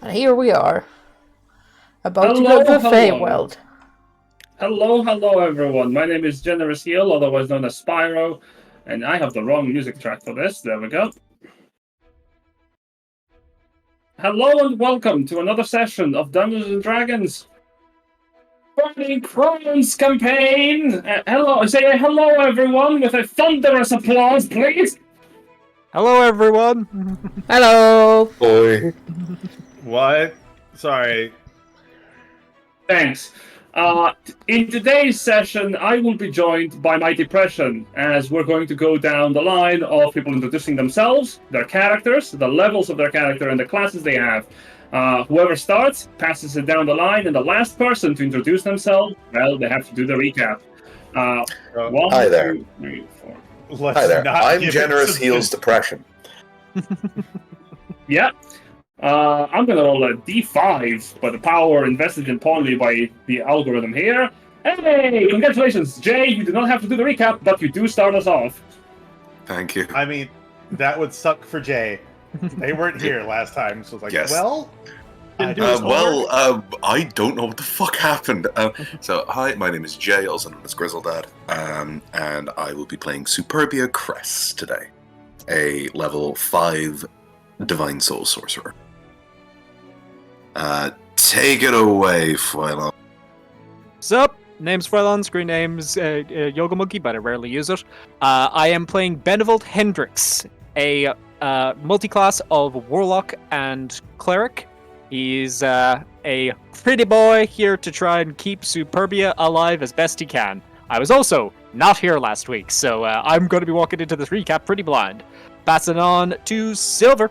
And here we are, about to Hello, go to hello. Feywild. Hello, everyone. My name is Generous Heel, otherwise known as Spyro, and I have the wrong music track for this. There we go. Hello and welcome to another session of Dungeons and Dragons Burning Crowns campaign. Say hello, everyone, with a thunderous applause, please. Hello, everyone. Hello! Boy. What? Sorry. Thanks. In today's session, I will be joined by my depression, as we're going to go down the line of people introducing themselves, their characters, the levels of their character, and the classes they have. Whoever starts passes it down the line, and the last person to introduce themselves, well, they have to do the recap. One, Hi there. 2, 3, 4. Let's Hi there. not I'm give it Generous to Heel's depression. Yeah. I'm gonna roll a D5, but the power invested in me by the algorithm here. Hey, congratulations, Jay! You do not have to do the recap, but you do start us off. Thank you. I mean, that would suck for Jay. They weren't here last time, so it's like, Yes. well... I don't know what the fuck happened. Hi, my name is Jay, also known as Griseldad, and I will be playing Superbia Crest today, a level 5 Divine Soul Sorcerer. Take it away, Feywild. Sup? Name's Frelon, screen name's Yogelmonkey, but I rarely use it. I am playing Benevolt Hendrix, a multi-class of Warlock and Cleric. He's a pretty boy here to try and keep Superbia alive as best he can. I was also not here last week, so I'm going to be walking into this recap pretty blind. Passing on to Silverr.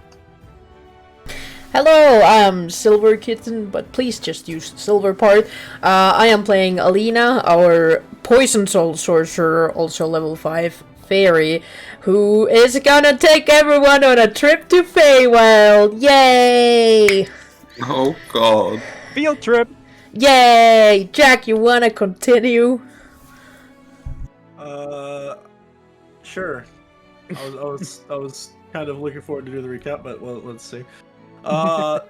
Hello, I'm Silver Kitten, but please just use the silver part. I am playing Alina, our Poison Soul Sorcerer, also level 5 fairy, who is gonna take everyone on a trip to Feywild. Yay! Oh, God. Field trip. Yay! Jack, you wanna continue? Sure. I was kind of looking forward to do the recap, but well, let's see. All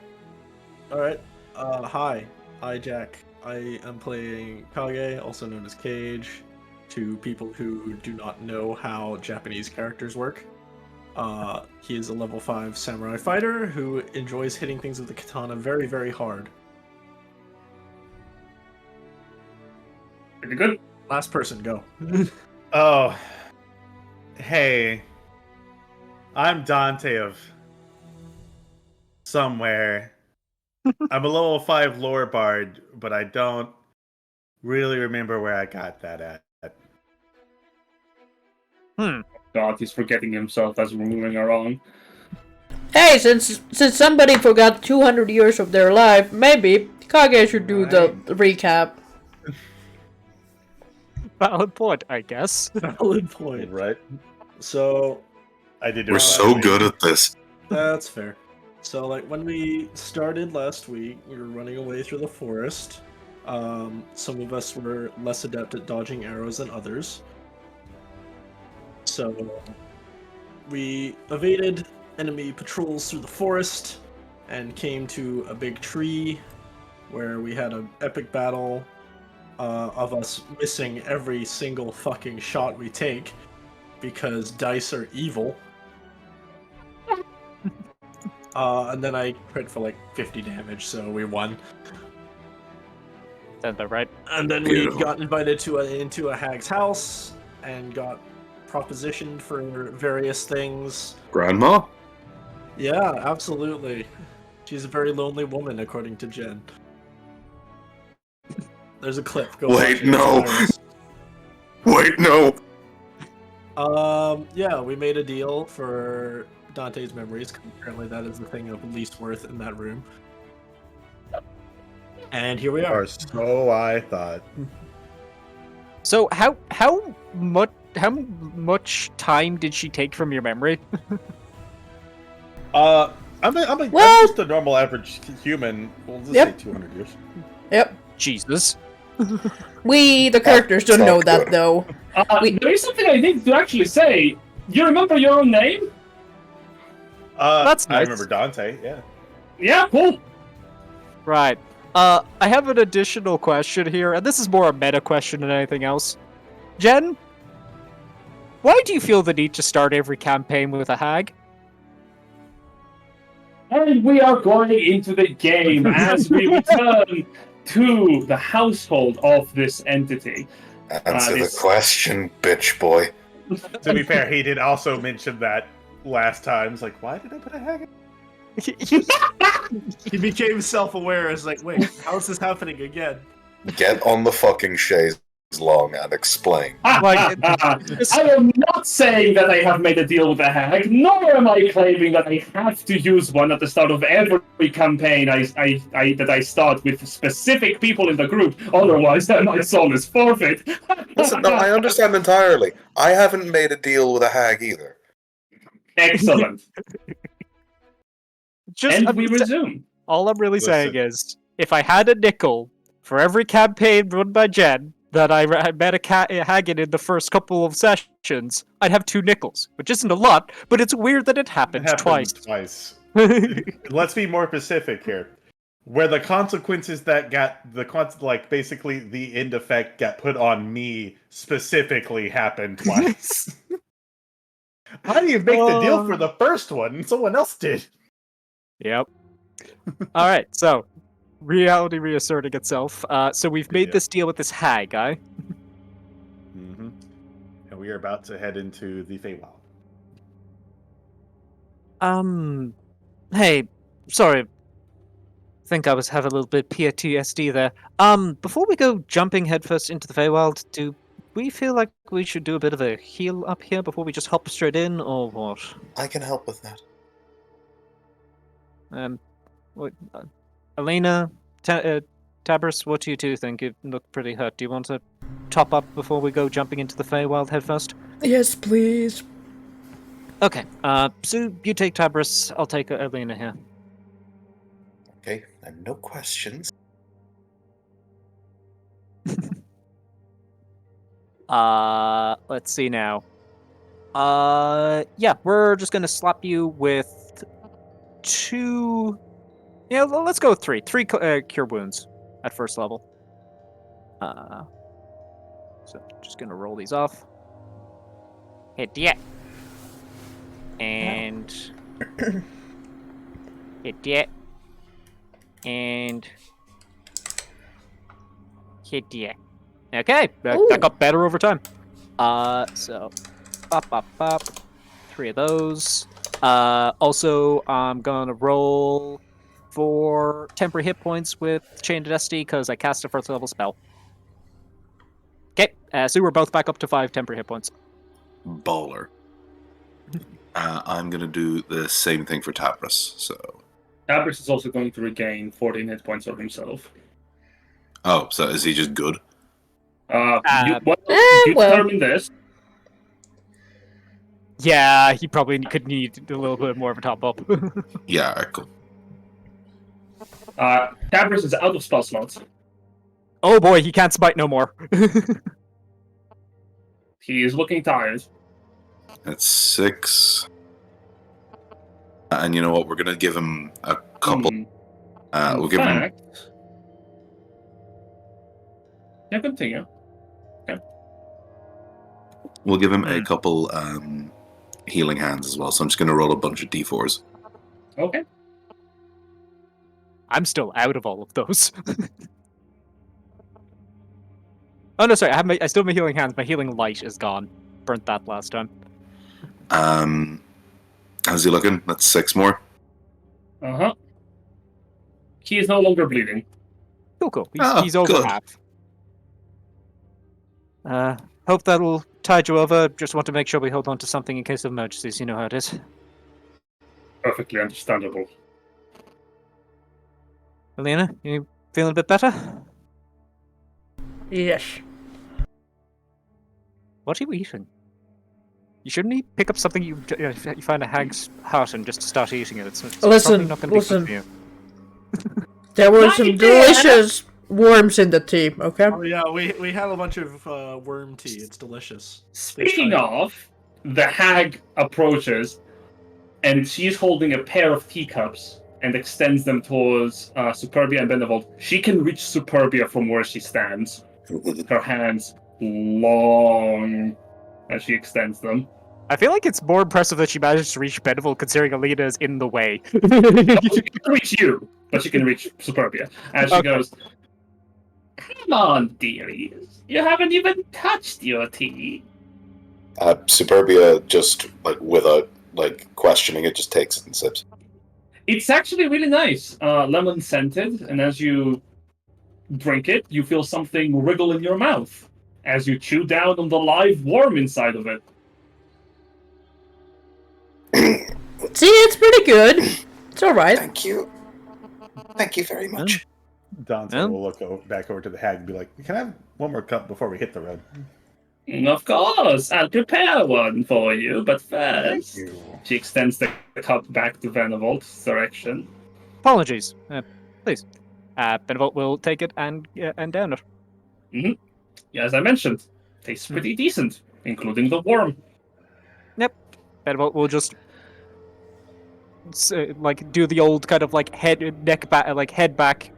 right. Hi, Jack. I am playing Kage, also known as Kage, to people who do not know how Japanese characters work. He is a level 5 samurai fighter who enjoys hitting things with the katana very, very hard. Pretty good. Last person, go. Oh. Hey. I'm Dante of... somewhere. I'm a level 5 lore bard, but I don't really remember where I got that at. God, he's forgetting himself as we're moving around. Hey, since somebody forgot 200 years of their life, maybe Kage should do the recap. Valid point, I guess. Valid point. Right? So, I did do We're it so last week. good at this. that's fair. So, like, when we started last week, we were running away through the forest. Some of us were less adept at dodging arrows than others. So, we evaded enemy patrols through the forest and came to a big tree where we had an epic battle of us missing every single fucking shot we take because dice are evil. And then I crit for like 50 damage, so we won. Sounds about right. And then we got invited to into a hag's house and got propositioned for various things. Grandma? Yeah, absolutely. She's a very lonely woman, according to Jen. There's a clip. Go Wait, watch it. no. It's Wait, no. hilarious. Yeah, we made a deal for Dante's memories. Apparently, that is the thing of least worth in that room. And here we are. Or so I thought. So how much time did she take from your memory? I'm Well- just a normal average human. We'll just Yep. say 200 years. Yep. Jesus. We, the characters, don't know that, good. though. There is something I need to actually say. You remember your own name? That's I nice. remember Dante, yeah. Yeah, cool. Right. I have an additional question here, and this is more a meta question than anything else. Jen, why do you feel the need to start every campaign with a hag? And we are going into the game as we return to the household of this entity. Answer the question, bitch boy. To be fair, he did also mention that last time. It's like, why did I put a hag in? He became self-aware. It's like, wait, how's this happening again? Get on the fucking chaise long and explain. Like, I am not saying that I have made a deal with a hag, nor am I claiming that I have to use one at the start of every campaign that I start with specific people in the group, otherwise my soul is forfeit. Listen, no, I understand entirely. I haven't made a deal with a hag either. Excellent. And we just, resume. all I'm really saying is, if I had a nickel for every campaign run by Jen that I met a hag in the first couple of sessions, I'd have 2 nickels, which isn't a lot, but it's weird that it happens twice. Let's be more specific here. Where the consequences that got basically the end effect got put on me specifically happened twice. How do you make the deal for the first one? Someone else did. Yep. Alright, so reality reasserting itself. So we've made this deal with this hag guy. Mm-hmm. And we are about to head into the Feywild. Hey, sorry. Think I was having a little bit PTSD there. Before we go jumping headfirst into the Feywild, do we feel like we should do a bit of a heal up here before we just hop straight in, or what? I can help with that. Alina, Tabris, what do you two think? You look pretty hurt. Do you want to top up before we go jumping into the Feywild headfirst? Yes, please. Okay, so you take Tabris, I'll take Alina here. Okay, and no questions. Let's see now. Yeah, we're just gonna slap you with 2... Yeah, let's go with 3. 3 cure wounds at first level. So just gonna roll these off. Hit ya. And hit ya. And hit ya. Okay, that got better over time. So pop. 3 of those. Also, I'm gonna roll for temporary hit points with Chain to Destiny because I cast a first level spell. Okay, so we're both back up to 5 temporary hit points. Baller. I'm gonna do the same thing for Tabris, so... Tabris is also going to regain 14 hit points of himself. Oh, so is he just good? You well. determine this. Yeah, he probably could need a little bit more of a top up. Yeah, alright, cool. Tabris is out of spell slots. Oh boy, he can't smite no more. He is looking tired. That's 6. And you know what? We're gonna give him a couple. We'll give him. Yeah, continue. Okay. We'll give him a couple healing hands as well. So I'm just gonna roll a bunch of d4s. Okay. I'm still out of all of those. Oh no, sorry. I still have my healing hands. My healing light is gone. Burnt that last time. How's he looking? That's 6 more. Uh-huh. He is no longer bleeding. Cool. He's over good. half. Hope that'll tide you over. Just want to make sure we hold on to something in case of emergencies. You know how it is. Perfectly understandable. Alina, you feeling a bit better? Yes. What are you eating? You shouldn't pick up something you find a hag's heart and just start eating it. It's probably not going to be good for you. There were some delicious worms in the tea, okay? Oh yeah, we have a bunch of worm tea. It's delicious. Speaking of, the hag approaches, and she's holding a pair of teacups and extends them towards Superbia and Benevolt. She can reach Superbia from where she stands. Her hands long as she extends them. I feel like it's more impressive that she managed to reach Benevolt considering Alina is in the way. She can reach you, but she can reach Superbia. As she Okay. goes, "Come on, dearies. You haven't even touched your tea." Superbia, just without questioning it, just takes it and sips. It's actually really nice. Lemon scented, and as you drink it, you feel something wriggle in your mouth as you chew down on the live worm inside of it. See, it's pretty good. It's alright. Thank you. Thank you very much. Dante will look back over to the hag and be like, "Can I have one more cup before we hit the road?" Of course, I'll prepare one for you, but first... Thank you. She extends the cup back to Benevolt's direction. Apologies. Please. Benevolt will take it and down it. As I mentioned, tastes pretty decent, including the worm. Benevolt will just do the old kind of head back,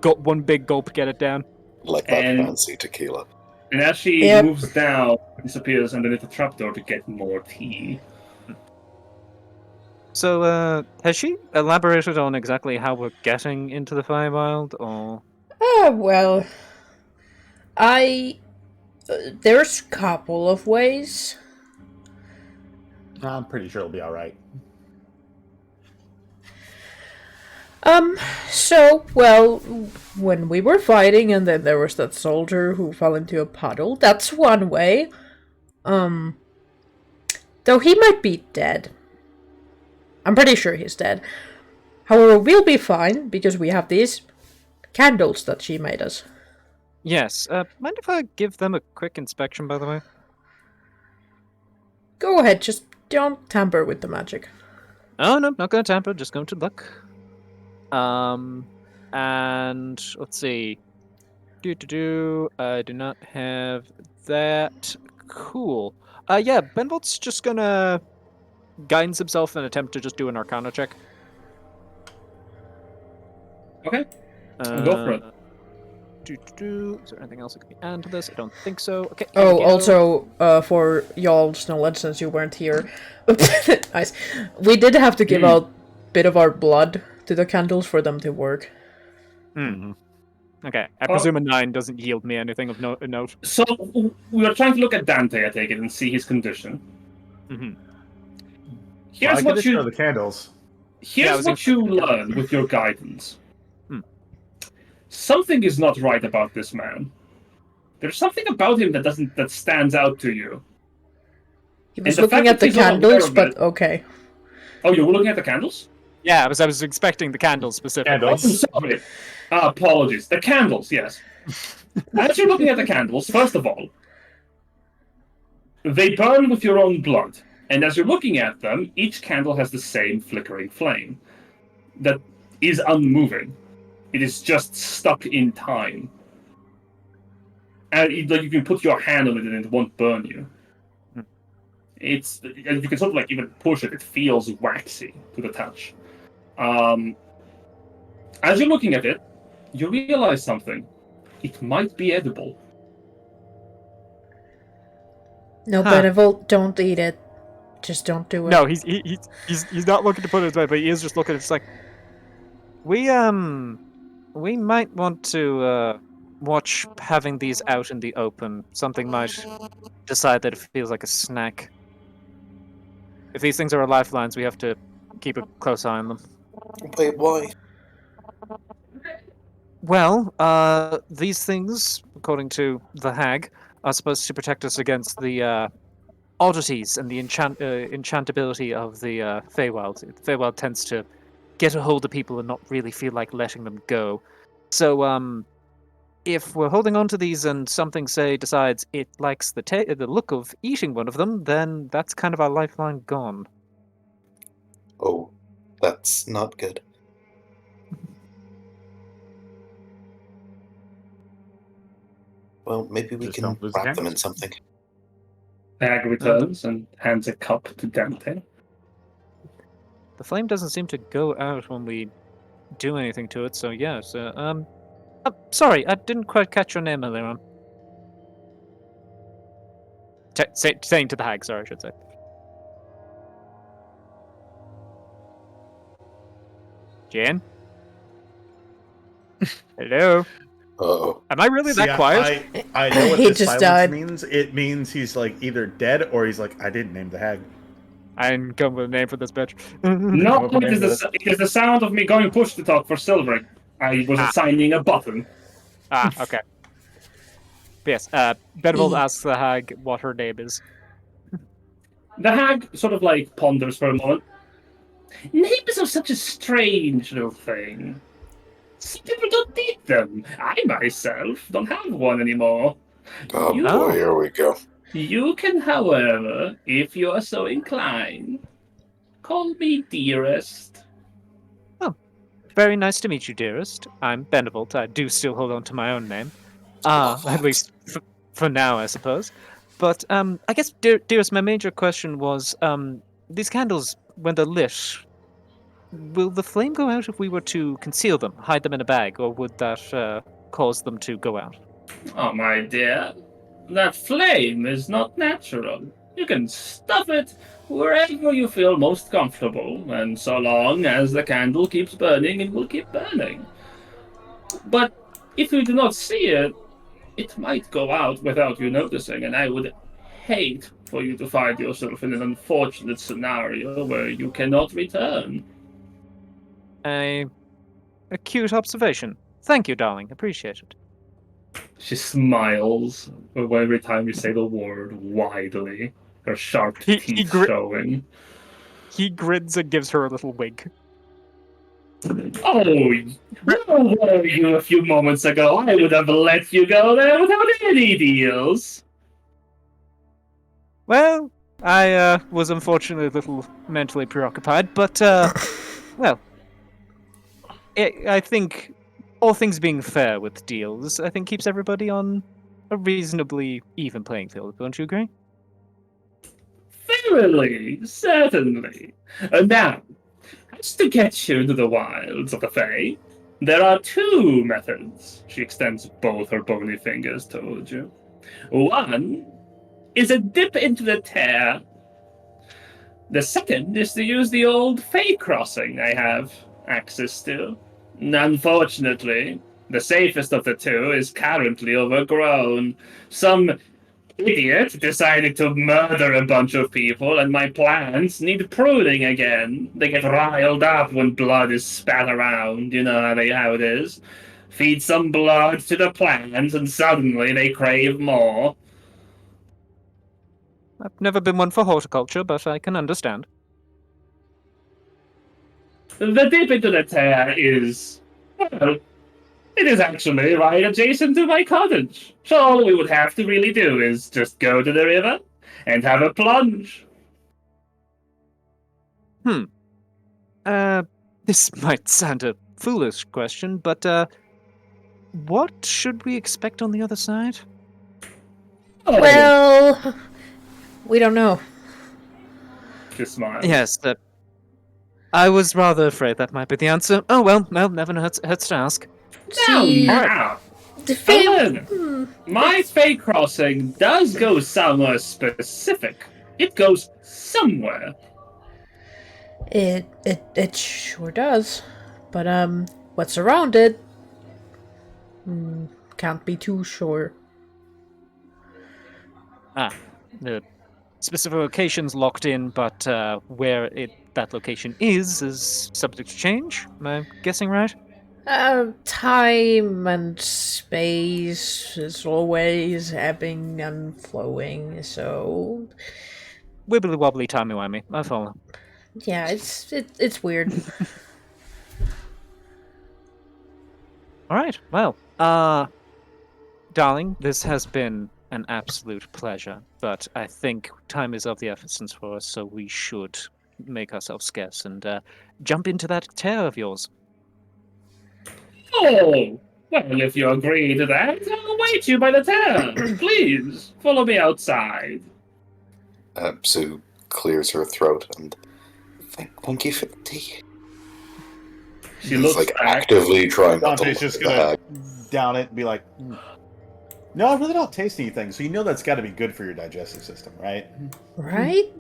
got one big gulp, get it down. Like that And- fancy tequila. And as she Yep. moves down, disappears underneath the trapdoor to get more tea. So, has she elaborated on exactly how we're getting into the Feywild, or? Well, there's a couple of ways. I'm pretty sure it'll be alright. So, well, when we were fighting and then there was that soldier who fell into a puddle, that's one way. Though he might be dead. I'm pretty sure he's dead. However, we'll be fine, because we have these candles that she made us. Yes. Mind if I give them a quick inspection, by the way? Go ahead, just don't tamper with the magic. Oh, no, not going to tamper, just going to look. And let's see. I do not have that. Cool. Yeah, Benevolt's just gonna guidance himself and attempt to just do an Arcana check. Okay, go for it. Is there anything else that can be added to this? I don't think so. Okay. here Oh, we go. also, for y'all's knowledge, since you weren't here, nice. We did have to give out a bit of our blood to the candles for them to work. Okay, I presume a 9 doesn't yield me anything of note. So, we are trying to look at Dante, I take it, and see his condition. Here's I what can you... the candles. Here's what you learn with your guidance. Something is not right about this man. There's something about him that stands out to you. He was the looking fact at that the he's not aware candles, of but it- okay. Oh, you were looking at the candles? Yeah, I was expecting the candles specifically. I'm sorry. Apologies. The candles, yes. As you're looking at the candles, first of all, they burn with your own blood. And as you're looking at them, each candle has the same flickering flame that is unmoving. It is just stuck in time. And you can put your hand on it and it won't burn you. You can sort of even push it. It feels waxy to the touch. As you're looking at it, you realize something. It might be edible. No, Huh. Benevolt, don't eat it. Just don't do it. No, he's not looking to put it his way, but he is just looking. It's like we might want to watch having these out in the open. Something might decide that it feels like a snack. If these things are our lifelines, we have to keep a close eye on them. Wait, why? Well, these things, according to the hag, are supposed to protect us against the oddities and the enchantability of the Feywild. The Feywild tends to get a hold of people and not really feel like letting them go. So, if we're holding on to these and something, say, decides it likes the look of eating one of them, then that's kind of our lifeline gone. Oh, that's not good. Well, maybe we Just can don't lose the wrap them in candles. something. Hag returns and hands a cup to Dante. The the flame doesn't seem to go out when we do anything to it, so yeah, sorry, I didn't quite catch your name earlier on. Saying to the hag, sorry, I should say. Jan? Hello? Uh-oh. Am I really that quiet? I know what He this just silence died. means. It means he's like either dead or he's like, I didn't name the hag. I didn't come with a name for this bitch. No, Come up with it is the sound of me going push to talk for Silverr. I was assigning a button. Okay. Yes, Benevolt asks the hag what her name is. The hag sort of like ponders for a moment. Names are such a strange little thing. Some people don't need them. I myself don't have one anymore. Oh You- boy, here we go. You can, however, if you are so inclined, call me dearest. Very nice to meet you, dearest. I'm Benevolt. I do still hold on to my own name. At least for now, I suppose. But I guess, dearest, my major question was, these candles, when they're lit, will the flame go out if we were to conceal them, hide them in a bag, or would that cause them to go out? Oh, my dear, that flame is not natural. You can stuff it wherever you feel most comfortable, and so long as the candle keeps burning, it will keep burning. But if you do not see it, it might go out without you noticing, and I would hate for you to find yourself in an unfortunate scenario where you cannot return. A cute observation. Thank you, darling. Appreciate it. She smiles every time you say the word widely, her sharp He teeth showing. He grins and gives her a little wink. Oh, where were you a few moments ago? I would have let you go there without any deals. Well, I was unfortunately a little mentally preoccupied, but, well, I think all things being fair with deals, I think keeps everybody on a reasonably even playing field, don't you agree? Verily, certainly. And now, as to get you into the wilds of the Fae, there are two methods. She extends both her bony fingers towards you. One is a dip into the tear. The second is to use the old Fae crossing I have access to. Unfortunately, the safest of the two is currently overgrown. Some idiot decided to murder a bunch of people, and my plants need pruning again. They get riled up when blood is spat around. You know how it is. Feed some blood to the plants, and suddenly they crave more. I've never been one for horticulture, but I can understand. The dip into the tear is, well, it is actually right adjacent to my cottage. So all we would have to really do is just go to the river and have a plunge. This might sound a foolish question, but, what should we expect on the other side? Oh, Well, we don't know. she smiles. Yes, I was rather afraid that might be the answer. Oh well, never hurts to ask. See, Now, the Fae- Alina, my Fae crossing does go somewhere specific. It goes somewhere. It sure does. But what's around it? Can't be too sure. The specific location's locked in, but where that location is subject to change. Am I guessing right? Time and space is always ebbing and flowing, so Wibbly wobbly, timey wimey. I follow. yeah, it's weird. All right. Well, darling, this has been an absolute pleasure, but I think time is of the essence for us, so we should make ourselves scarce and jump into that tear of yours. Oh, well, if you agree to that, I'll wait you by the town. Please, follow me outside. Sue clears her throat and Thank you for the tea. She He's looks like back. actively trying not to Dante's look just at the gonna hag. down it and be like, no, I really don't taste anything. So you know that's got to be good for your digestive system, right? Right?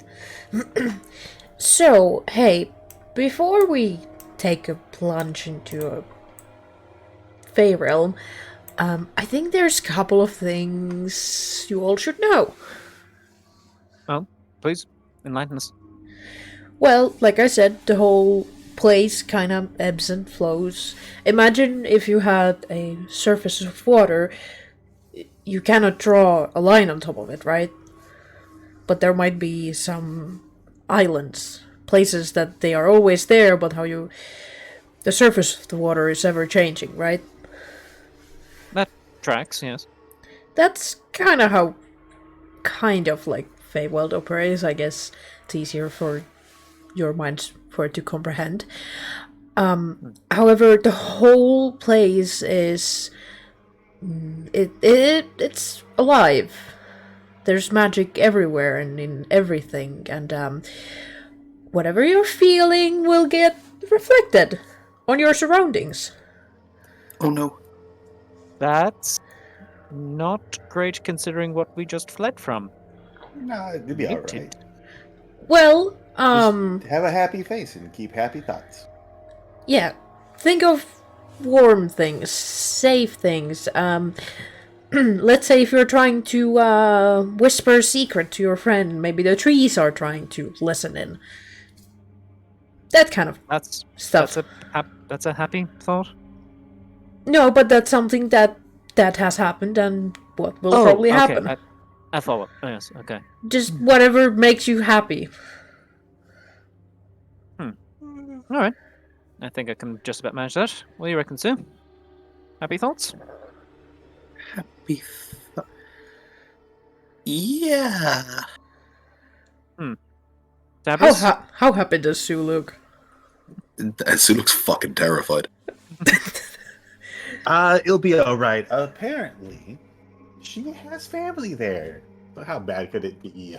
So, hey, before we take a plunge into a Fey realm, I think there's a couple of things you all should know. Well, please enlighten us. Well, like I said, the whole place kind of ebbs and flows. Imagine if you had a surface of water, you cannot draw a line on top of it, right? But there might be some islands, places that they are always there, but the surface of the water is ever changing, right? That tracks, yes. That's kind of how, like Feywild operates. I guess it's easier for your minds for it to comprehend. However, the whole place is it's alive. There's magic everywhere and in everything, and whatever you're feeling will get reflected on your surroundings. Oh no. That's not great considering what we just fled from. Nah, it'll be alright. Well, Just have a happy face and keep happy thoughts. yeah, think of warm things, safe things. Let's say if you're trying to whisper a secret to your friend, maybe the trees are trying to listen in. That kind of That's stuff. that's a happy thought. No, but that's something that has happened and what will probably okay. happen. I follow. Oh, yes, okay. Just whatever makes you happy. All right. I think I can just about manage that. What do you reckon, Sue? Happy thoughts? Yeah. Tabris? How happy does Sue look? Sue looks fucking terrified. It'll be alright. Apparently, she has family there. But how bad could it be?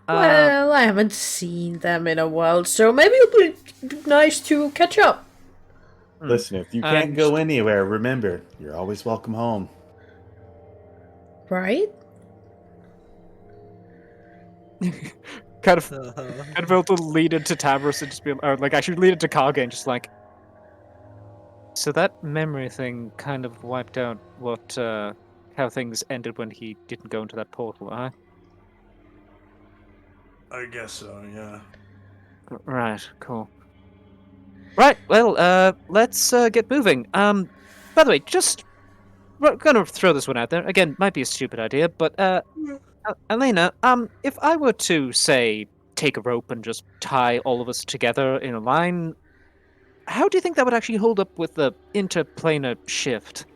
Well, I haven't seen them in a while, so maybe it'll be nice to catch up. Listen, if you can't go anywhere, remember, you're always welcome home. Right? kind of able to lead it to Tabris and just be, or like actually lead it to Kage and just like. So that memory thing kind of wiped out how things ended when he didn't go into that portal, huh? I guess so, yeah. Right, cool. Right, well, let's get moving. By the way, we're gonna throw this one out there. Again, might be a stupid idea, but, Alina, if I were to, say, take a rope and just tie all of us together in a line, how do you think that would actually hold up with the interplanar shift?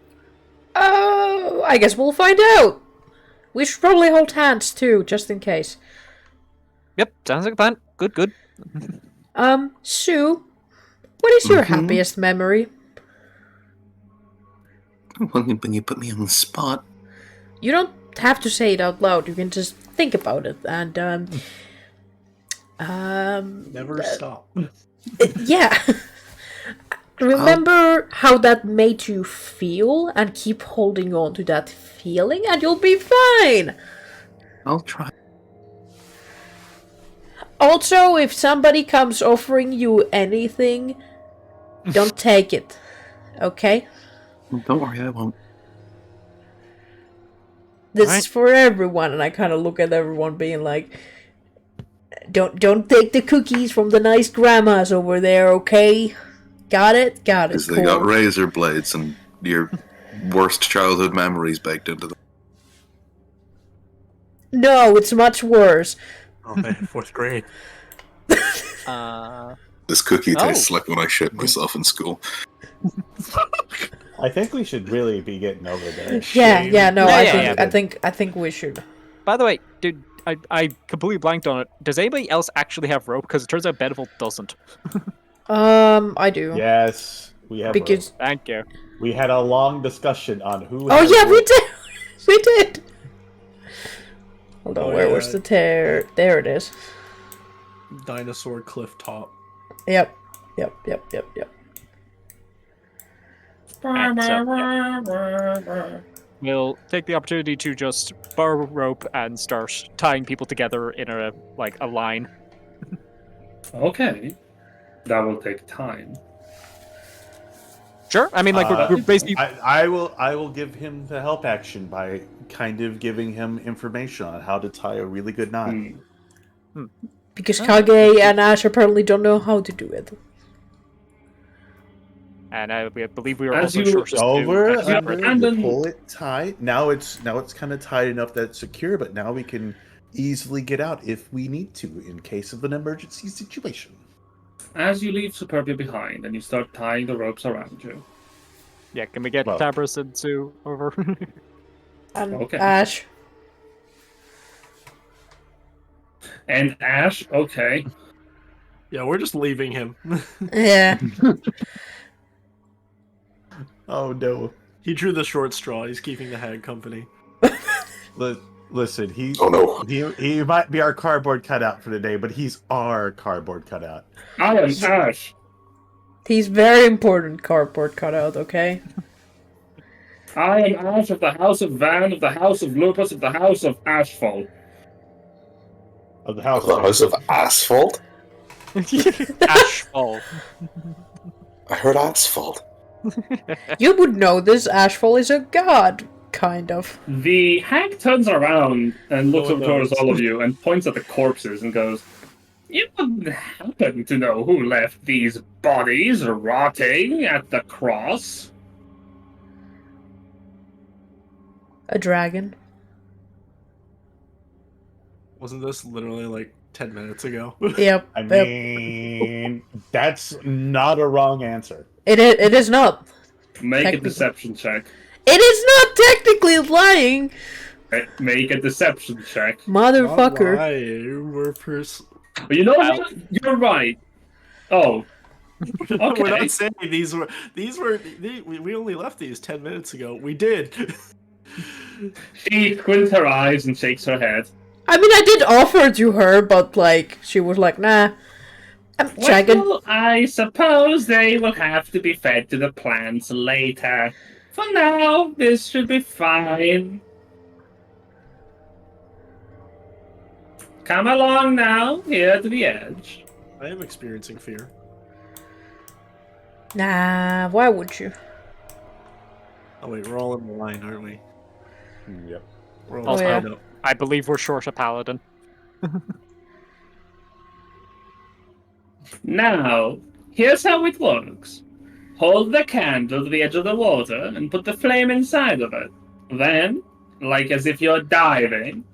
I guess we'll find out. We should probably hold hands too, just in case. Yep, sounds like a plan. Good. Sue, what is your happiest memory? Well, when you put me on the spot. You don't have to say it out loud. You can just think about it and Never stop. yeah. Remember how that made you feel and keep holding on to that feeling and you'll be fine. I'll try. Also, if somebody comes offering you anything, don't take it. Okay? Don't worry, I won't. This is for everyone, and I kind of look at everyone being like, don't take the cookies from the nice grandmas over there, okay? Got it? Got it. Because they got razor blades and your worst childhood memories baked into them. No, it's much worse. Oh man, 4th grade. This cookie tastes like when I shit myself in school. I think we should really be getting over that. I think we should. By the way, dude, I completely blanked on it. Does anybody else actually have rope? Because it turns out Benevolt doesn't. I do. Yes, we have. Because Thank you. We had a long discussion on who. Oh has yeah, rope. we did. We did. Hold on, Oh, where yeah. was the tear? There it is. dinosaur cliff top. Yep. And so, yeah. We'll take the opportunity to just borrow a rope and start tying people together in a line. Okay. That will take time. Sure. I mean, we're basically. I will give him the help action by kind of giving him information on how to tie a really good knot. Because Kage and Ash apparently don't know how to do it. And I believe we were As also you short. Over, you under, abandon- you pull it tight. Now it's kind of tight enough that it's secure, but now we can easily get out if we need to in case of an emergency situation. As you leave Superbia behind and you start tying the ropes around you. Yeah, can we get Tabris and Sue over? And Okay. Ash. And Ash, okay. Yeah, we're just leaving him. Yeah. Oh no! He drew the short straw. He's keeping the hag company. Listen, Oh no. he might be our cardboard cutout for today, but he's our cardboard cutout. I am Ash. He's very important cardboard cutout, okay? I am Ash of the House of Van, of the House of Lupus, of the House of Ashfall. Of the house. Of the House of Asphalt? Ashfall. I heard asphalt. You would know this. Ashfall is a god, kind of. The hag turns around and looks No up one towards knows. all of you and points at the corpses and goes, "You wouldn't happen to know who left these bodies rotting at the cross?" A dragon. Wasn't this literally like 10 minutes ago? Yep. I yep. mean, that's not a wrong answer. It is not. Make a Technically. deception check. It is not technically lying, Make a deception check. motherfucker. We're But you know what? You're right. Oh. We're Okay. not saying we only left these 10 minutes ago. We did. She squints her eyes and shakes her head. I mean, I did offer to her, but she was like, nah. I'm dragon. Well, I suppose they will have to be fed to the plants later. For now, this should be fine. Come along now, here to the edge. I am experiencing fear. Nah, why would you? Oh wait, we're all in the line, aren't we? Yep. We're all Also, yeah. lined up. I believe we're short a paladin. Now, here's how it works. Hold the candle to the edge of the water and put the flame inside of it. Then, like as if you're diving,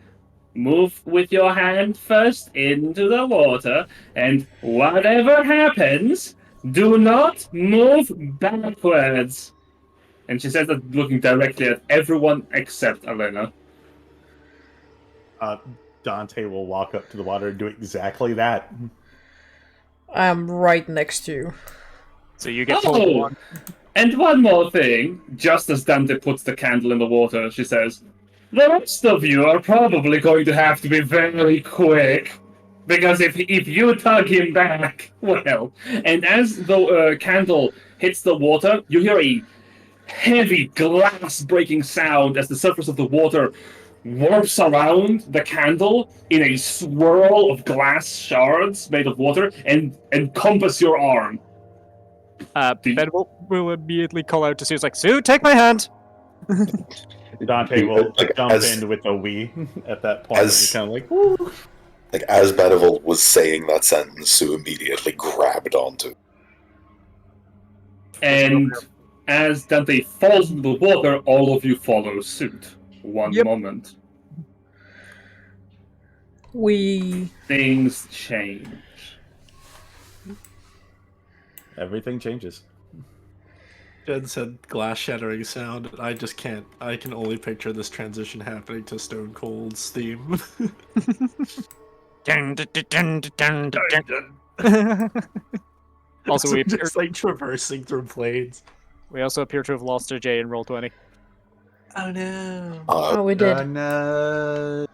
move with your hand first into the water, and whatever happens, do not move backwards. And she says that looking directly at everyone except Alina. Dante will walk up to the water and do exactly that. I'm right next to you. So you get pulled Oh! along. And one more thing, just as Dante puts the candle in the water, she says, "The rest of you are probably going to have to be very quick. Because if you tug him back, well..." And as the candle hits the water, you hear a heavy glass-breaking sound as the surface of the water warps around the candle in a swirl of glass shards made of water and encompass your arm. Benevolt will immediately call out to Sue, like, "Sue, take my hand!" Dante will jump as- in with a "we" at that point. as- He's kind of like, "Woo." Like, as Benevolt was saying that sentence, Sue immediately grabbed onto it. And as Dante falls into the water, all of you follow suit. One Yep. moment. Things change. Everything changes. Jen said glass shattering sound. I just can't. I can only picture this transition happening to Stone Cold's theme. Dun, dun, dun, dun, dun, dun. Also, we appear, just like traversing through planes. we also appear to have lost a J in Roll20. Oh no. Oh, we did. No.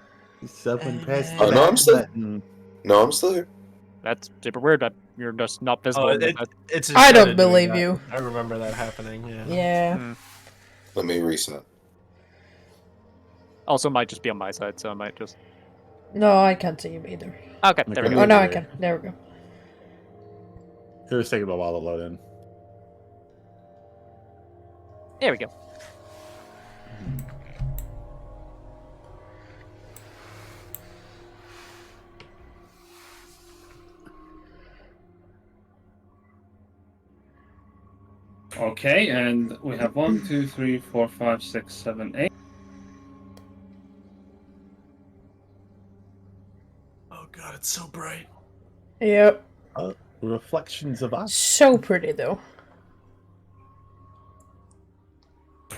Someone pressed Oh, the no, I'm still- button. No, I'm still here. That's super weird that you're just not visible. It's. I don't doing believe that. you. I remember that happening. Yeah. Yeah. Let me reset. Also, might just be on my side, so I might just. No, I can't see him either. Okay, there we Okay. go. Oh, no, I can. There we go. It was taking a while to load in. There we go. Okay, and we have 1, 2, 3, 4, 5, 6, 7, 8. Oh god, it's so bright. Yep. Reflections of us. So pretty, though.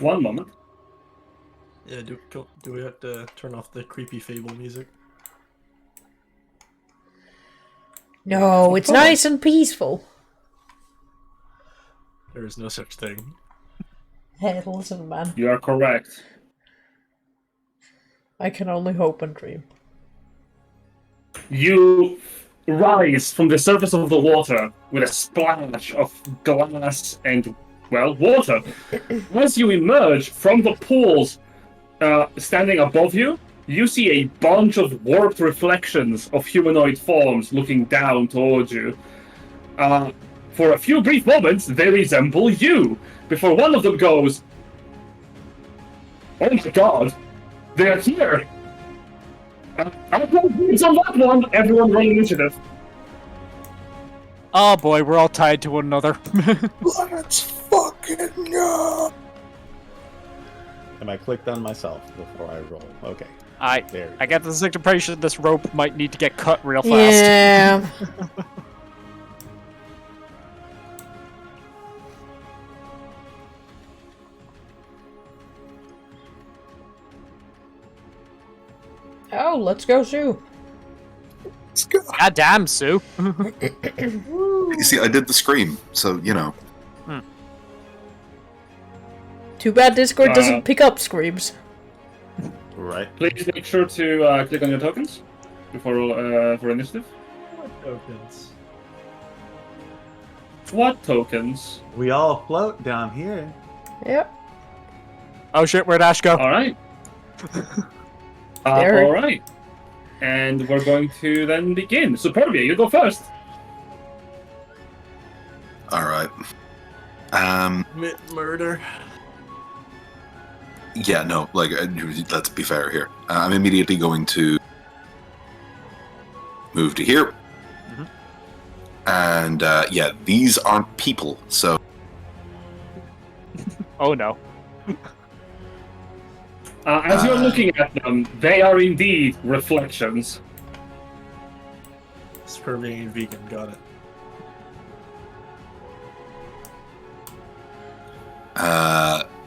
One moment. Yeah. Do we have to turn off the creepy Fable music? No, it's nice and peaceful. There is no such thing. Hey, listen, man. You are correct. I can only hope and dream. You rise from the surface of the water with a splash of glass and, well, water. As you emerge from the pools standing above you, you see a bunch of warped reflections of humanoid forms looking down towards you. For a few brief moments, they resemble you, before one of them goes, "Oh my god, they're here!" I don't think on that one. Everyone roll initiative. Oh boy, we're all tied to one another. Let's fucking go! And I clicked on myself before I roll. Okay. I There. get the impression this rope might need to get cut real fast. Yeah. Oh, let's go, Sue. Let's go. God damn, Sue. You see, I did the scream, so, you know. Too bad Discord doesn't pick up screams. Right. Please make sure to click on your tokens before for initiative. What tokens? What tokens? We all float down here. Yep. Oh shit, where'd Ash go? All right. There. All right. And we're going to then begin. Superbia, you go first. Alright. Murder. Yeah, no, like, let's be fair here. I'm immediately going to move to here. Mhm. And, yeah, these aren't people, so... Oh no. As you're looking at them, they are indeed reflections. Superbia and vegan, got it.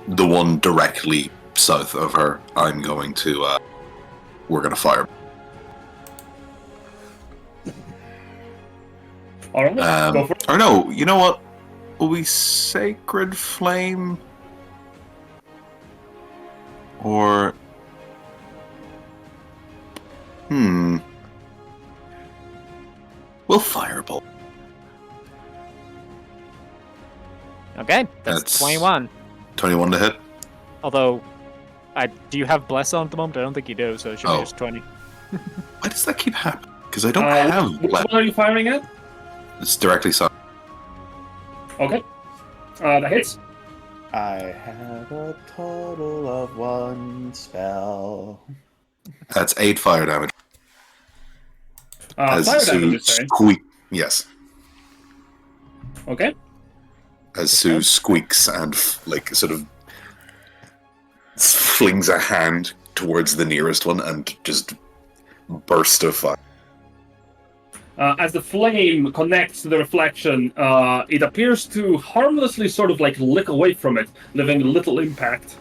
The one directly south of her, I'm going to, we're gonna fire. All right, go for it. Or no, you know what? Will we Sacred Flame? Or... We'll Firebolt. Okay, that's That's- 21. 21 to hit? Although, do you have Bless on at the moment? I don't think you do, so it should be Oh. just 20. Why does that keep happening? Because I don't have... Which one are you firing at? It's directly south. Okay. That hits. I have a total of 1 spell. That's 8 fire damage. Fire damage, you say? squeak... Yes. Okay. As Sue squeaks and, like, sort of flings a hand towards the nearest one and just burst of fire. As the flame connects to the reflection, it appears to harmlessly sort of like lick away from it, leaving little impact.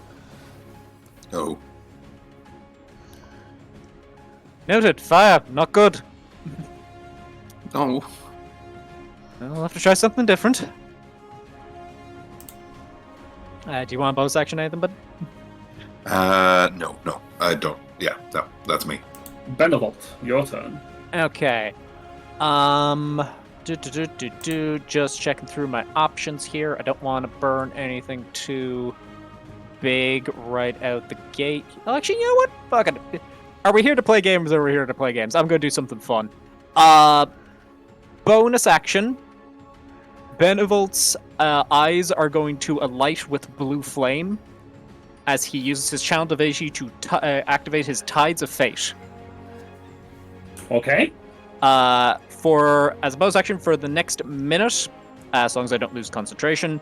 Oh. Noted, fire, not good. Oh. I'll have to try something different. Do you want a bonus action or anything, bud? No, I don't. Yeah, no, that's me. Benevolt, your turn. Okay. Just checking through my options here. I don't want to burn anything too big right out the gate. Oh, actually, you know what? Fuck it. Are we here to play games or are we here to play games? I'm going to do something fun. Bonus action. Benevolt's eyes are going to alight with blue flame as he uses his Channel Divinity to activate his Tides of Fate. Okay. As a bonus action for the next minute, as long as I don't lose concentration,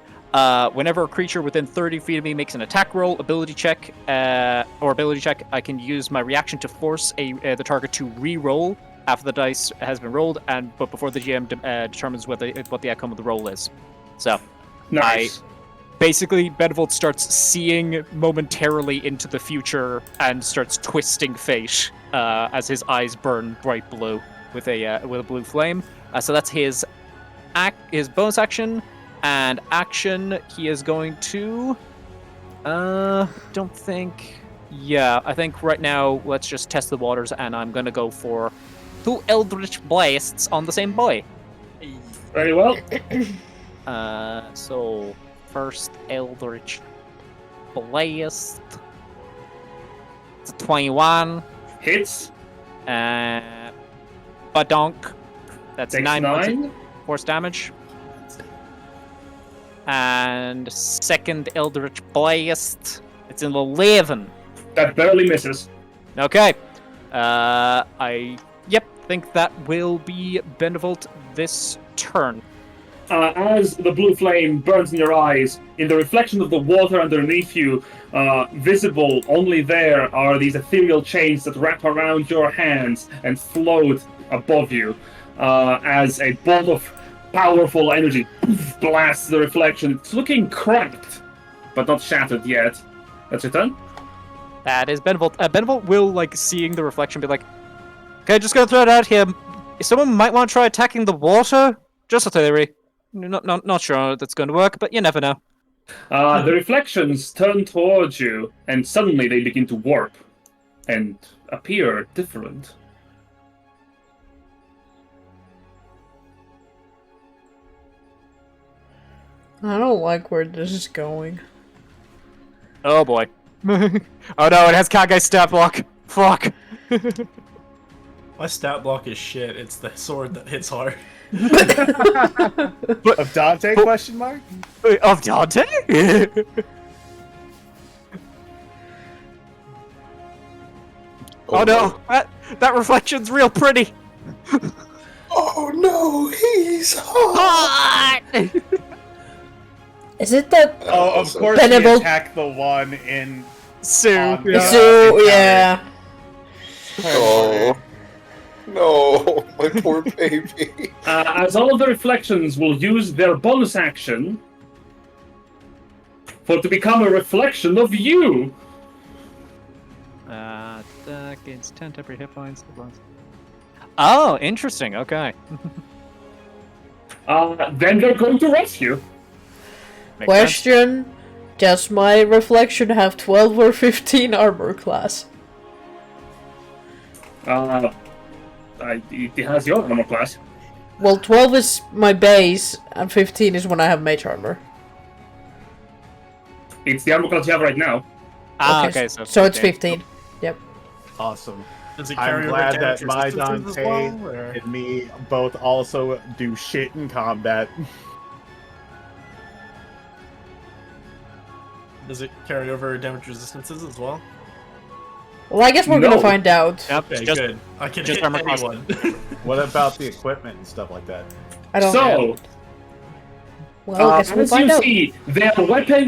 whenever a creature within 30 feet of me makes an attack roll, ability check, I can use my reaction to force the target to re-roll after the dice has been rolled, but before the GM determines what the outcome of the roll is. So, Nice. basically, Benevolt starts seeing momentarily into the future and starts twisting fate as his eyes burn bright blue with a blue flame. So that's his bonus action. And action, he is going to... I think right now, let's just test the waters, and I'm going to go for 2 Eldritch Blasts on the same boy. Very well. So, first Eldritch Blast. It's a 21. Hits. Badonk. That's Takes 9 points of 9. force damage. And second Eldritch Blast. It's an 11. That barely misses. Okay. I think that will be Benevolt this turn. As the blue flame burns in your eyes, in the reflection of the water underneath you, visible only there are these ethereal chains that wrap around your hands and float above you as a bolt of powerful energy blasts the reflection. It's looking cracked, but not shattered yet. That's your turn? That is Benevolt. Benevolt will, seeing the reflection, be like, okay, just gonna throw it out here. Someone might want to try attacking the water. Just a theory. Not sure that's going to work, but you never know. The reflections turn towards you, and suddenly they begin to warp and appear different. I don't like where this is going. Oh boy. Oh no, it has Kage stat block. Fuck. My stat block is shit. It's the sword that hits hard. Of Dante? Question mark? Of Dante? Oh no, that reflection's real pretty. Oh no, he's hot! Is it that Oh, of course Benevolt- he attacked the one in... Sue. on the- so? Yeah. Oh. No, my poor baby. As all of the reflections will use their bonus action for it to become a reflection of you. Gains 10 temporary hit points. Oh, interesting. Okay. Then they're going to rescue. Makes sense. Question: does my reflection have 12 or 15 armor class? It has your armor class. Well, 12 is my base, and 15 is when I have mage armor. It's the armor class you have right now. Okay, so it's 15. Yep. Awesome. Does it I'm carry over glad that damage my resistance as Dante well, or- and me both also do shit in combat. Does it carry over damage resistances as well? Well, I guess we're No. gonna find out. Yep, Okay, just good. I can just hit armor class. anyone. What about the equipment and stuff like that? I don't know. So, Well, I guess we'll as you find out. see,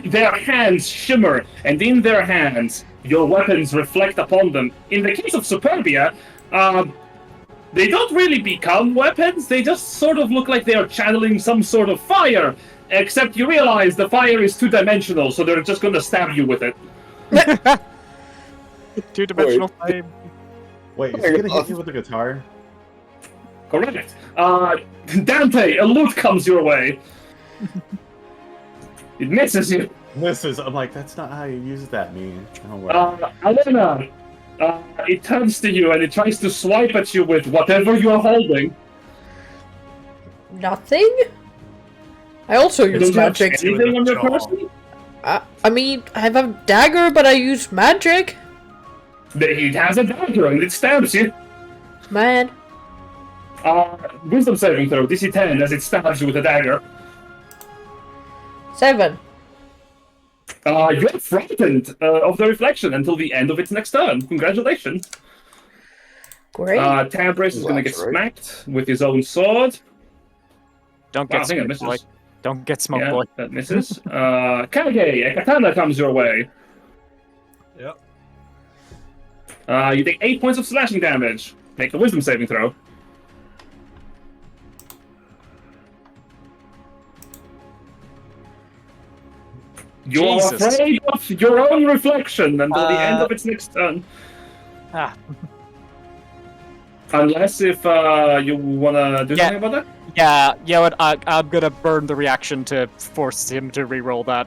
their hands shimmer, and in their hands, your weapons reflect upon them. In the case of Superbia, they don't really become weapons, they just sort of look like they are channeling some sort of fire, except you realize the fire is two-dimensional, so they're just gonna stab you with it. two-dimensional flame. Wait, is he gonna hit you with a guitar? Correct. Dante, a loot comes your way. It misses you. I'm like, that's not how you use that, man. Don't worry. Alina, it turns to you and it tries to swipe at you with whatever you're holding. Nothing? I also You use don't have magic. anything on your Jaw. person? I mean, I have a dagger, but I use magic. It has a dagger and it stabs you. Man. Wisdom saving throw, DC 10, as it stabs you with a dagger. 7. You're frightened of the reflection until the end of its next turn. Congratulations. Great. Tambrace is going to get That's right. smacked with his own sword. Don't Wow, get I think it smoked, boy. misses. Don't get smoked, Yeah, boy. that misses. Kage, a katana comes your way. Yep. You take 8 points of slashing damage. Make a wisdom saving throw. You are Jesus. afraid of your own reflection until the end of its next turn. Ah, Unless if you wanna do Yeah. something about that? yeah, you know what? I'm gonna burn the reaction to force him to re-roll that.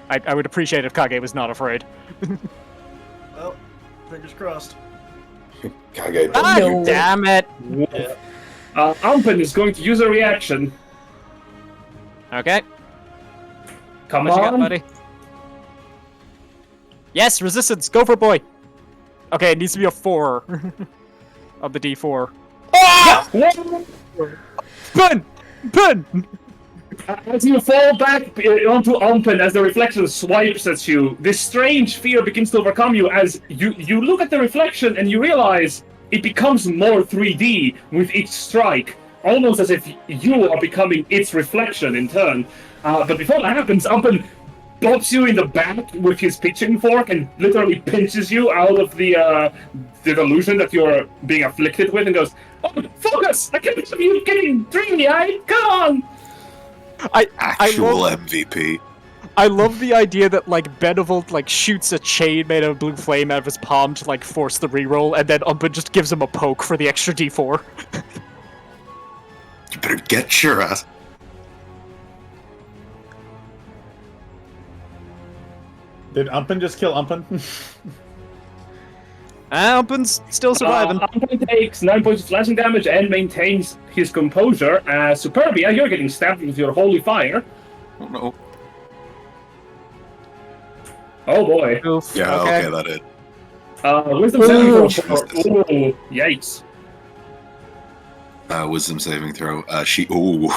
I would appreciate if Kage was not afraid. Well, fingers crossed. Kage. Ah, No. damn it! Yeah. Umpen is going to use a reaction. Okay, Come what you got, on. buddy? Yes, resistance. Go for it, boy. Okay, it needs to be a 4 of the D4. Bun! Bun! As you fall back onto Umpen, as the reflection swipes at you, this strange fear begins to overcome you as you look at the reflection and you realize it becomes more 3D with each strike, almost as if you are becoming its reflection in turn. But before that happens, Umpen bops you in the back with his pitching fork and literally pinches you out of the delusion that you're being afflicted with and goes, "Oh, focus! I can't believe you getting dreamy-eyed! Come on!" Actual love, MVP. I love the idea that like Benevolt like shoots a chain made of blue flame out of his palm to like force the reroll, and then Umpa just gives him a poke for the extra D4. You better get your ass. Did Umpen just kill Umpen? Umpen's still surviving. Umpen takes 9 points of slashing damage and maintains his composure. Superbia, you're getting stabbed with your holy fire. Oh no. Oh boy. Oof, Yeah, okay, that is. Wisdom saving throw. Ooh, yikes. Wisdom saving throw. She. Ooh.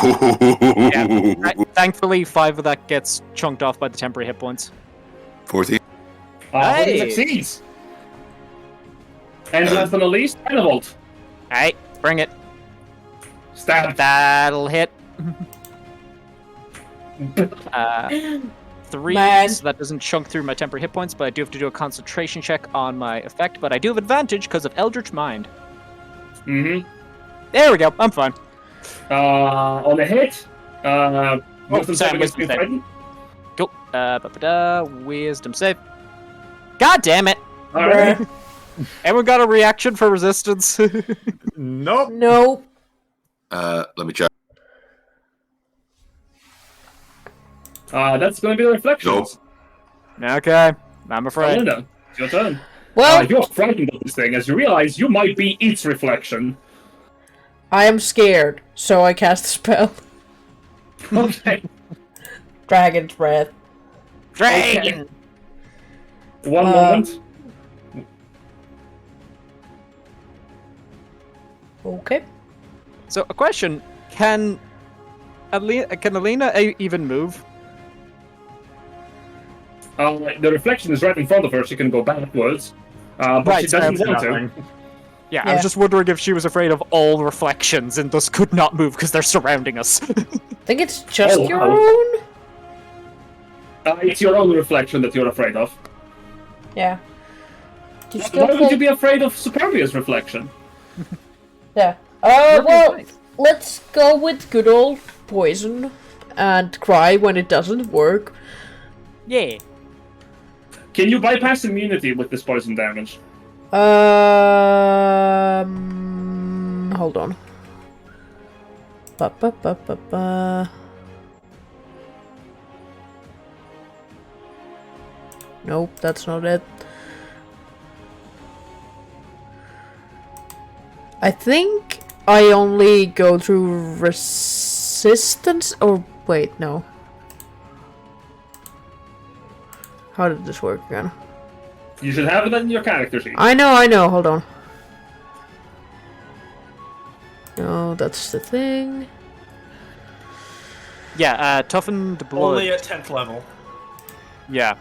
Yeah. Thankfully, 5 of that gets chunked off by the temporary hit points. 14. It Nice. succeeds. And last but not least, Benevolt. Alright, bring it. Stab. That'll hit. 3, Man. so that doesn't chunk through my temporary hit points, but I do have to do a concentration check on my effect, but I do have advantage because of Eldritch Mind. Mm-hmm. There we go, I'm fine. On a hit, wisdom saving is wisdom save. frightened. Cool. Wisdom save. God damn it! Alright. Everyone got a reaction for resistance? Nope. No. Let me check. That's going to be the reflections. Okay, I'm afraid. Alina, it's your turn. Well, You're frightened of this thing as you realize you might be its reflection. I am scared, so I cast a spell. Okay. Dragon's Breath. Dragon! One moment. Okay. So, a question. Can Alina even move? The reflection is right in front of her. She can go backwards, but Right, she doesn't so want to. Nothing. Yeah, I Yeah. was just wondering if she was afraid of all reflections and thus could not move because they're surrounding us. I think it's just Oh, your wow. own? It's your own reflection that you're afraid of. Yeah. Do you still Why would you feel- be afraid of Superbia's reflection? Yeah. You're Well, right. let's go with good old poison and cry when it doesn't work. Yeah. Can you bypass immunity with this poison damage? Hold on. Ba ba ba ba ba. Nope, that's not it. I think I only go through resistance? Or wait, no. How did this work again? You should have it in your character sheet. I know, hold on. No, that's the thing. Yeah, toughen the blood. Only at 10th level. Yeah.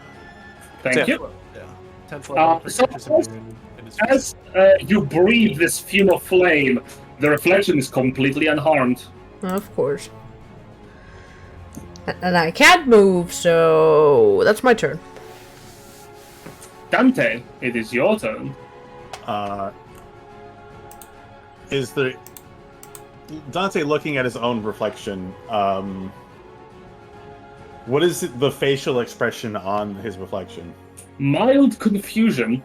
Thank you. Yeah. 10th level. So characters in his as you breathe this fume of flame, the reflection is completely unharmed. Of course. And I can't move, so that's my turn. Dante, it is your turn. Is the Dante looking at his own reflection? What is the facial expression on his reflection? Mild confusion.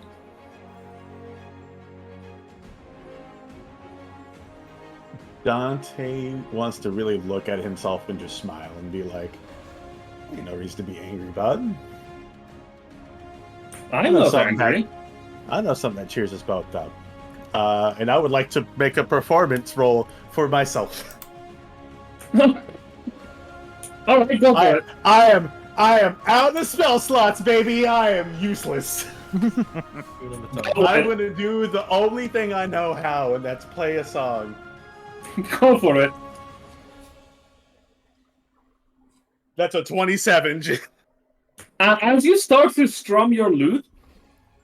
Dante wants to really look at himself and just smile and be like, "Ain't no reason to be angry, bud. I'm not angry. I know something that cheers us both up. And I would like to make a performance roll for myself. Alright, go for it. I am out the spell slots, baby. I am useless. I'm gonna do the only thing I know how, and that's play a song. Go for it. That's a 27. As you start to strum your lute,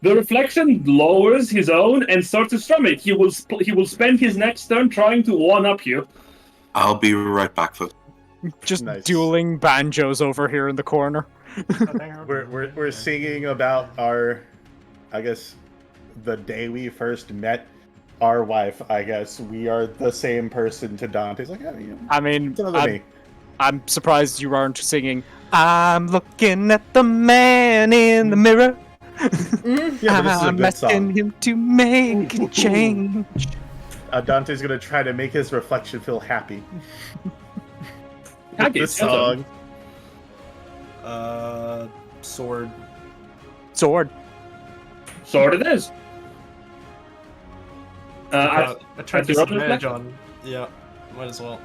the reflection lowers his own and starts to strum it. He will spend his next turn trying to one-up you. I'll be right back, folks. Just Nice. dueling banjos over here in the corner. We're singing about our, I guess, the day we first met our wife. I guess we are the same person to Dante's. Like, I mean, it's another me. I'm surprised you aren't singing, I'm looking at the man in the mirror. Yeah, but this is a I'm good asking song. him to make a change. Dante's gonna try to make his reflection feel happy. Kage, This your turn. song. Sword. Sword. Sword it is. I turned at your own disadvantage reflection? on. Yeah, might as well.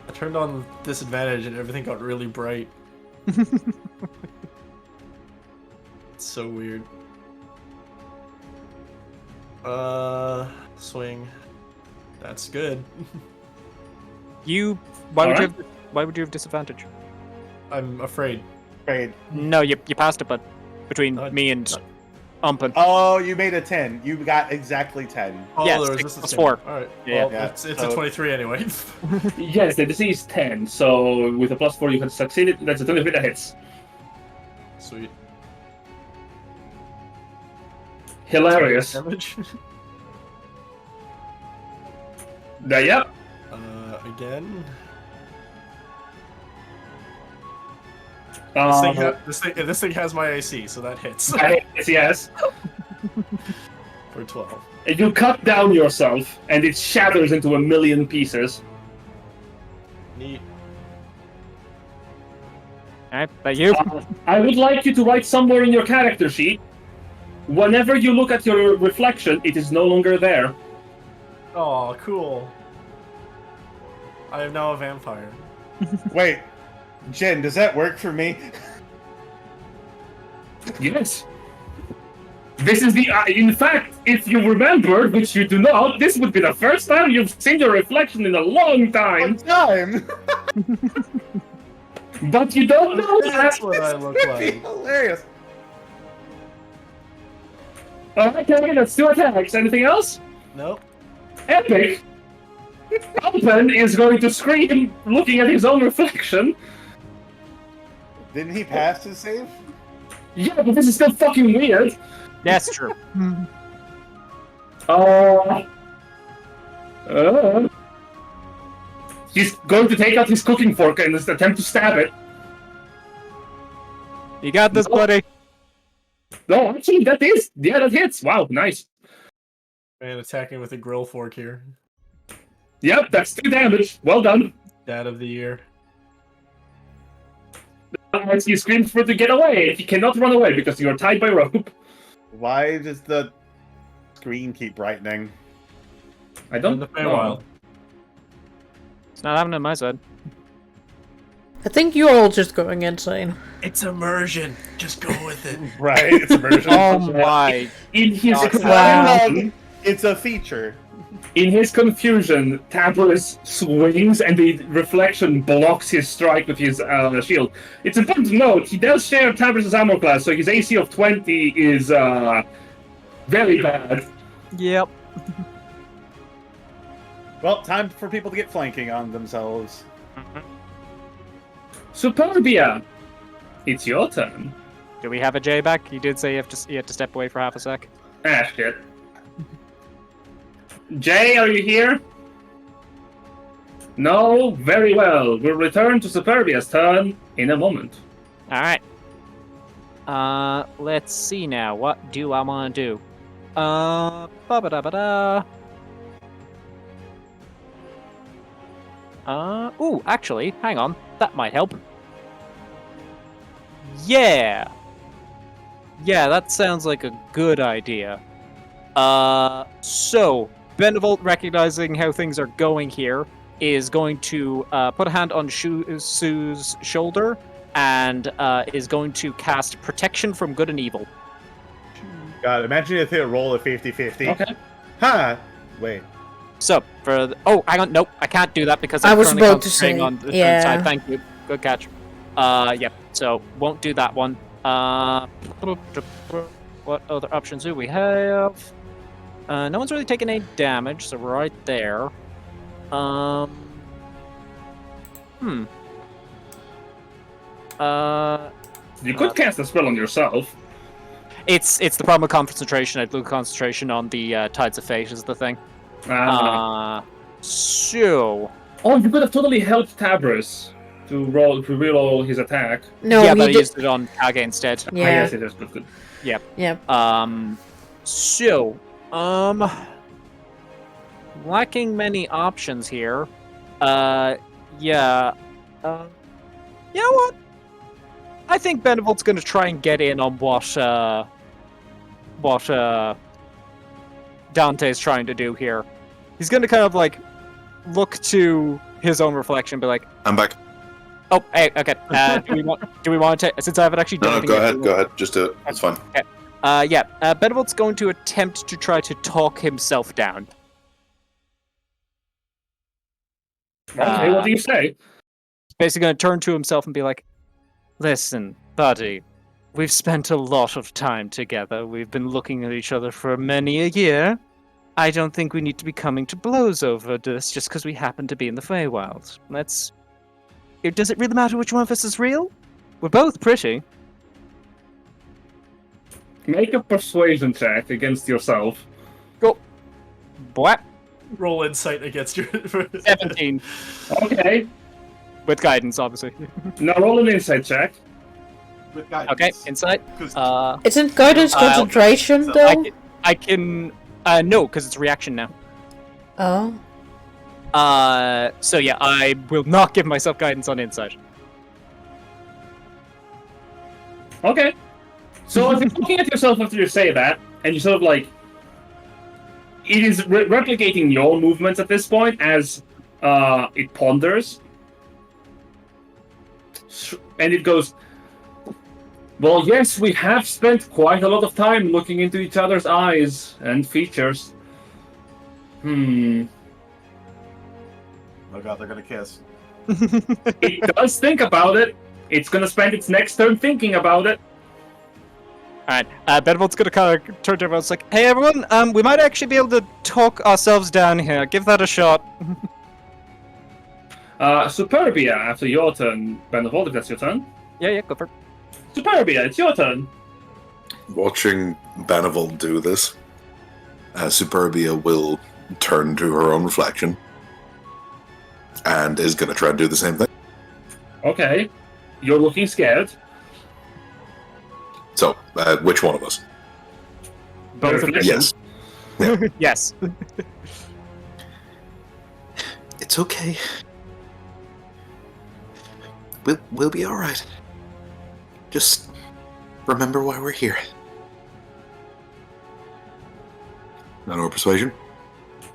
I turned on disadvantage and everything got really bright. It's so weird. Swing. That's good. Why would Alright. why would you have disadvantage? I'm afraid. Great. No, you passed it, but between No, me and no. Umpin. Oh, you made a 10. You got exactly 10. Oh, Yes, the 6 resistance plus thing. 4. Alright. Yeah. Well, Yeah, it's a so- 23 anyway. Yes, the DC is 10, so with a +4 you had succeeded. That's a 23 that hits. Sweet. Hilarious. Damage. Yep. Again. This thing has my AC, so that hits. Yes. For 12. And you cut down yourself, and it shatters into a million pieces. Neat. Alright, but you. I would like you to write somewhere in your character sheet, whenever you look at your reflection, it is no longer there. Oh, cool. I am now a vampire. Wait, Jen, does that work for me? Yes. This is the... in fact, if you remember, which you do not, this would be the first time you've seen your reflection in a long time. Time! But you don't know That's that. what I look Be like. hilarious. Alright, okay, that's 2 attacks. Anything else? Nope. Epic. Alpen is going to scream, looking at his own reflection. Didn't he pass his save? Yeah, but this is still fucking weird. That's true. He's going to take out his cooking fork and attempt to stab it. You got this, No. buddy. No, actually, that hits. Wow, nice. And attacking with a grill fork here. Yep, that's 2 damage. Well done. Dad of the year. As he screams for it to get away, he cannot run away because you are tied by rope. Why does the screen keep brightening? I In don't the know. Feywild. It's not happening on my side. I think you're all just going insane. It's immersion. Just go with it. Right? It's immersion. Oh my. In his Wow. It's a feature. In his confusion, Tabris swings and the reflection blocks his strike with his shield. It's important to note, he does share Tabris' armor class, so his AC of 20 is very bad. Yep. Well, time for people to get flanking on themselves. Superbia, it's your turn. Do we have a J back? You did say you had to step away for half a sec. Ah, shit. Jay, are you here? No? Very well. We'll return to Superbia's turn in a moment. Alright. Let's see now. What do I want to do? Ba-ba-da-ba-da. Ooh, actually, hang on. That might help. Yeah! Yeah, that sounds like a good idea. So, Benevolt, recognizing how things are going here, is going to put a hand on Sue's shoulder and is going to cast Protection from Good and Evil. God, imagine if it roll a 50-50. Okay. Ha! Wait. So, for oh, hang on, nope, I can't do that because I I'm was currently about to concentrating say, on the yeah. turn side. Thank you, good catch. Yep. So won't do that one. What other options do we have? No one's really taking any damage, so we're right there. You could cast a spell on yourself. It's the problem with concentration. I do concentration on the Tides of Fate is the thing. So. Oh, you could have totally helped Tabris to reroll his attack. No, yeah, he but I did. used it on Kage instead. Yeah. Ah, yes, it is good. Yep. Yep. So, lacking many options here. Yeah. You know what? I think Benevolt's going to try and get in on what Dante's trying to do here. He's going to kind of like look to his own reflection, and be like, I'm back. "Oh, hey, okay. Do we want to? Since I haven't actually done No, anything yet, go ahead. Just do it. It's fine. Okay. Benevolt's going to attempt to try to talk himself down. Okay, what do you say? He's basically going to turn to himself and be like, "Listen, buddy, we've spent a lot of time together. We've been looking at each other for many a year. I don't think we need to be coming to blows over this just because we happen to be in the Feywild. Does it really matter which one of us is real? We're both pretty." Make a persuasion check against yourself. Go. What? Roll insight against your 17. Okay. With guidance, obviously. Now roll an insight check. With guidance. Okay, insight. Isn't guidance concentration, though? I can no, because it's a reaction now. Oh. So yeah, I will not give myself guidance on insight. Okay. So if you're looking at yourself after you say that, and you sort of like, it is replicating your movements at this point as it ponders, and it goes, "Well, yes, we have spent quite a lot of time looking into each other's eyes and features. Oh god, they're gonna kiss. It does think about it. It's gonna spend its next turn thinking about it. Alright, Benevolt's gonna kind of turn to everyone. It's like, "Hey everyone, we might actually be able to talk ourselves down here. Give that a shot." Superbia, after your turn, Benevolt, if that's your turn. Yeah, go for it. Superbia, it's your turn. Watching Benevolt do this, Superbia will turn to her own reflection and is going to try to do the same thing. Okay. You're looking scared. So, which one of us? Both of them. Yes. Yeah. Yes. It's okay. We'll be all right. Just remember why we're here. None more persuasion?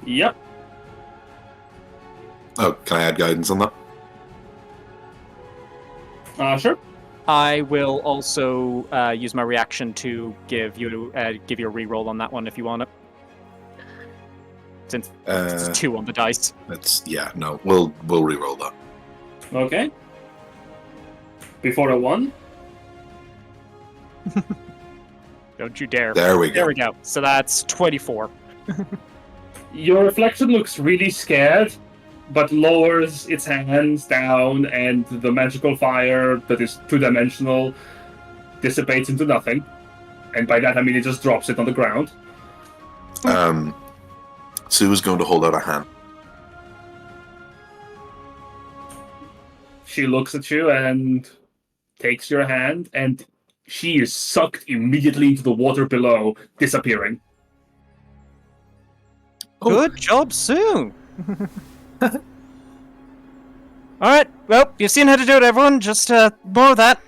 Yep. Oh, can I add guidance on that? Sure. I will also use my reaction to give you a reroll on that one if you want it. Since it's 2 on the dice. We'll reroll that. Okay. Before a 1. Don't you dare. There we go. There we go. So that's 24. Your reflection looks really scared, but lowers its hands down, and the magical fire that is 2-dimensional dissipates into nothing. And by that I mean it just drops it on the ground. Sue is going to hold out a hand. She looks at you and takes your hand, and she is sucked immediately into the water below, disappearing. Oh. Good job, Sue. Alright, well, you've seen how to do it, everyone. Just more of that.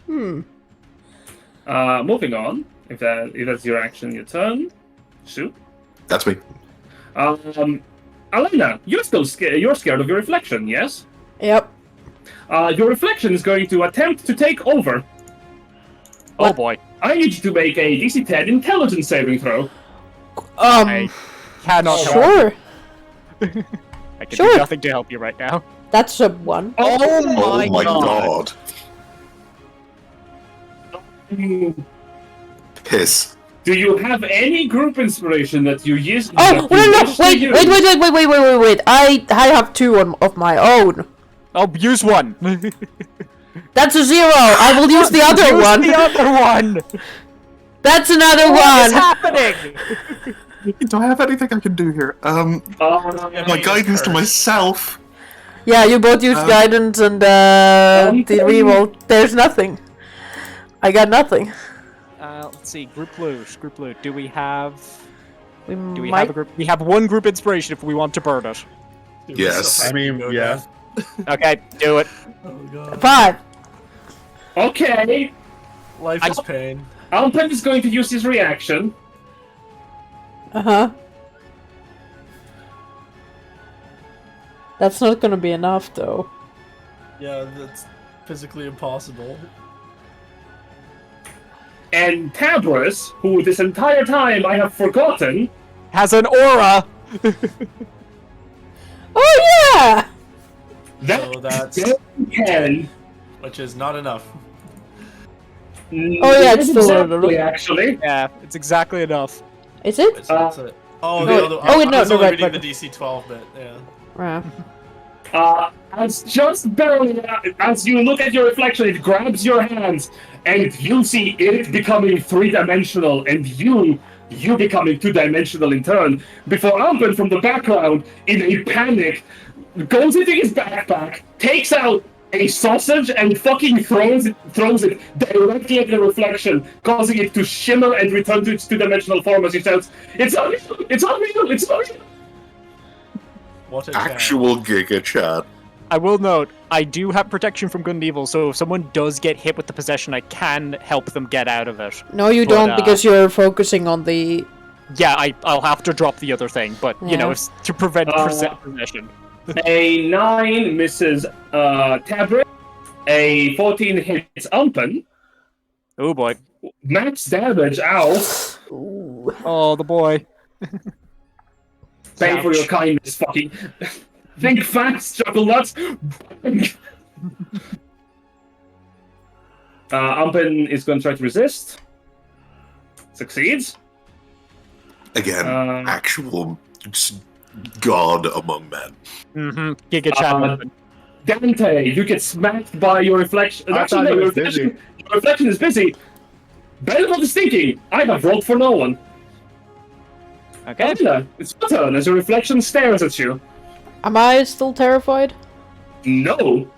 Moving on, if that's your action, your turn. Sue? That's me. Alina, you're still scared. You're scared of your reflection, yes? Yep. Your reflection is going to attempt to take over. Oh boy. I need you to make a DC 10 intelligence saving throw. I cannot help Sure. you. I can Sure. do nothing to help you right now. That's a 1. Oh my god. Piss. Do you have any group inspiration that you use? Oh, no, wait. I have 2 of my own. I'll use one. That's a 0. I will use the other Use one. the other one. That's another What is one. happening? Do I have anything I can do here? My guidance to myself. Yeah, you both use guidance and the reroll. There's nothing. I got nothing. Let's see. Group blue. Do we have? We Do we might. have a group? We have one group inspiration if we want to burn it. Yes. I mean, yeah. Okay, do it. Oh god. 5. Okay. Life is pain. Alpen is going to use his reaction. That's not gonna be enough, though. Yeah, that's physically impossible. And Tabris, who this entire time I have forgotten, Has an aura. Oh yeah! that So that's 10. which is not enough. Oh, yeah, it's still exactly, actually. Yeah, it's exactly enough. Is it? That's it. Oh, no, the other. oh, wait, I no, was no, only right, reading right. the DC 12 bit. Yeah. As just barely, as you look at your reflection, it grabs your hands, and you see it becoming 3-dimensional, and you becoming 2-dimensional in turn, before Alpen from the background, in a panic, goes into his backpack, takes out a sausage, and fucking throws it directly at the reflection, causing it to shimmer and return to its 2-dimensional form as he shouts, "It's unreal! It's unreal! It's unreal!" What a chance. Actual Giga Chat. I will note, I do have protection from good and evil, so if someone does get hit with the possession, I can help them get out of it. No, you But, don't, because you're focusing on the... Yeah, I'll have to drop the other thing, but, you know, Yeah. it's to prevent possession. A 9 misses Tabrit. A 14 hits Alpen. Oh boy. Max damage, ow. Ooh. Oh, the boy. Pay for Ouch. your kindness, fucking. Think fast, chuckle nuts. Ampen is going to try to resist. Succeeds. Again, Uh, actual god among men. Mm-hmm. Giga chat. Dante, you get smacked by your reflection. I Actually, thought no, it was busy. your reflection is busy. Benevolt is thinking, I have rolled for no one. Okay. Alina, it's your turn as your reflection stares at you. Am I still terrified? No.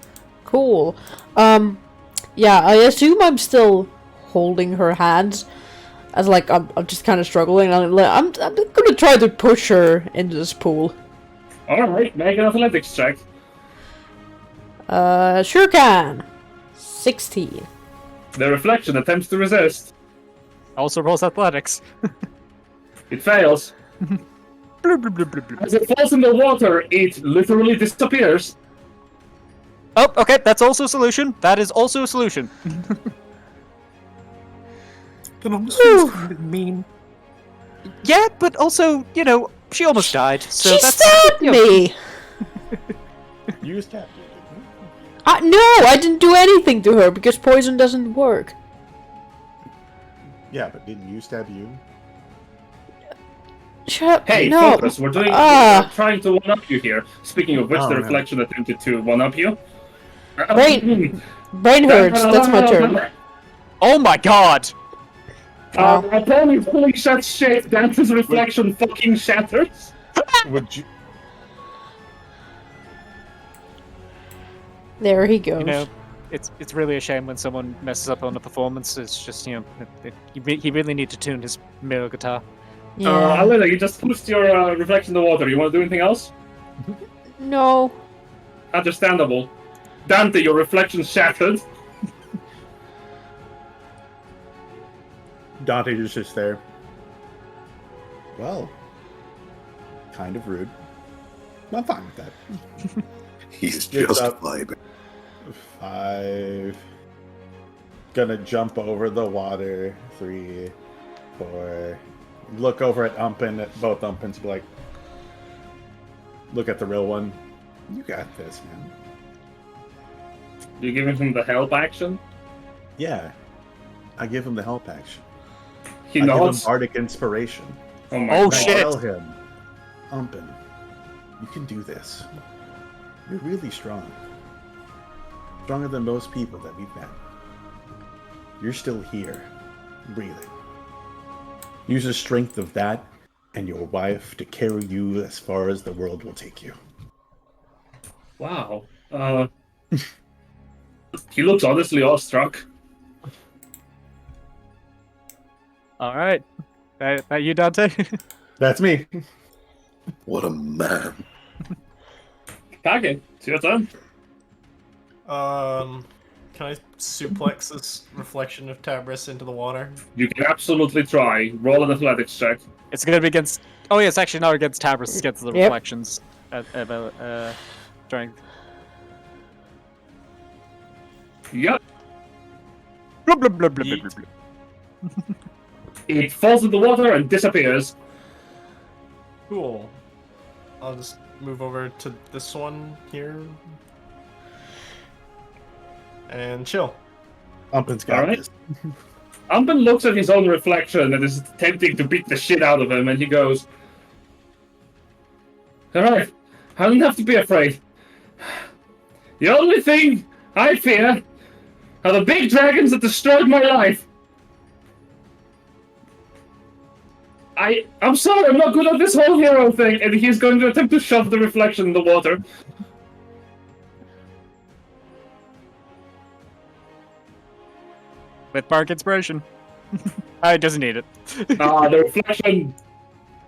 Cool. Yeah, I assume I'm still holding her hands. As like, I'm just kind of struggling. I'm gonna try to push her into this pool. Alright, make an athletics check. Sure can. 16. The reflection attempts to resist. Also rolls athletics. It fails. As it falls in the water, it literally disappears. Oh, okay, that's also a solution. That is also a solution. That almost feels kind of mean. Yeah, but also, you know, she almost died, so She that's... stabbed you know, me! You stabbed me, didn't you? No, I didn't do anything to her because poison doesn't work. Yeah, but didn't you stab you? Shut up. Hey, no. focus, we're trying to one-up you here. Speaking of which, Oh, the no. reflection attempted to one-up you. Brain hurts. That's my turn. Oh my god! Upon his fully shut shape, Dante's reflection fucking shatters. Would you? There he goes. You know, it's really a shame when someone messes up on a performance. It's just, you know, he really need to tune his mirror guitar. Yeah. Alina, you just pushed your reflection in the water. You want to do anything else? No. Understandable. Dante, your reflection shattered. Dante is just there. Well, kind of rude. I'm fine with that. He's It's just up. vibing. 5. Gonna jump over the water. 3, 4. Look over at Umpin, at both Umpins, be like, look at the real one. You got this, man. You giving him the help action? Yeah. I give him the help action. He I give him nods. bardic inspiration. Oh my Oh, god. I shit. tell him, Umpin, you can do this. You're really strong. Stronger than most people that we've met. You're still here, breathing. Use the strength of that and your wife to carry you as far as the world will take you. Wow. He looks honestly awestruck. Alright. That you, Dante? That's me. What a man. Kage, it's your turn. Can I suplex this reflection of Tabris into the water? You can absolutely try. Roll an athletics check. It's gonna be against... Oh yeah, it's actually not against Tabris, it's against the Yep. reflections. Strength. Yep. Blah, blah, blah, blah, blah, blah, blah. It falls in the water and disappears. Cool. I'll just move over to this one here. And chill. Umpin's got Alright. this. Umpin looks at his own reflection and is attempting to beat the shit out of him, and he goes, Alright, I don't have to be afraid. The only thing I fear are the big dragons that destroyed my life. I'm sorry, I'm not good at this whole hero thing, and he's going to attempt to shove the reflection in the water. With bark inspiration. I doesn't need it. The reflection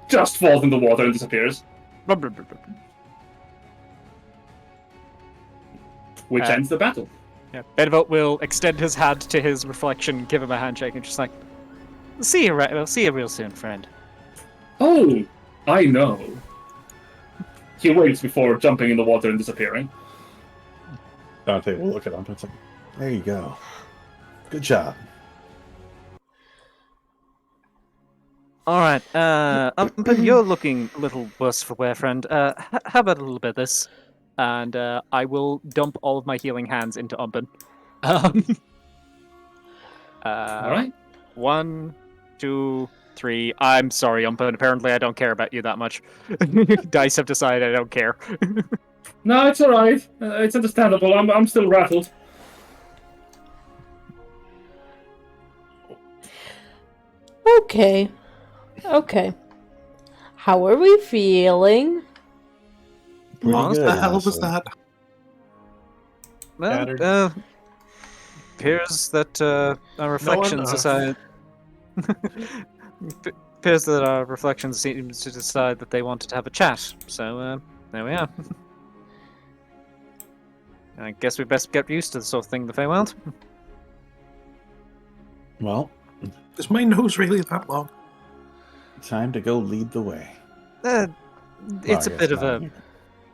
just falls in the water and disappears, Blah, blah, blah, blah. which ends the battle. Yeah, Benevolt will extend his hand to his reflection, give him a handshake, and just like, see you, we'll see you real soon, friend. Oh, I know. He waits before jumping in the water and disappearing. Dante will look at Umpin and say, there you go. Good job. Alright, but you're looking a little worse for wear, friend. How about a little bit of this? And I will dump all of my healing hands into Umpin. Alright. 1, 2, 3. I'm sorry, Umpin. Apparently I don't care about you that much. Dice have decided I don't care. No, it's alright. It's understandable. I'm still rattled. Okay. Okay. How are we feeling? Pretty What good, the hell was honestly. that? Well, Scattered. appears that our reflections enough. decide. Appears that our reflections seem to decide that they wanted to have a chat. So there we are. I guess we best get used to this sort of thing in the Feywild. Well, Is my nose really that long? time to go lead the way. It's Well, a I bit guess of a not.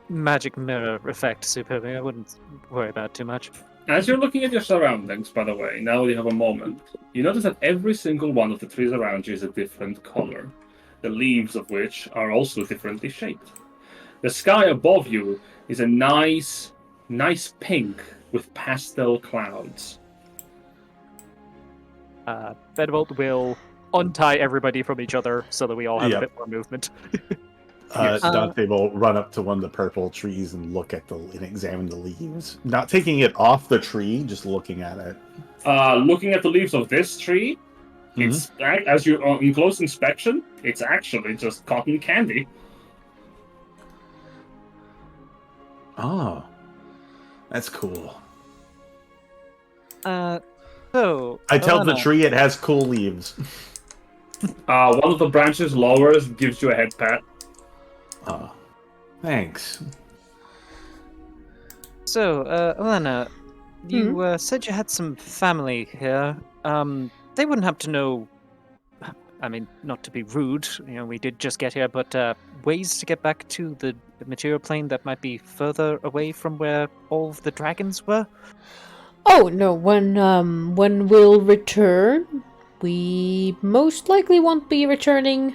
magic mirror effect, Superbia. I wouldn't worry about too much. As you're looking at your surroundings, by the way, now that you have a moment, you notice that every single one of the trees around you is a different color, the leaves of which are also differently shaped. The sky above you is a nice pink with pastel clouds. Benevolt will untie everybody from each other so that we all have a Yep. bit more movement. Yes. Dante will run up to one of the purple trees and look at and examine the leaves, not taking it off the tree, just looking at it. Looking at the leaves of this tree, it's as you in close inspection, it's actually just cotton candy. Oh, that's cool. So I tell the Alana, tree it has cool leaves. One of the branches lowers, gives you a head pat. Oh, thanks. So, Alana, you said you had some family here. They wouldn't have to know. I mean, not to be rude, we did just get here, but ways to get back to the material plane that might be further away from where all of the dragons were? Oh no, when we'll return, we most likely won't be returning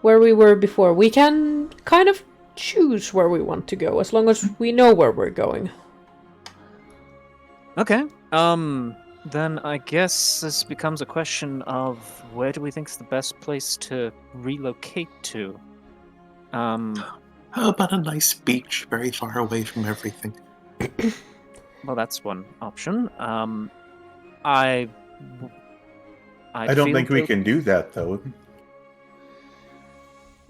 where we were before. We can kind of choose where we want to go as long as we know where we're going. Okay. Then I guess this becomes a question of where do we think is the best place to relocate to? How about a nice beach very far away from everything? Well, that's one option. I don't feel think we that- can do that, though.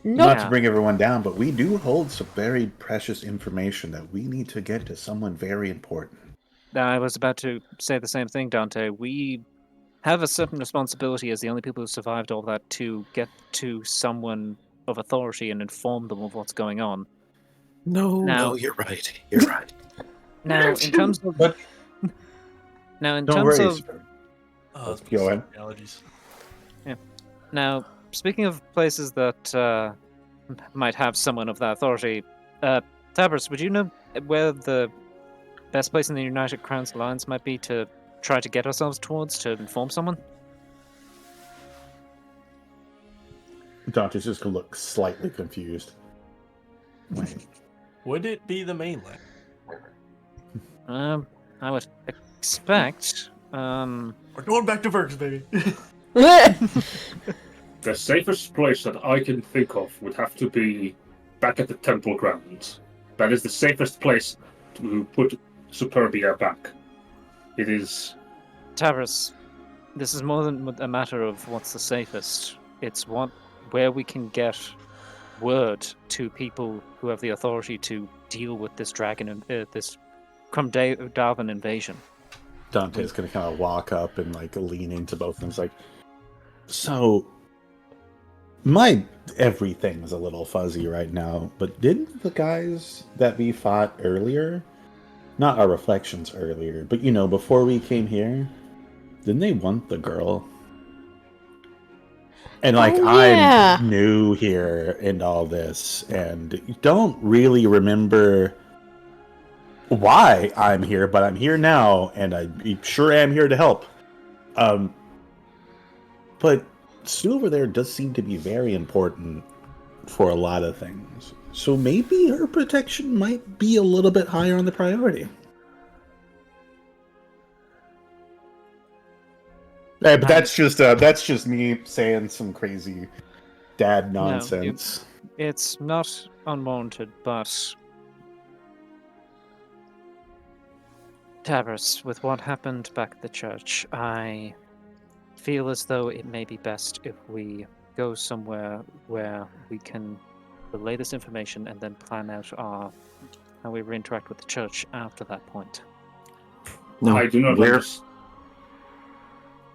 No, Not to bring everyone down, but we do hold some very precious information that we need to get to someone very important. I was about to say the same thing, Dante. We have a certain responsibility as the only people who survived all that to get to someone of authority and inform them of what's going on. No, you're right. You're right. Now, in terms of But now, in don't terms worry, of sir. Oh, Go ahead. Allergies. now, speaking of places that might have someone of that authority, Tabris, would you know where the best place in the United Crowns Alliance might be to try to get ourselves towards to inform someone? Dante's just gonna look slightly confused. Wait. Would it be the mainland? I would expect. We're going back to Verx, baby. The safest place that I can think of would have to be back at the temple grounds. That is the safest place to put Superbia back. It is. Tabris, this is more than a matter of what's the safest. It's where we can get word to people who have the authority to deal with this this Darwin invasion. Dante's gonna kind of walk up and like lean into both of them. It's like, so my everything's a little fuzzy right now, but didn't the guys that we fought earlier, not our reflections earlier, but before we came here, didn't they want the girl? And like, Oh, yeah. I'm new here in all this and don't really remember why I'm here, but I'm here now, and I sure am here to help. But Silverr there does seem to be very important for a lot of things. So maybe her protection might be a little bit higher on the priority. Hey, but that's just me saying some crazy dad nonsense. It's not unwarranted, but Tabris, with what happened back at the church, I feel as though it may be best if we go somewhere where we can relay this information and then plan out how we interact with the church after that point. No, I do not understand.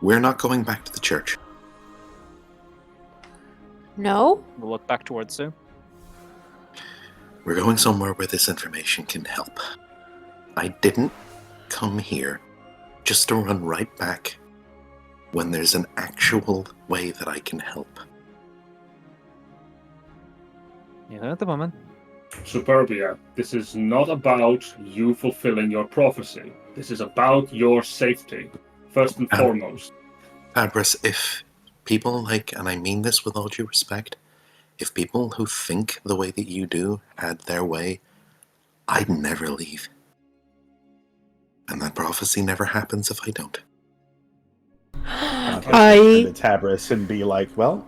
We're not going back to the church. No? We'll look back towards Sue. We're going somewhere where this information can help. I didn't come here just to run right back when there's an actual way that I can help. You heard the woman. Superbia, this is not about you fulfilling your prophecy. This is about your safety, first and foremost. Tabris, if people like, and I mean this with all due respect, if people who think the way that you do had their way, I'd never leave. And that prophecy never happens if I don't. To Tabris and be like, well,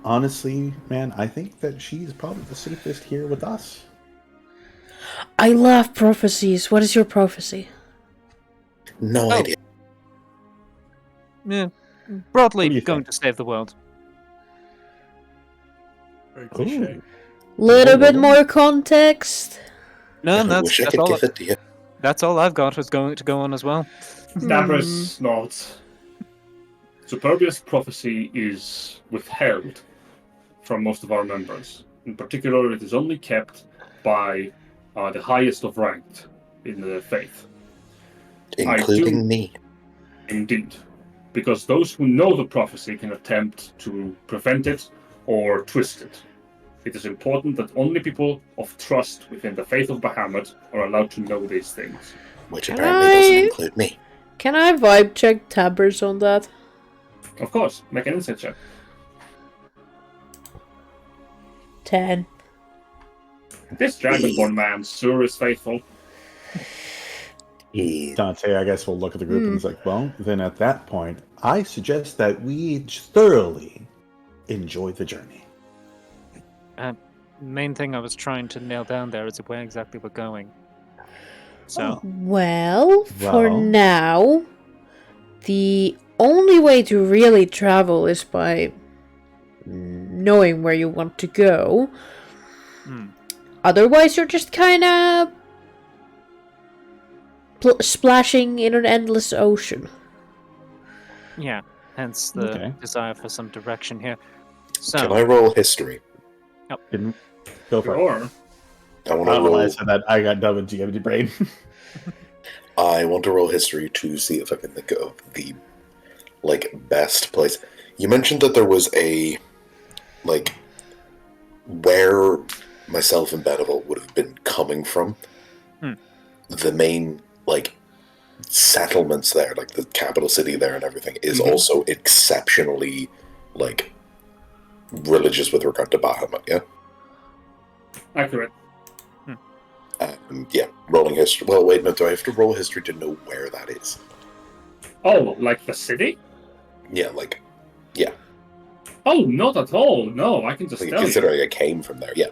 honestly, man, I think that she's probably the safest here with us. I love prophecies. What is your prophecy? No idea. Yeah, What do broadly you going think? to save the world. Very cliche. Little bit more context. No, I that's wish I that's could all. give it to you. That's all I've got is going to go on as well. Tabris nods. Superbia's prophecy is withheld from most of our members. In particular, it is only kept by the highest of ranked in the faith. Including me. Indeed. Because those who know the prophecy can attempt to prevent it or twist it. It is important that only people of trust within the faith of Bahamut are allowed to know these things. Which Can apparently I- doesn't include me. Can I vibe check Tabers on that? Of course, make an insight check. 10. This Dragonborn man sure is faithful. Dante, I guess, will look at the group and is like, well, then at that point, I suggest that we thoroughly enjoy the journey. Main thing I was trying to nail down there is where exactly we're going. So, Well, for Well. now, the only way to really travel is by knowing where you want to go. Otherwise, you're just kind of splashing in an endless ocean. yeah, hence the Okay. desire for some direction here. So, Can I roll history? Didn't go for it. Sure. I want I to don't know why I roll. said that. I got dumb into empty brain. I want to roll history to see if I can think of the best place. You mentioned that there was a where myself and Benevolt would have been coming from. The main settlements there, like the capital city there and everything, is also exceptionally religious with regard to Bahamut. Yeah. Accurate. Yeah, rolling history. Well, wait, no, do I have to roll history to know where that is? Oh, like the city? Yeah, Oh, not at all. No, I can just tell you. considering I came from there, yeah.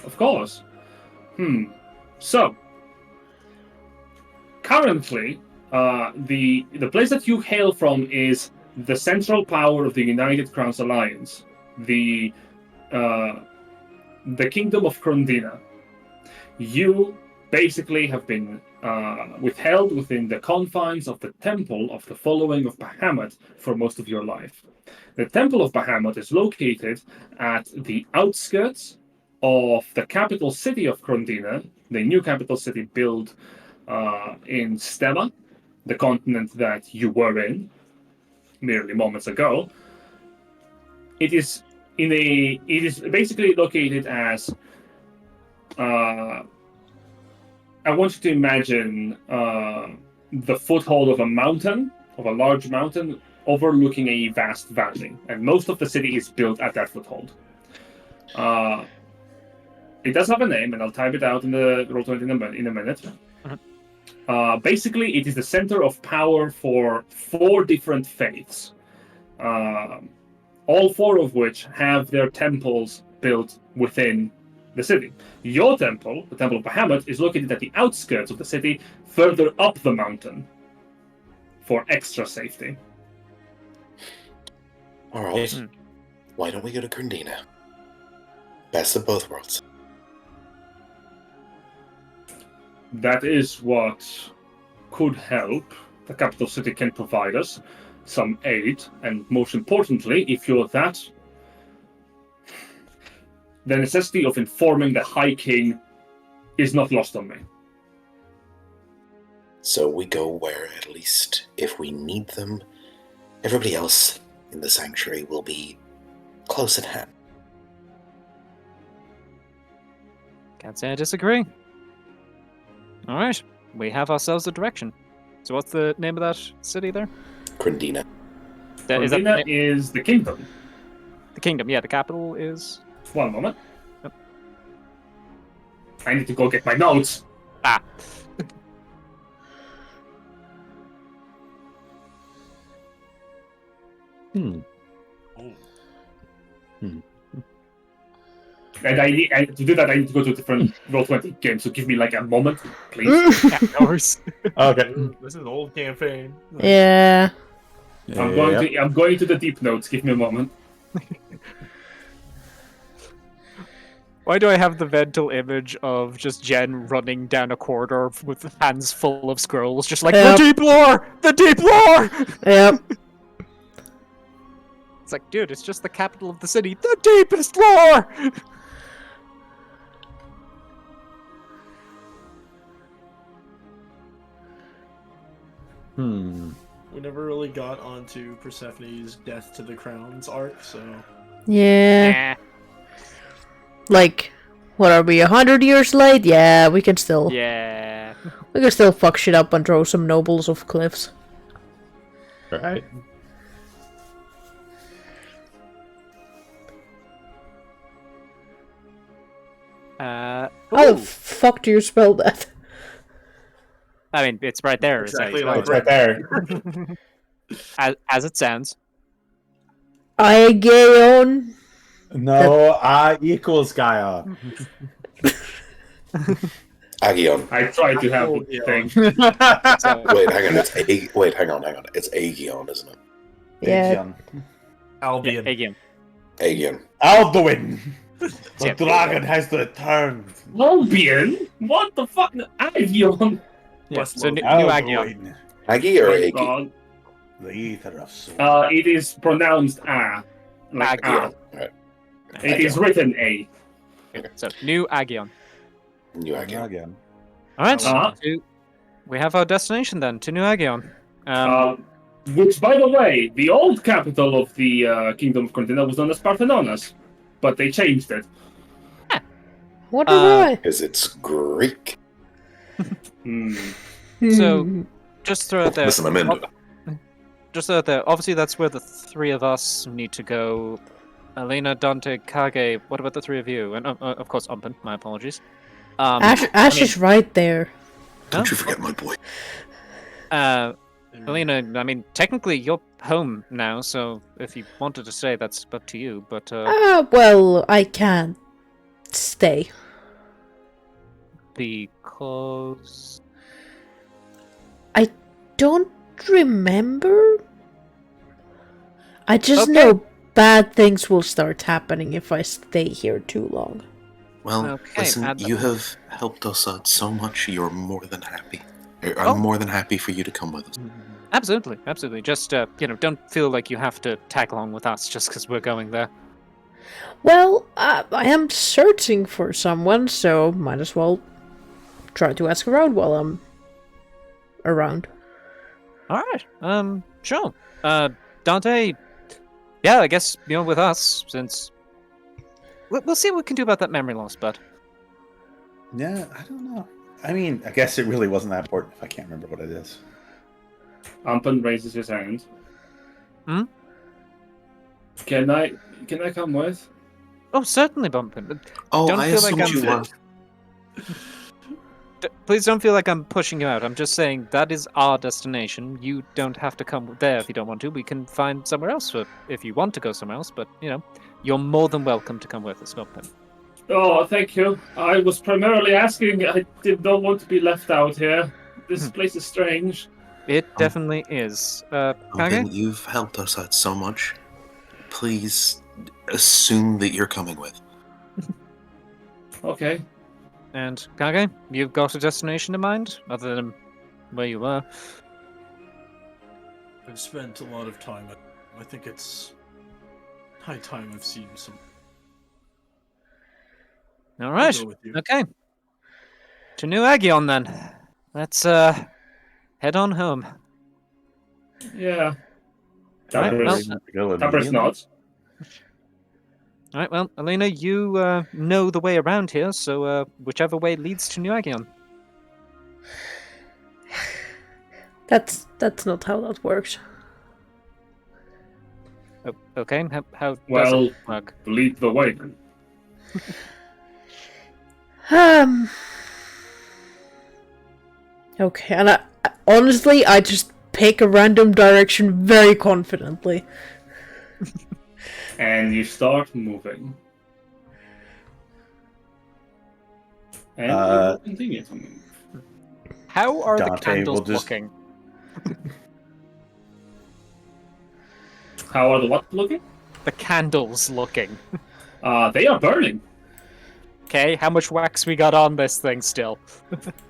Of course. So, currently, the place that you hail from is the central power of the United Crowns Alliance, the Kingdom of Krondina. You basically have been withheld within the confines of the Temple of the Following of Bahamut for most of your life. The Temple of Bahamut is located at the outskirts of the capital city of Krondina, the new capital city built in Stella, the continent that you were in merely moments ago. It is basically located as I want you to imagine the foothold of a large mountain overlooking a vast valley, and most of the city is built at that foothold. It does have a name, and I'll type it out in the Roll20 in a minute. Basically, it is the center of power for 4 different faiths, all 4 of which have their temples built within the city. Your temple, the Temple of Bahamut, is located at the outskirts of the city, further up the mountain, for extra safety. Alright. Why don't we go to Krondina? Best of both worlds. That is what could help. The capital city can provide us some aid, and most importantly, if you're that, the necessity of informing the High King is not lost on me. So we go where, at least, if we need them, everybody else in the sanctuary will be close at hand. Can't say I disagree. All right, we have ourselves a direction. So what's the name of that city there? Crindina. Is that Alina is the kingdom. the kingdom? Yeah, the capital is. One moment. Yep. I need to go get my notes. Ah. Hmm. And to do that, I need to go to a different Roll20 game, so give me like a moment, please. Yeah, no worries. Okay. This is an old campaign. Yeah. I'm going to the deep notes. Give me a moment. Why do I have the mental image of just Jen running down a corridor with hands full of scrolls, just like, Yep. the deep lore! The deep lore! Yep. It's like, dude, it's just the capital of the city. The deepest lore! Hmm. We never really got onto Persephone's Death to the Crowns arc, so Yeah. Nah. Like, what are we, 100 years late? Yeah, we can still Yeah. we can still fuck shit up and throw some nobles off cliffs. All right. How the Ooh. fuck do you spell that? I mean, it's right there. Exactly It's like It's right there. as it sounds. Aegeon. No, I equals Gaia. Agion. I tried to have Oh, the yeah. thing. Wait, hang on. Wait, hang on. It's Agion, isn't it? Yeah. Aegeon. Albion. Again. Agion. Alduin! The Yeah. dragon has returned. Albion? What the fuck? Agion? Yeah, West so Lothian. new Agion. Alduin, Agi or My Agi? God. the ether of soul. It is pronounced A. Like Agion. A. Right. It is written A. So, new Agion. New Agion. Again. Alright, Uh-huh. we have our destination then, to New Agion. Which, by the way, the old capital of the Kingdom of Cortina was known as Parthenonas, but they changed it. What did I? Because it's Greek. So, just throw it there. Listen, I'm into it. Just throw it there. Obviously, that's where the three of us need to go. Alina, Dante, Kage. What about the three of you? And of course, Umpen. My apologies. Ash is right there. Don't you forget my boy. Alina, I mean, technically you're home now, so if you wanted to stay, that's up to you. But Well, I can't stay. because I don't remember. I just Okay. know bad things will start happening if I stay here too long. Well, Okay, listen, add that. you have helped us out so much. You're more than happy. I'm Oh. more than happy for you to come with us. absolutely, absolutely. Just don't feel like you have to tag along with us just because we're going there. Well, I am searching for someone, so might as well try to ask around while I'm around. All right. Sure. Dante. Yeah, I guess you're with us since. We'll see what we can do about that memory loss, bud. Yeah, I don't know. I mean, I guess it really wasn't that important if I can't remember what it is. Ampen raises his hand. Hmm? Can I come with? Oh, certainly, Bumpin. Oh, Don't I feel like assumed I'm you were. Please don't feel like I'm pushing you out. I'm just saying that is our destination. You don't have to come there if you don't want to. We can find somewhere else if you want to go somewhere else. But you're more than welcome to come with us, Bumpin. Oh, thank you. I was primarily asking. I did not want to be left out here. This place is strange. It definitely is. Ben, Kage? you've helped us out so much. Please assume that you're coming with. Okay. And Kage, you've got a destination in mind other than where you were. I've spent a lot of time. I think it's high time I've seen some. All I'll right. go with you. Okay. To New Agion then. Let's head on home. Yeah. Right, Tappers well, nods. All right, well, Alina, you know the way around here, so whichever way leads to New Agion. That's not how that works. Okay, how does Well, it work? lead the way. Okay, and honestly, I just pick a random direction very confidently. And you start moving. And you will continue to move. How are the Dante candles will just- looking? How are the what looking? The candles looking. They are burning. Okay, how much wax we got on this thing still?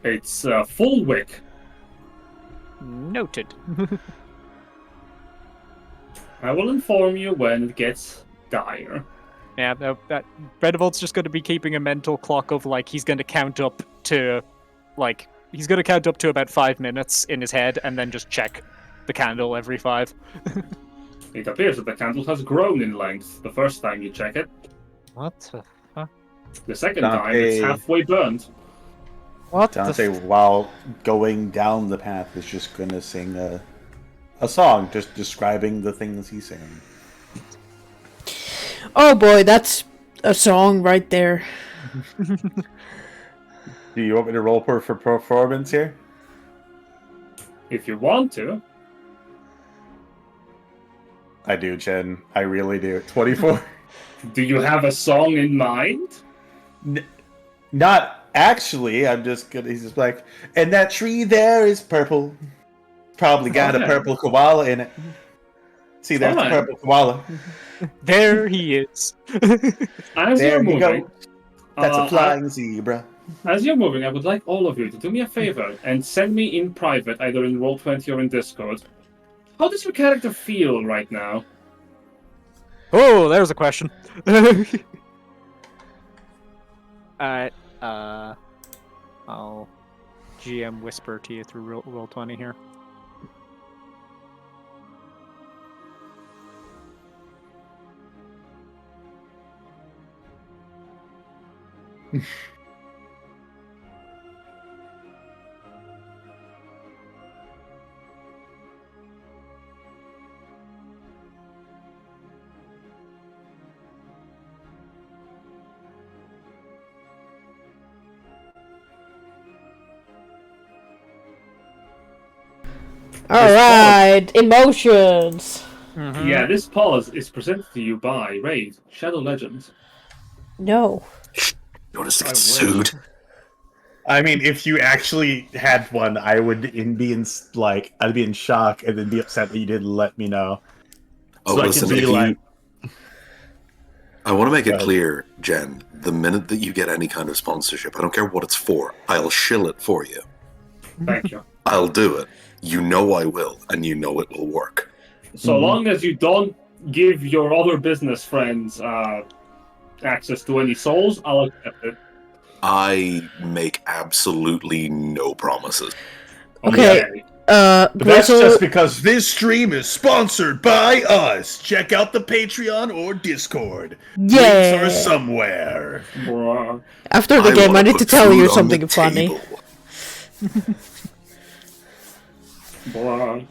It's full wick. Noted. I will inform you when it gets dire. Yeah, no, Benevolt's just going to be keeping a mental clock of, like, he's going to count up to, like, he's going to count up to about 5 minutes in his head and then just check the candle every 5. It appears that the candle has grown in length the first time you check it. What the fuck? The second time, it's Dante. halfway burned. What Dante, while going down the path, is just gonna sing a song, just describing the things he's singing. Oh boy, that's a song right there. Do you want me to roll for performance here? If you want to. I do, Jen. I really do. 24. Do you have a song in mind? Not actually. I'm just gonna. He's just like, and that tree there is purple. Probably got a Okay. purple koala in it. See, there's Alright. the purple koala. There he is. As There you're you go. moving, That's a flying zebra. as you're moving, I would like all of you to do me a favor and send me in private, either in Roll20 or in Discord. How does your character feel right now? Oh, there's a question. Alright, I'll GM whisper to you through Roll20 here. Alright, emotions. Yeah, this pause is presented to you by Raid, Shadow Legends. No. You want us to I get wish. sued? I mean, if you actually had one, I would be in like, I'd be in shock and then be upset that you didn't let me know. Oh, So I listen, could be if like, I want to make Go it ahead. clear, Jen, the minute that you get any kind of sponsorship, I don't care what it's for, I'll shill it for you. Thank you. I'll do it. You know I will, and you know it will work. So long as you don't give your other business friends access to any souls, I'll accept it. I make absolutely no promises. Okay. but that's Grisel, just because this stream is sponsored by us. Check out the Patreon or Discord. Links yeah. are somewhere. Bruh. After the I game, wanna I need put to tell food you on something the funny. table. Bruh.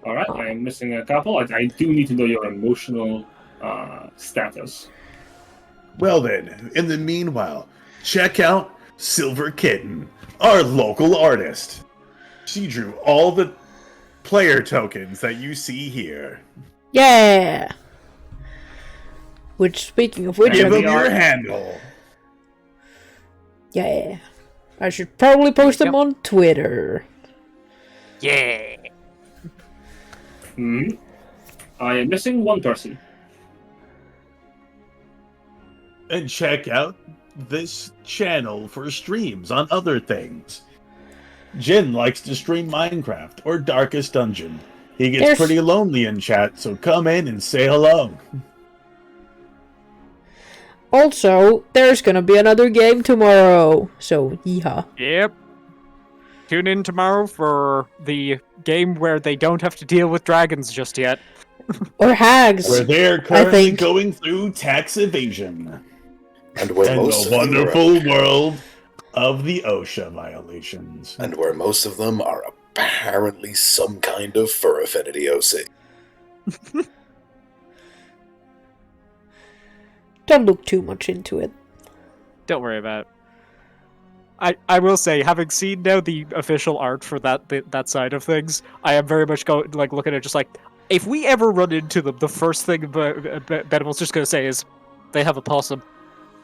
Alright, I am missing a couple. I do need to know your emotional status. Well then, in the meanwhile, check out Silver Kitten, our local artist. She drew all the player tokens that you see here. Yeah. Which, speaking of which, Give them the your art- handle. yeah. I should probably post them on Twitter. Yeah. Hmm. I am missing one person. And check out this channel for streams on other things. Jin likes to stream Minecraft or Darkest Dungeon. He gets There's- pretty lonely in chat, so come in and say hello. Also, there's gonna be another game tomorrow. So, yeehaw. Yep. tune in tomorrow for the game where they don't have to deal with dragons just yet. Or hags. Where they're I currently think. going through tax evasion. And where And most the of them are, wonderful world of the OSHA violations. and where most of them are apparently some kind of fur affinity OC. Don't look too much into it. Don't worry about it. I will say, having seen now the official art for that side of things, I am very much looking at it just like, if we ever run into them, the first thing Benevolt's just going to say is, they have a possum.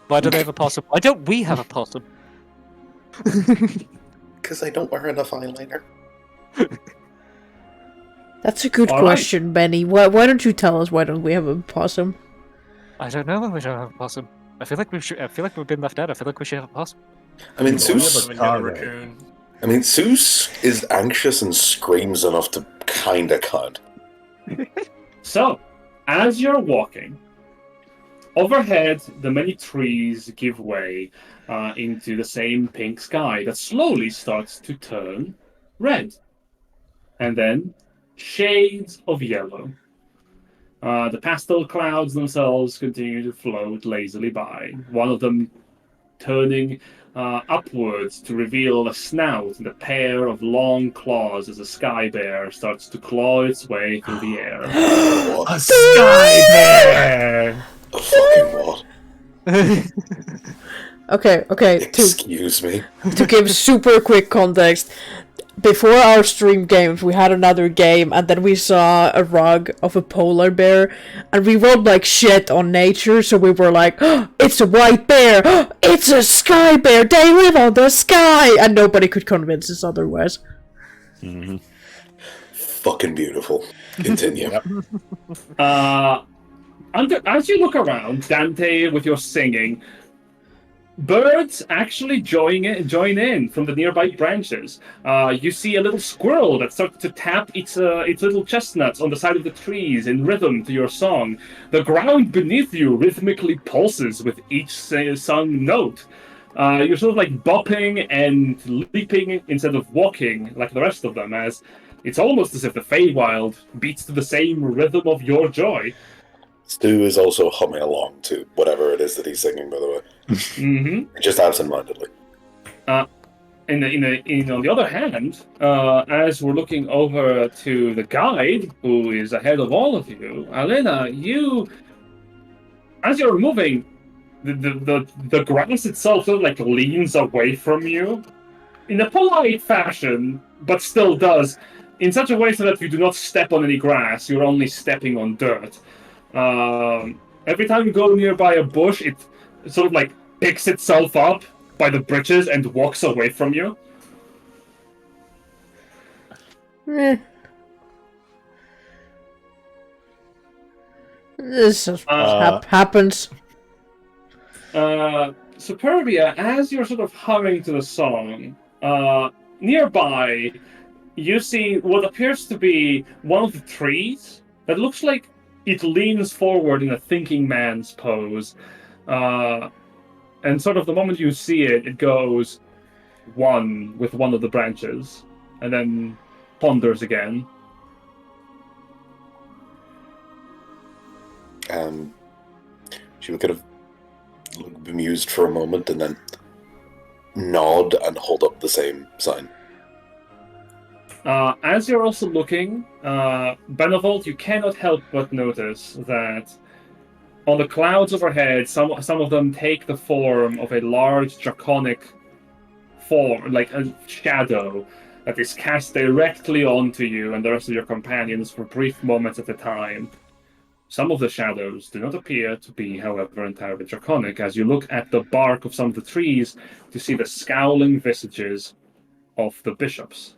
Why do they have a possum? Why don't we have a possum? Because I don't wear enough eyeliner. That's a good All question, Benny. Why don't you tell us why don't we have a possum? I don't know why we don't have a possum. I feel like we've been left out. I feel like we should have a possum. I mean, We Zeus. have a We have a Kage. raccoon. I mean, Zeus is anxious and screams enough to kinda cunt. So, as you're walking, overhead, the many trees give way into the same pink sky that slowly starts to turn red. And then shades of yellow. The pastel clouds themselves continue to float lazily by, one of them turning upwards to reveal a snout and a pair of long claws as a sky bear starts to claw its way through the air. What? A sky bear! A fucking what? Okay. Excuse me. To give super quick context, before our stream games, we had another game, and then we saw a rug of a polar bear, and we rolled like shit on nature, so we were like, oh, it's a white bear! Oh, it's a sky bear! They live on the sky! And nobody could convince us otherwise. Mm-hmm. Fucking beautiful. Continue. As you look around, Dante, with your singing, birds actually join in from the nearby branches. You see a little squirrel that starts to tap its little chestnuts on the side of the trees in rhythm to your song. The ground beneath you rhythmically pulses with each sung note. You're sort of like bopping and leaping instead of walking like the rest of them, as it's almost as if the Feywild beats to the same rhythm of your joy. Stu is also humming along to whatever it is that he's singing, by the way. Mm-hmm. Just absent-mindedly. On the other hand, as we're looking over to the guide, who is ahead of all of you, Alina, as you're moving, the grass itself sort of like leans away from you in a polite fashion, but still does, in such a way so that you do not step on any grass. You're only stepping on dirt. Every time you go nearby a bush, it sort of like picks itself up by the britches and walks away from you. This happens. Superbia, as you're sort of humming to the song, nearby, you see what appears to be one of the trees that looks like it leans forward in a thinking man's pose. And sort of the moment you see it, it goes one with one of the branches, and then ponders again. She would kind of look bemused for a moment and then nod and hold up the same sign. As you're also looking, Benevolt, you cannot help but notice that on the clouds overhead, some of them take the form of a large draconic form, like a shadow that is cast directly onto you and the rest of your companions for brief moments at a time. Some of the shadows do not appear to be, however, entirely draconic. As you look at the bark of some of the trees, you see the scowling visages of the bishops,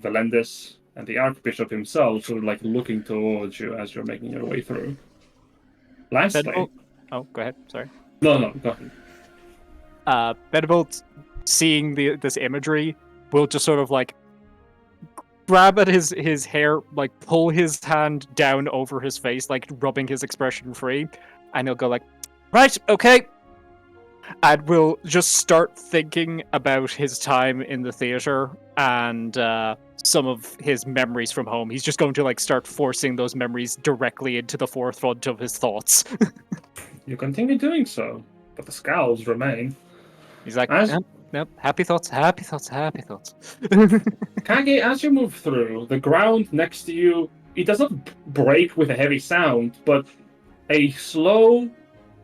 Valendis and the Archbishop himself, sort of like looking towards you as you're making your way through. Lastly... Oh, go ahead, sorry. No, go ahead. Benevolt, seeing this imagery, will just sort of like grab at his hair, like pull his hand down over his face, like rubbing his expression free, and he'll go like, right, okay, and will just start thinking about his time in the theater and some of his memories from home. He's just going to like start forcing those memories directly into the forefront of his thoughts. You continue doing so, but the scowls remain. He's like, As- nope, happy thoughts, happy thoughts, happy thoughts. Kage, as you move through, the ground next to you, it doesn't break with a heavy sound, but a slow,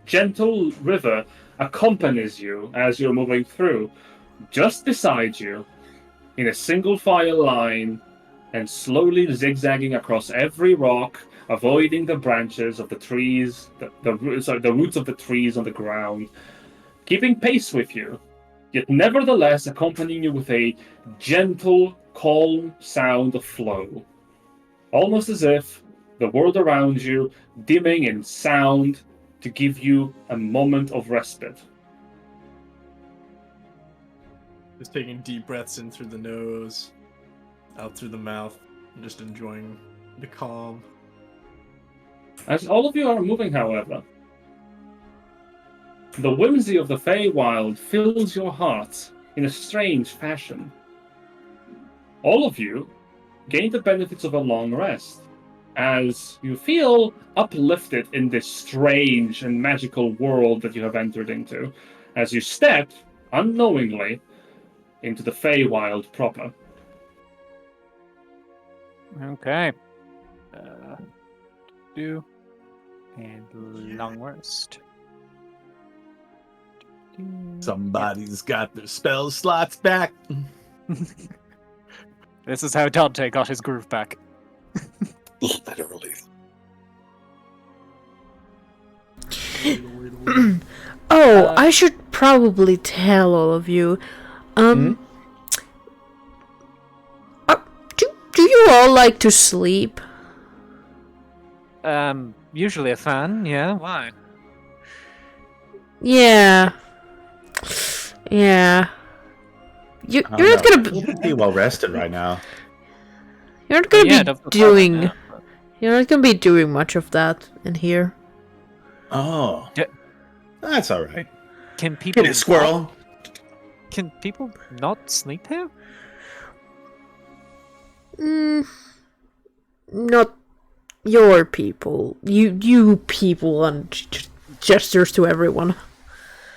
gentle river accompanies you as you're moving through. Just beside you, in a single file line, and slowly zigzagging across every rock, avoiding the branches of the trees, the roots of the trees on the ground, keeping pace with you, yet nevertheless accompanying you with a gentle, calm sound of flow. Almost as if the world around you dimming in sound to give you a moment of respite. Just taking deep breaths in through the nose, out through the mouth, and just enjoying the calm. As all of you are moving, however, the whimsy of the Feywild fills your hearts in a strange fashion. All of you gain the benefits of a long rest, as you feel uplifted in this strange and magical world that you have entered into, as you step, unknowingly, into the Feywild proper. Okay. Do and long rest. Somebody's got their spell slots back. This is how Dante got his groove back. Literally. I should probably tell all of you. Do you all like to sleep? Usually a fan, yeah. Why? Yeah. You're not gonna be well rested right now. You're not gonna Yeah, be that's doing. fine, You're not gonna be doing much of that in here. Oh, Yeah. That's all right. Can people Get it, squirrel. Can people not sleep here? Not your people. You people, and gestures to everyone.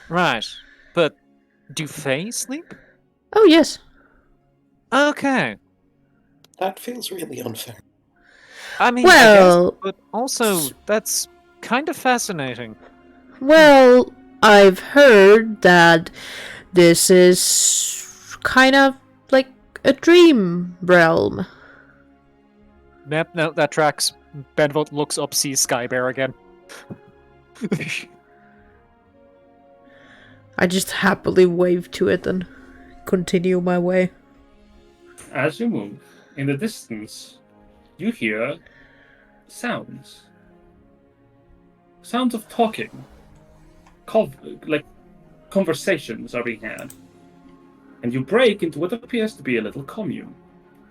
Right. But do Fae sleep? Oh yes. Okay. That feels really unfair. I mean, Well- I guess, but also that's kind of fascinating. Well, I've heard that this is kind of like a dream realm. Yep, no, that tracks. Benevolt looks up, sees Skybear again. I just happily wave to it and continue my way. As you move, in the distance, you hear sounds. Sounds of talking. Like conversations are being had. And you break into what appears to be a little commune.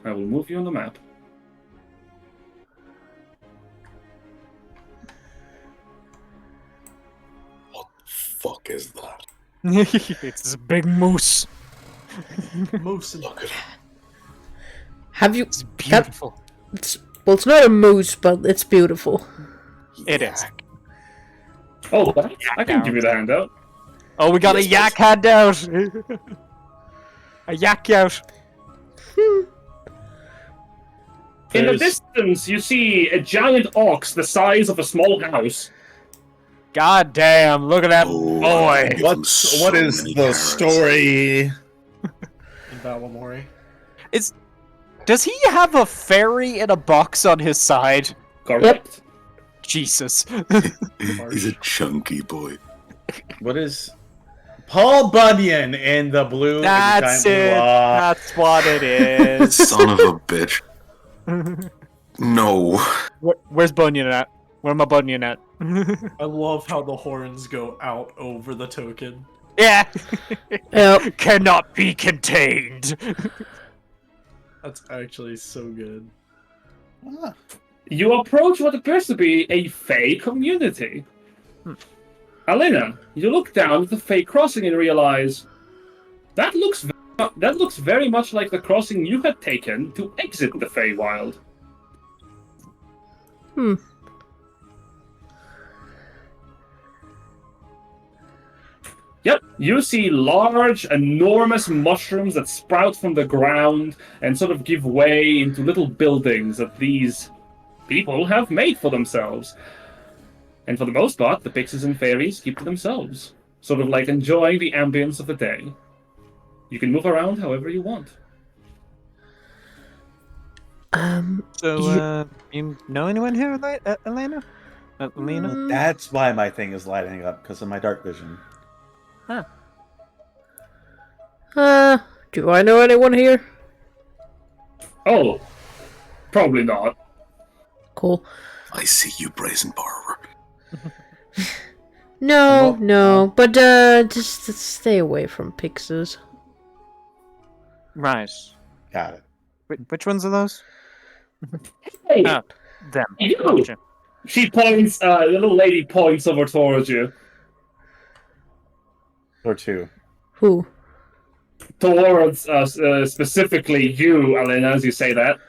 I will move you on the map. What the fuck is that? It's a big moose. Moose and Look at it. Have you? It's beautiful. It's not a moose, but it's beautiful. It is. Oh, I can give you the handout. Oh, we got a yak handout. A yak out. In the There's- distance, you see a giant ox the size of a small house. God damn! Look at that Oh, boy. give them so What is many the carrots. story? in Valamori. Does he have a fairy in a box on his side? Correct. Jesus. He's a chunky boy. What is Paul Bunyan in the blue? That's giant it. blue law? That's what it is. Son of a bitch. No. Where's Bunyan at? Where my Bunyan at? I love how the horns go out over the token. Yeah. Yep. Cannot be contained. That's actually so good. Ah, You approach what appears to be a Fey community. Alina, you look down at the Fey crossing and realize that looks that looks very much like the crossing you had taken to exit the Feywild. Yep, you see large, enormous mushrooms that sprout from the ground and sort of give way into little buildings that these people have made for themselves. And for the most part, the pixies and fairies keep to themselves, sort of like enjoying the ambience of the day. You can move around however you want. So, you know anyone here, Alina? Alina? That's why my thing is lighting up, because of my dark vision. Do I know anyone here? Oh, probably not. Cool. I see you, brazen borrower. No, but just stay away from pixies. Right. Got it. Which ones are those? Hey, Ah, them. you! Gotcha. She points, the little lady points over towards you. Or two. Who? Towards, specifically you, Alina, as you say that.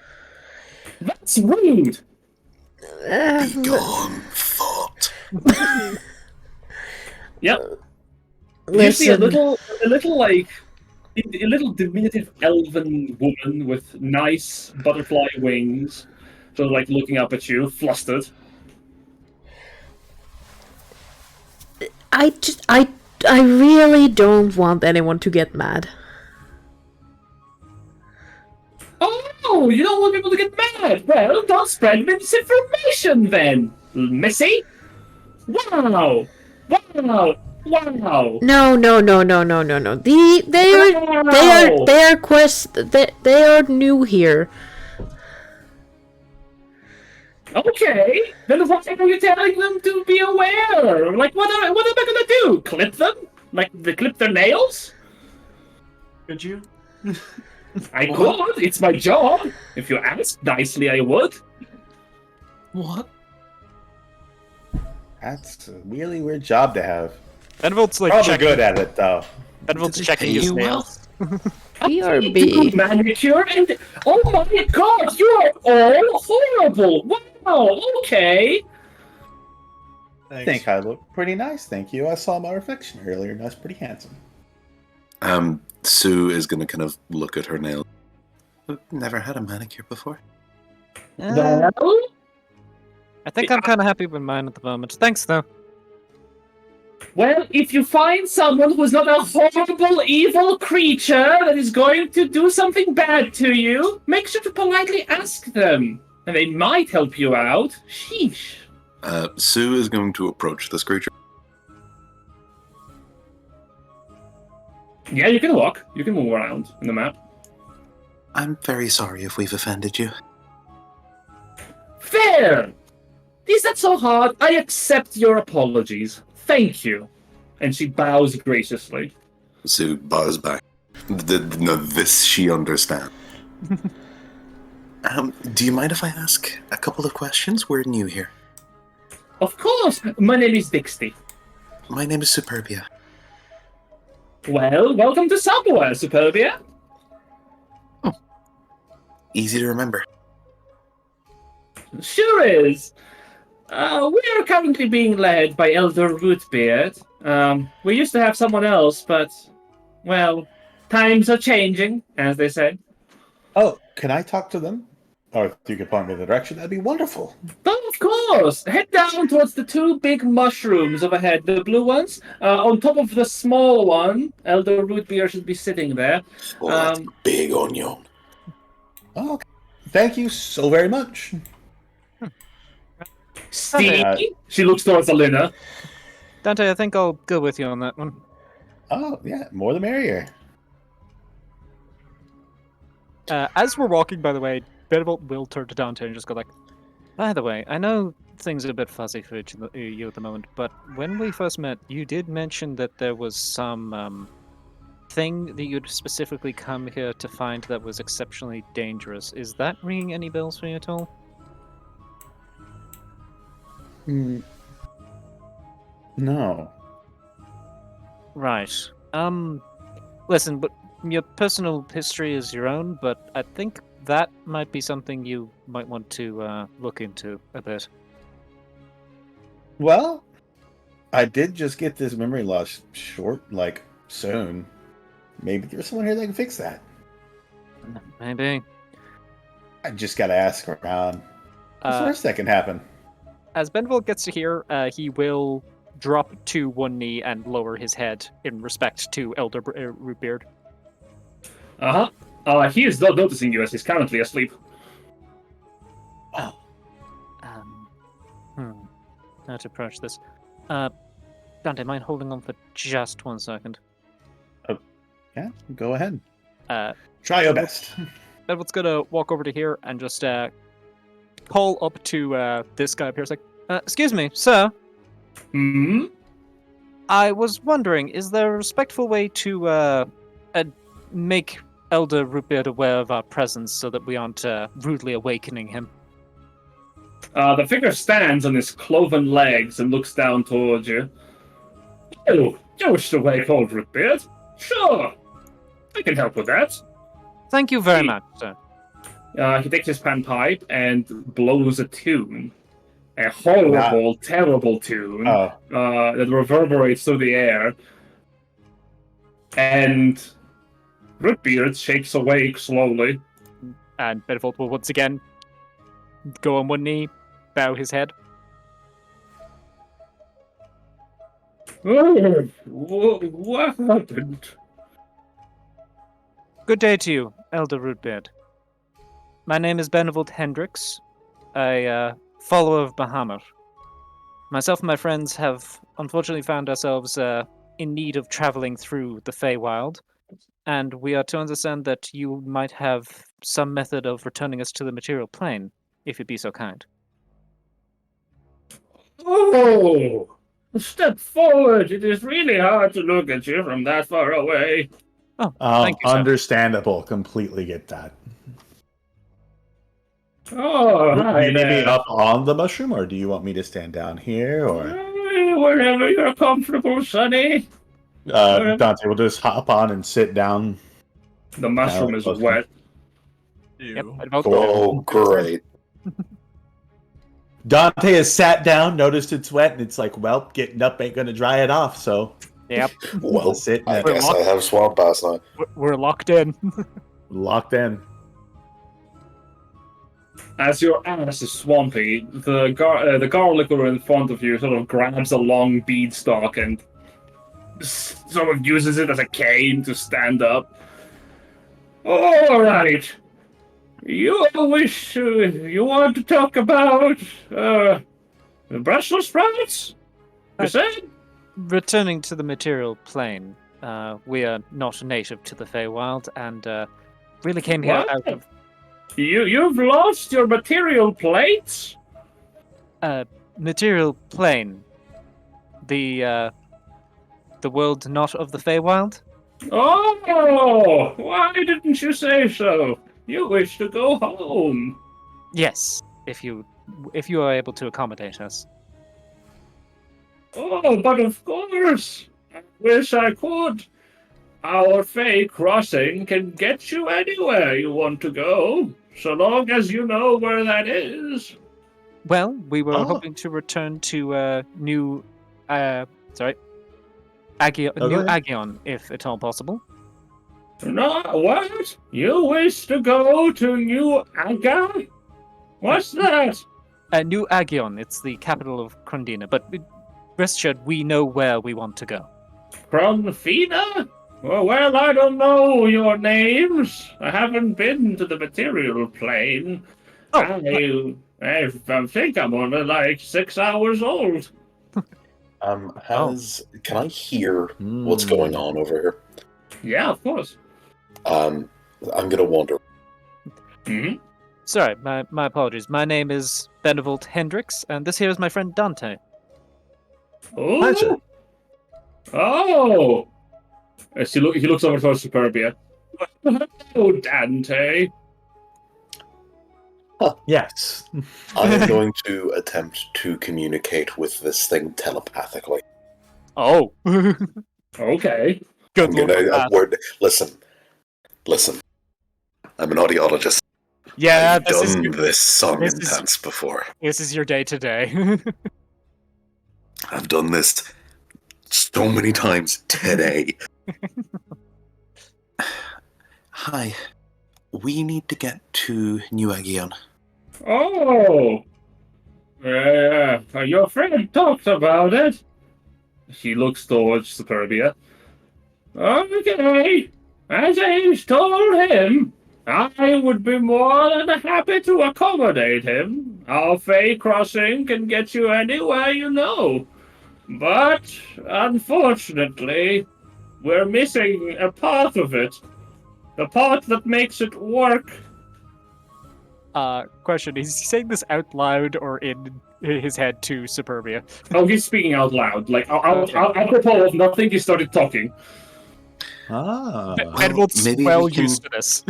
That's rude! Be gone, thought. Yep. Listen. You see a little diminutive elven woman with nice butterfly wings, sort of like looking up at you, flustered. I really don't want anyone to get mad. Oh, you don't want people to get mad? Well, don't spread misinformation then, Missy. Wow! Wow! Wow! No. They are new here. Okay, then why are you telling them to be aware? Like, what am I gonna do? Clip them? Like, they clip their nails? Could you? I could. It's my job. If you asked nicely, I would. What? That's a really weird job to have. Benevolt's like Probably checking. good at it, though. Benevolt's Did they checking pay his you well? nails. BRB. Manicure and oh my god, you are all horrible. Wow. Okay. I think I look pretty nice, thank you. I saw my reflection earlier, and that's pretty handsome. Sue is gonna kind of look at her nail. Never had a manicure before. Well, I think I'm kind of happy with mine at the moment. Thanks, though. well, if you find someone who's not a horrible, evil creature that is going to do something bad to you, make sure to politely ask them, and they might help you out. Sheesh. Sue is going to approach this creature. Yeah, you can walk. You can move around in the map. I'm very sorry if we've offended you. Fair! Is that so hard? I accept your apologies. Thank you. And she bows graciously. Sue bows back. No, this she understands. Do you mind if I ask a couple of questions? We're new here. Of course! My name is Dixty. My name is Superbia. Well, welcome to somewhere, Superbia. Easy to remember. Sure is. We are currently being led by Elder Rootbeard. We used to have someone else, but, well, times are changing, as they say. Oh, can I talk to them? Or if you could point me in the direction, that'd be wonderful. Oh, of course! Head down towards the two big mushrooms overhead, the blue ones. On top of the small one, Elder Rootbeard should be sitting there. Oh, that's big onion. Oh, okay. Thank you so very much. Steve? She looks towards Alina. Dante, I think I'll go with you on that one. Oh, yeah, more the merrier. As we're walking, by the way, Benevolt will turn to Dante and just go like, by the way, I know things are a bit fuzzy for you at the moment, but when we first met, you did mention that there was some thing that you'd specifically come here to find that was exceptionally dangerous. Is that ringing any bells for you at all? No. Right. Listen, but your personal history is your own, but I think that might be something you might want to look into a bit. Well, I did just get this memory loss soon. Maybe there's someone here that can fix that. Maybe. I just gotta ask around. What's the worst that can happen? As Benevolt gets to here, he will drop to one knee and lower his head in respect to Elder Rootbeard. He is not noticing you as he's currently asleep. How to approach this? Dante, mind holding on for just 1 second? Yeah, go ahead. Try your best. Benevolt's gonna walk over to here and just call up to this guy up here. It's like, excuse me, sir. Hmm? I was wondering, is there a respectful way to make Elder Rootbeard aware of our presence so that we aren't rudely awakening him? The figure stands on his cloven legs and looks down towards you. Oh, you wish to wake old Rootbeard? Sure, I can help with that. Thank you very much, sir. He takes his panpipe and blows a tune. A horrible, terrible tune that reverberates through the air. And Rootbeard shakes awake slowly. And Benevolt will once again go on one knee, bow his head. Oh, what happened? Good day to you, Elder Rootbeard. My name is Benevolt Hendricks, a follower of Bahamut. Myself and my friends have unfortunately found ourselves in need of traveling through the Feywild, and we are to understand that you might have some method of returning us to the material plane, if you'd be so kind. Oh! Step forward! It is really hard to look at you from that far away. Oh, thank you, sir. Understandable. Completely get that. Oh, Do you need me up on the mushroom, or do you want me to stand down here, or wherever you're comfortable, Sonny. Dante will just hop on and sit down. The mushroom is wet. Yep, oh, great. Dante has sat down, noticed it's wet, and it's like, well, getting up ain't gonna dry it off, so... Yep. Well, I guess I have swamp pass now. We're locked in. Locked in. As your ass is swampy, the garlicker in front of you sort of grabs a long beadstalk and sort of uses it as a cane to stand up. All right. You want to talk about the Brussels sprouts? You said? Returning to the material plane, we are not native to the Feywild, and really came here out of... You've lost your material plates? Material plane. The world not of the Feywild? Oh! Why didn't you say so? You wish to go home. Yes, if you are able to accommodate us. Oh, but of course. I wish I could. Our Fey crossing can get you anywhere you want to go, so long as you know where that is. Well, we were hoping to return to New Agion, if at all possible. No, what? You wish to go to New Aga? What's that? New Agion, it's the capital of Krondina, but rest assured, we know where we want to go. Kronfina? Well, I don't know your names. I haven't been to the material plane. I think I'm only like 6 hours old. Can I hear what's going on over here? Yeah, of course. I'm gonna wander. Mm-hmm. Sorry, my apologies. My name is Benevolt Hendricks, and this here is my friend Dante. Oh! Pleasure. Oh! As he looks over towards Superbia. Oh, Dante. Yes. I'm going to attempt to communicate with this thing telepathically. Oh. Okay. Good Listen, Listen, I'm an audiologist. Yeah, I've done this song and dance before. This is your day today. I've done this so many times today. Hi. We need to get to New Aegeon. Oh! Your friend talked about it. She looks towards Superbia. Okay. As I told him, I would be more than happy to accommodate him. Our Fey crossing can get you anywhere you know. But, unfortunately, we're missing a part of it. The part that makes it work. Question, is he saying this out loud or in his head to Superbia? Oh, he's speaking out loud. Like, apropos of nothing, he started talking. Ah. Benevolt's maybe well we can- used to this.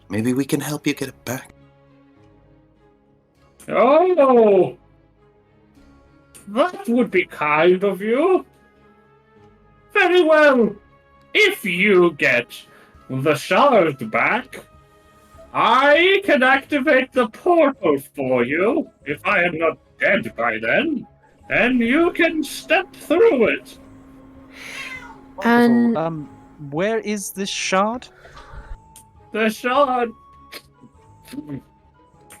Maybe we can help you get it back. Oh! That would be kind of you. Very well. If you get the shard back, I can activate the portal for you, if I am not dead by then, and you can step through it. And Where is this shard? The shard...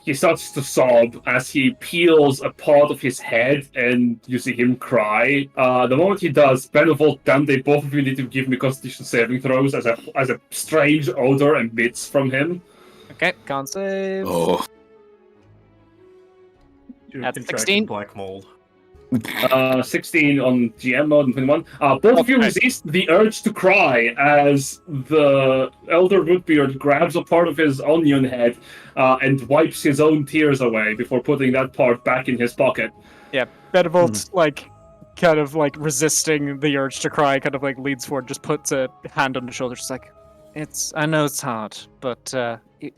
He starts to sob as he peels a part of his head, and you see him cry. The moment he does, Benevolt, Dante, both of you need to give me Constitution saving throws as a strange odor emits from him. Okay, can't save. Oh, That's Contracted 16. Black mold. 16 on GM mode and 21. Both of you Okay. resist the urge to cry as the Elder Rootbeard grabs a part of his onion head and wipes his own tears away before putting that part back in his pocket. Yeah, Benevolt, kind of resisting the urge to cry, kind of leans forward, just puts a hand on his shoulder, just I know it's hard, but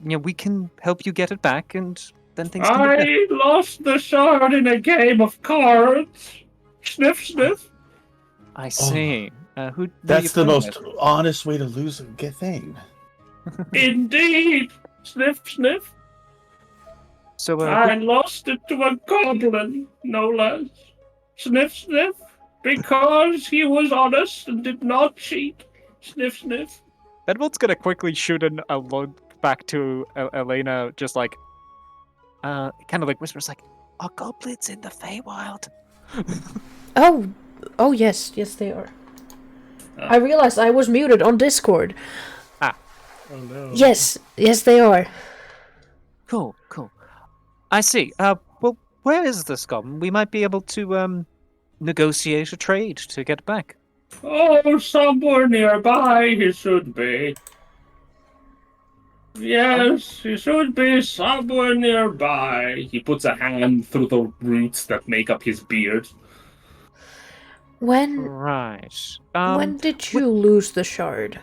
we can help you get it back, and then things can be better. I lost the shard in a game of cards. Sniff, sniff. I see. Who are you That's the playing most with? honest way to lose a good thing. Indeed. Sniff, sniff. So, I lost it to a goblin, no less. Sniff, sniff. Because he was honest and did not cheat. Sniff, sniff. Benevolt's gonna quickly shoot a look back to Alina, just kind of whispers are goblins in the Feywild? oh yes, they are. I realized I was muted on Discord. Oh no. Yes, they are. Cool. I see. Well, where is this goblin? We might be able to, negotiate a trade to get it back. Oh, somewhere nearby he should be. Yes, he should be somewhere nearby. He puts a hand through the roots that make up his beard. When Right. did you lose the shard?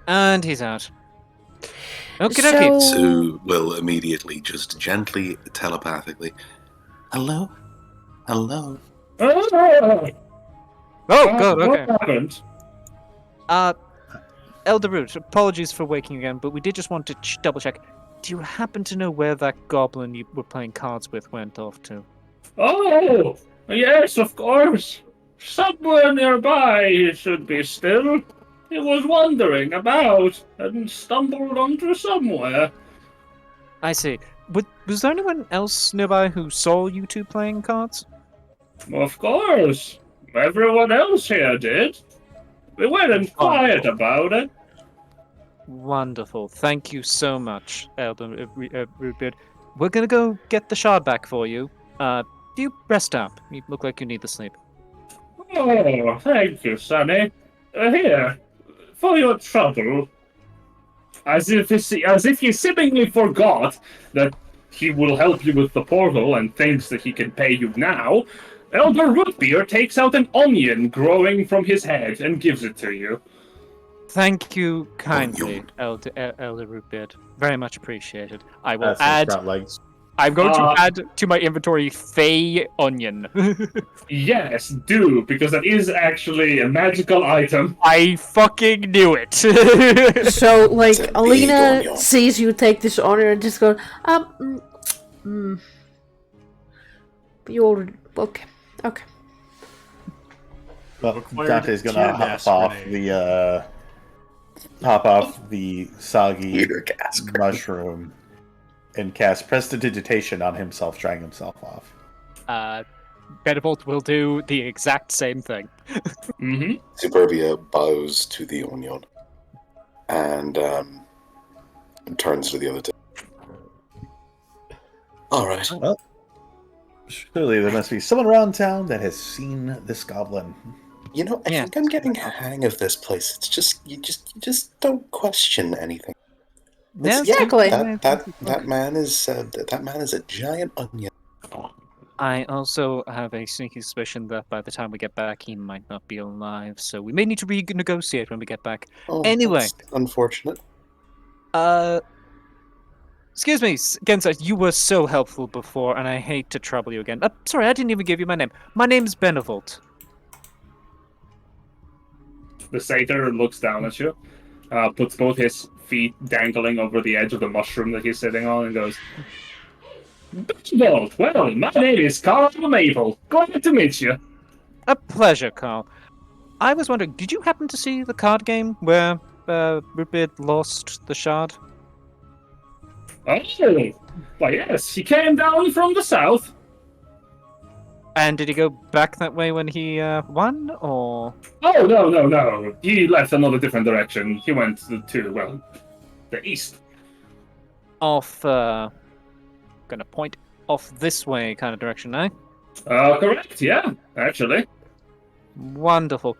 And he's out. Okay, So- so we'll immediately just gently, telepathically, hello? Hello? Oh, good, okay. What happened? Elder Root, apologies for waking again, but we did just want to double check. Do you happen to know where that goblin you were playing cards with went off to? Oh, yes, of course. Somewhere nearby he should be still. He was wandering about and stumbled onto somewhere. I see. Was there anyone else nearby who saw you two playing cards? Of course. Everyone else here did. We weren't quiet about it. Wonderful. Thank you so much, Elder Rootbeard. We're gonna go get the shard back for you. Do you rest up? You look like you need the sleep. Oh, thank you, Sonny. Here, for your trouble. As if he seemingly forgot that he will help you with the portal and thinks that he can pay you now, Elder Rootbeard takes out an onion growing from his head and gives it to you. Thank you kindly, Onion. Elder Rootbeard. Very much appreciated. I will That's add. got legs. I'm going to add to my inventory Fey Onion. Yes, do, because that is actually a magical item. I fucking knew it. So, like, It's a big Alina onion. sees you take this honor and just goes, you already, okay. Well, Required Dante's gonna tear gas hop off the soggy Either gas grenade. mushroom and cast Prestidigitation on himself, drying himself off. Benevolt will do the exact same thing. Mm-hmm. Superbia bows to the onion and turns to the other two. Alright. Well, surely there must be someone around town that has seen this goblin. You know, I think I'm getting a hang of this place. It's just you just don't question anything. Yeah, Exactly. That man is a giant onion. I also have a sneaky suspicion that by the time we get back, he might not be alive, so we may need to renegotiate when we get back. Oh, Anyway. that's unfortunate. Excuse me, Gensa, you were so helpful before, and I hate to trouble you again. Sorry, I didn't even give you my name. My name's Benevolt. The satyr looks down at you, puts both his feet dangling over the edge of the mushroom that he's sitting on, and goes, Benevolt, well, my name is Carl Maple. Glad to meet you. A pleasure, Carl. I was wondering, did you happen to see the card game where Rupert lost the shard? Oh, why yes, he came down from the south. And did he go back that way when he won, or...? Oh, no. He left another different direction. He went to, well, the east. Off, gonna point off this way kind of direction, eh? Correct, yeah, actually. Wonderful.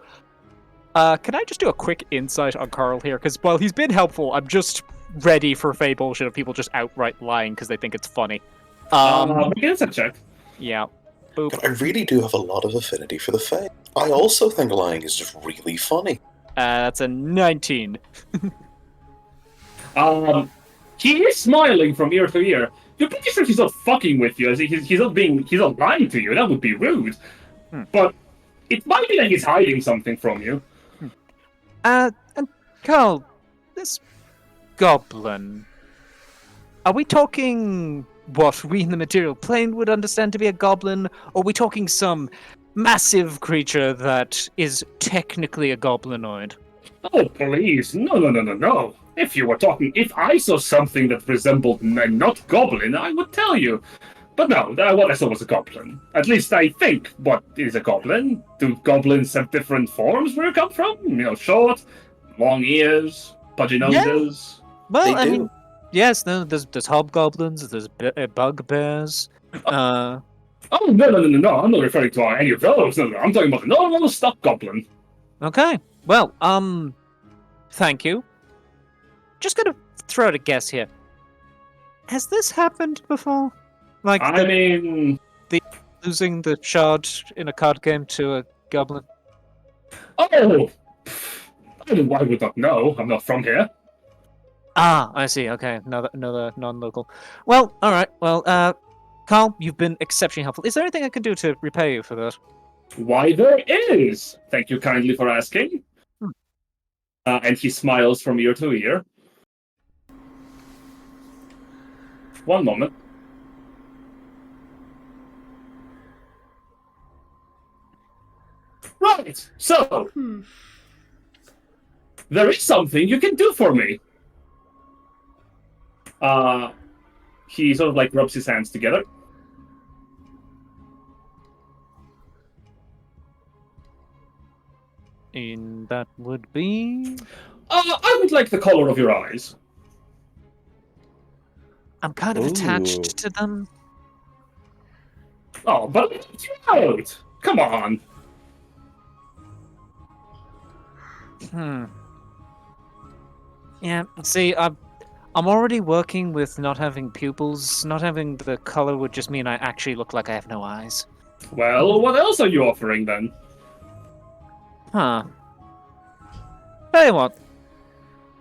Can I just do a quick insight on Carl here? Because while he's been helpful, I'm just ready for Fey bullshit of people just outright lying because they think it's funny. Begins a check. Yeah. Boop. I really do have a lot of affinity for the Fae. I also think lying is just really funny. That's a 19. He is smiling from ear to ear. You're pretty sure he's not fucking with you. He's not lying to you. That would be rude. But it might be that he's hiding something from you. And Carl, this goblin. Are we talking what we in the material plane would understand to be a goblin, or are we talking some massive creature that is technically a goblinoid? Oh, please. No. If I saw something that resembled not goblin, I would tell you. But no, what I saw was a goblin. At least I think what is a goblin. Do goblins have different forms where you come from? You know, short, long ears, pudgy noses. Well, They I do. mean, yes, no, there's hobgoblins, there's bugbears. Oh, no. I'm not referring to any of those. No. I'm talking about the normal stock goblin. Okay. Well, thank you. Just gonna throw out a guess here. Has this happened before? Like, losing the shard in a card game to a goblin? Oh! I would not know. I'm not from here. Ah, I see. Okay, another non-local. Well, all right. Well, Carl, you've been exceptionally helpful. Is there anything I can do to repay you for that? Why, there is! Thank you kindly for asking. And he smiles from ear to ear. One moment. Right, so... There is something you can do for me. He sort of like rubs his hands together. And that would be... I would like the color of your eyes. I'm kind of attached to them. Oh, but it's you out. Come on. Yeah, see, I'm already working with not having pupils. Not having the color would just mean I actually look like I have no eyes. Well, what else are you offering then? Huh. Tell you what.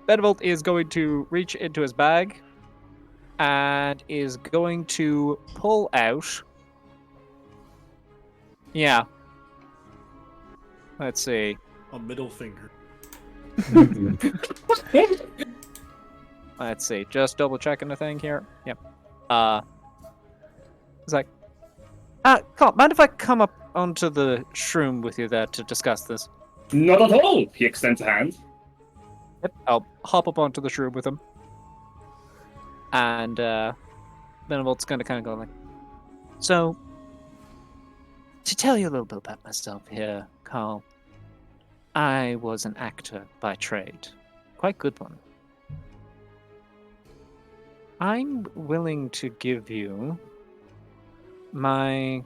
Benevolt is going to reach into his bag and is going to pull out. Yeah. Let's see. A middle finger. Let's see. Just double checking the thing here. Yep. It's like, mind if I come up onto the shroom with you there to discuss this? Not at all. He extends a hand. Yep. I'll hop up onto the shroom with him. And Benevolt's gonna kind of go like, so, to tell you a little bit about myself here, Carl, I was an actor by trade. Quite good one. I'm willing to give you my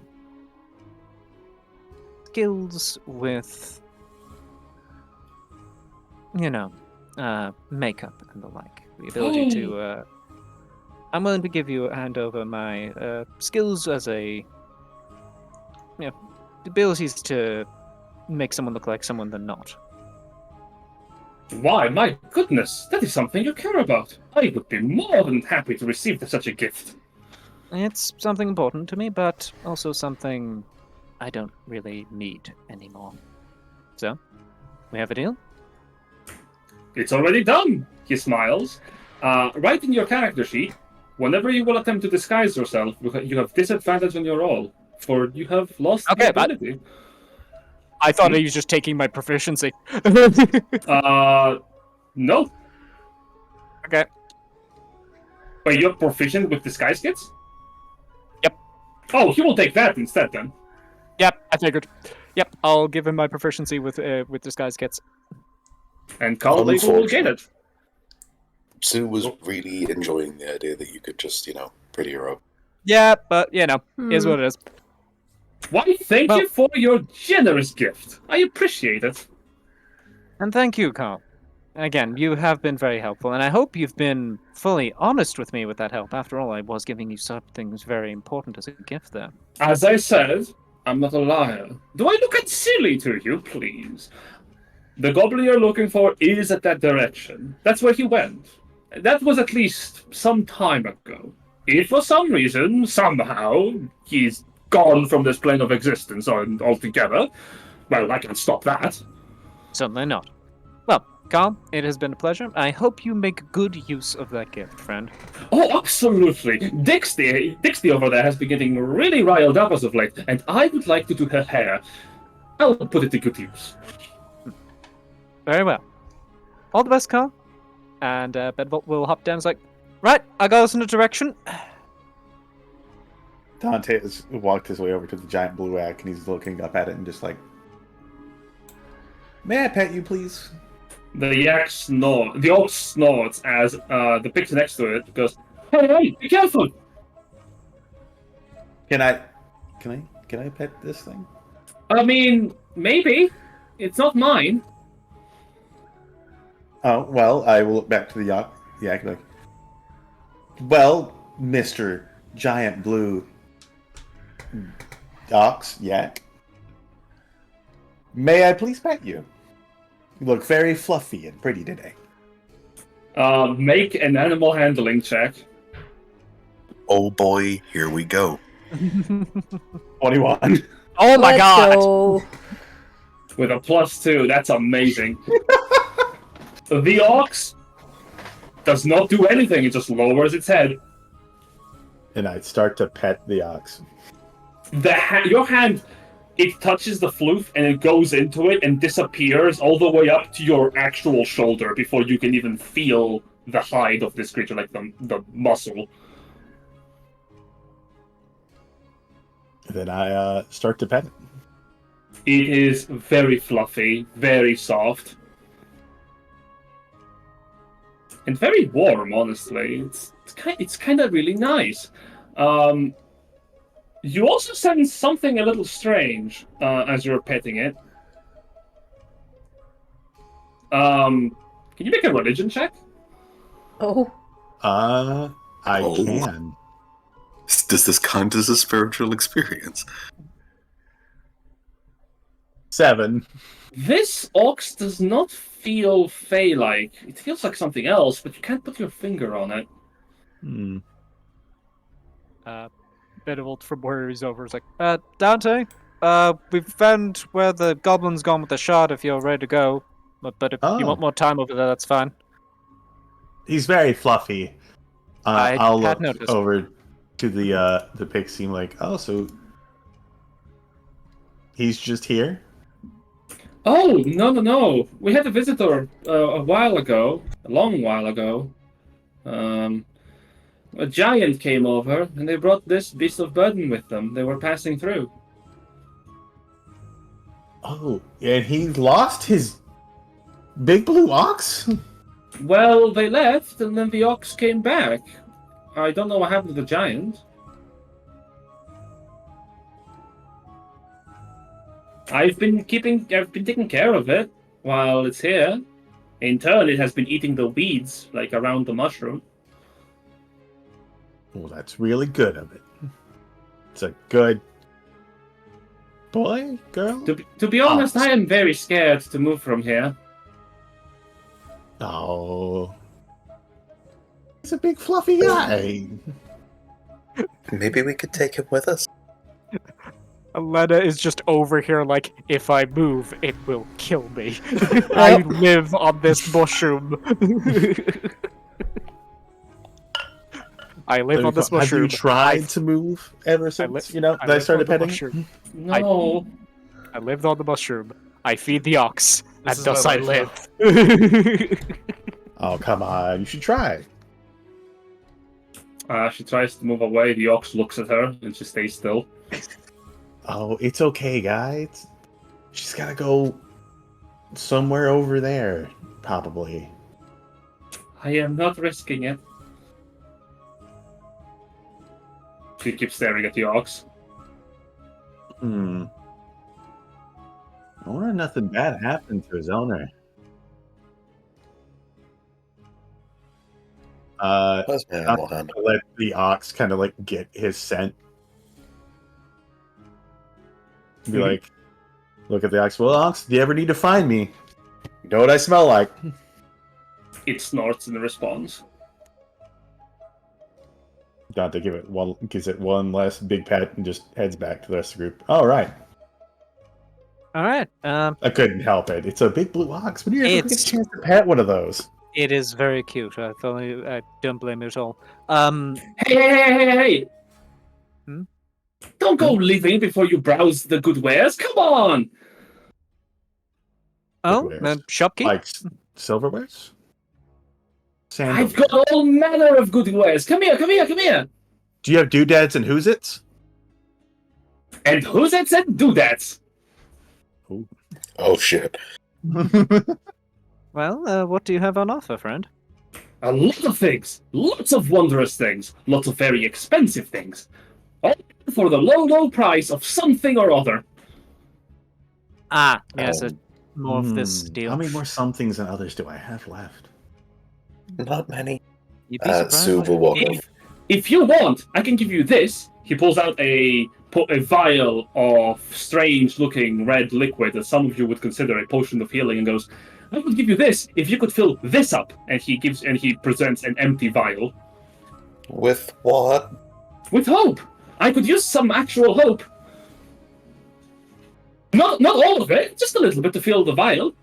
skills with, makeup and the like. The ability to, I'm willing to give you a hand over my skills as the abilities to make someone look like someone they're not. Why, my goodness, that is something you care about. I would be more than happy to receive such a gift. It's something important to me, but also something I don't really need anymore. So, we have a deal? It's already done, he smiles. Write in your character sheet, whenever you will attempt to disguise yourself, you have disadvantage on your roll, for you have lost the ability. I thought he was just taking my proficiency. No. Okay. But you're proficient with disguise kits? Yep. Oh, he will take that instead then. Yep, I figured. Yep, I'll give him my proficiency with disguise kits. And Carl will get it. Sue was really enjoying the idea that you could just, pretty her up. Yeah, but, is what it is. Why, thank you for your generous gift. I appreciate it. And thank you, Carl. Again, you have been very helpful, and I hope you've been fully honest with me with that help. After all, I was giving you something very important as a gift there. As I said, I'm not a liar. Do I look silly to you, please? The goblin you're looking for is at that direction. That's where he went. That was at least some time ago. If for some reason, somehow, he's gone from this plane of existence altogether, well, I can't stop that. Certainly not. Well, Carl, it has been a pleasure. I hope you make good use of that gift, friend. Oh, absolutely. Dixie over there has been getting really riled up as of late, and I would like to do her hair. I'll put it to good use. Very well. All the best, Carl. And Benevolt will hop down and is like, right, I got us in a direction. Dante has walked his way over to the giant blue ack, and he's looking up at it and just like, may I pet you, please? The orc snorts as the picture next to it goes, hey, be careful! Can I pet this thing? I mean, maybe. It's not mine. Oh, well, I will look back to the yak like, well, Mr. Giant Blue Yak, may I please pet you? You look very fluffy and pretty today. Make an animal handling check. Oh boy, here we go. 21. Oh my god! Go. With a +2, that's amazing. The ox does not do anything, it just lowers its head. And I start to pet the ox. Your hand, it touches the floof and it goes into it and disappears all the way up to your actual shoulder before you can even feel the hide of this creature, like the muscle. Then I start to pet it. It is very fluffy, very soft. And very warm, honestly. It's kind of really nice. You also sense something a little strange as you're petting it. Can you make a religion check? Oh. I can. Does this count as a spiritual experience? 7. This ox does not feel fey-like. It feels like something else, but you can't put your finger on it. Benevolt from where he's over is like, Dante, we've found where the goblin's gone with the shot if you're ready to go. But if you want more time over there, that's fine. He's very fluffy. I I'll had look noticed. over to the pixie like, oh, so he's just here? Oh, no. We had a visitor a while ago, a long while ago. A giant came over, and they brought this beast of burden with them. They were passing through. Oh, and he lost his big blue ox? Well, they left, and then the ox came back. I don't know what happened to the giant. I've been taking care of it while it's here. In turn, it has been eating the weeds, like around the mushroom. Well, that's really good of it. It's a good boy, girl? To be honest, I am very scared to move from here. Oh. He's a big fluffy guy. Maybe we could take him with us. Alina is just over here like, if I move, it will kill me. I live on this mushroom. I live on this mushroom. Have you tried to move ever since, I started petting? No. I lived on the mushroom. I feed the ox, This and is thus my I life live. Oh, come on. You should try. She tries to move away. The ox looks at her, and she stays still. Oh, it's okay, guys. She's gotta go somewhere over there, probably. I am not risking it. She keeps staring at the ox. I wonder if nothing bad happened to his owner. Where's my animal hand? Let the ox kind of like get his scent. Be like, look at the ox. Well, ox, do you ever need to find me? You know what I smell like? It snorts in response. Dante gives it one last big pat and just heads back to the rest of the group. All right. All right. I couldn't help it. It's a big blue ox. When do you ever get a It's- chance to pat one of those? It is very cute. I don't blame you at all. Hey! Hmm? Don't go leaving before you browse the good wares. Come on! Oh, wares. shopkeep? Like silverwares? Sandals. I've got all manner of good wares. Come here. Do you have doodads and who's-its? And who's that said doodads? Oh shit. Well, what do you have on offer, friend? A lot of things. Lots of wondrous things. Lots of very expensive things. All for the low price of something or other. Ah, yes, more of this How deal. many more somethings than others do I have left? Not many. You'd be surprised. Silver walking. If you want, I can give you this. He pulls out a vial of strange-looking red liquid that some of you would consider a potion of healing, and goes, "I would give you this if you could fill this up." And he presents an empty vial. With what? With hope. I could use some actual hope. Not all of it, just a little bit to fill the vial.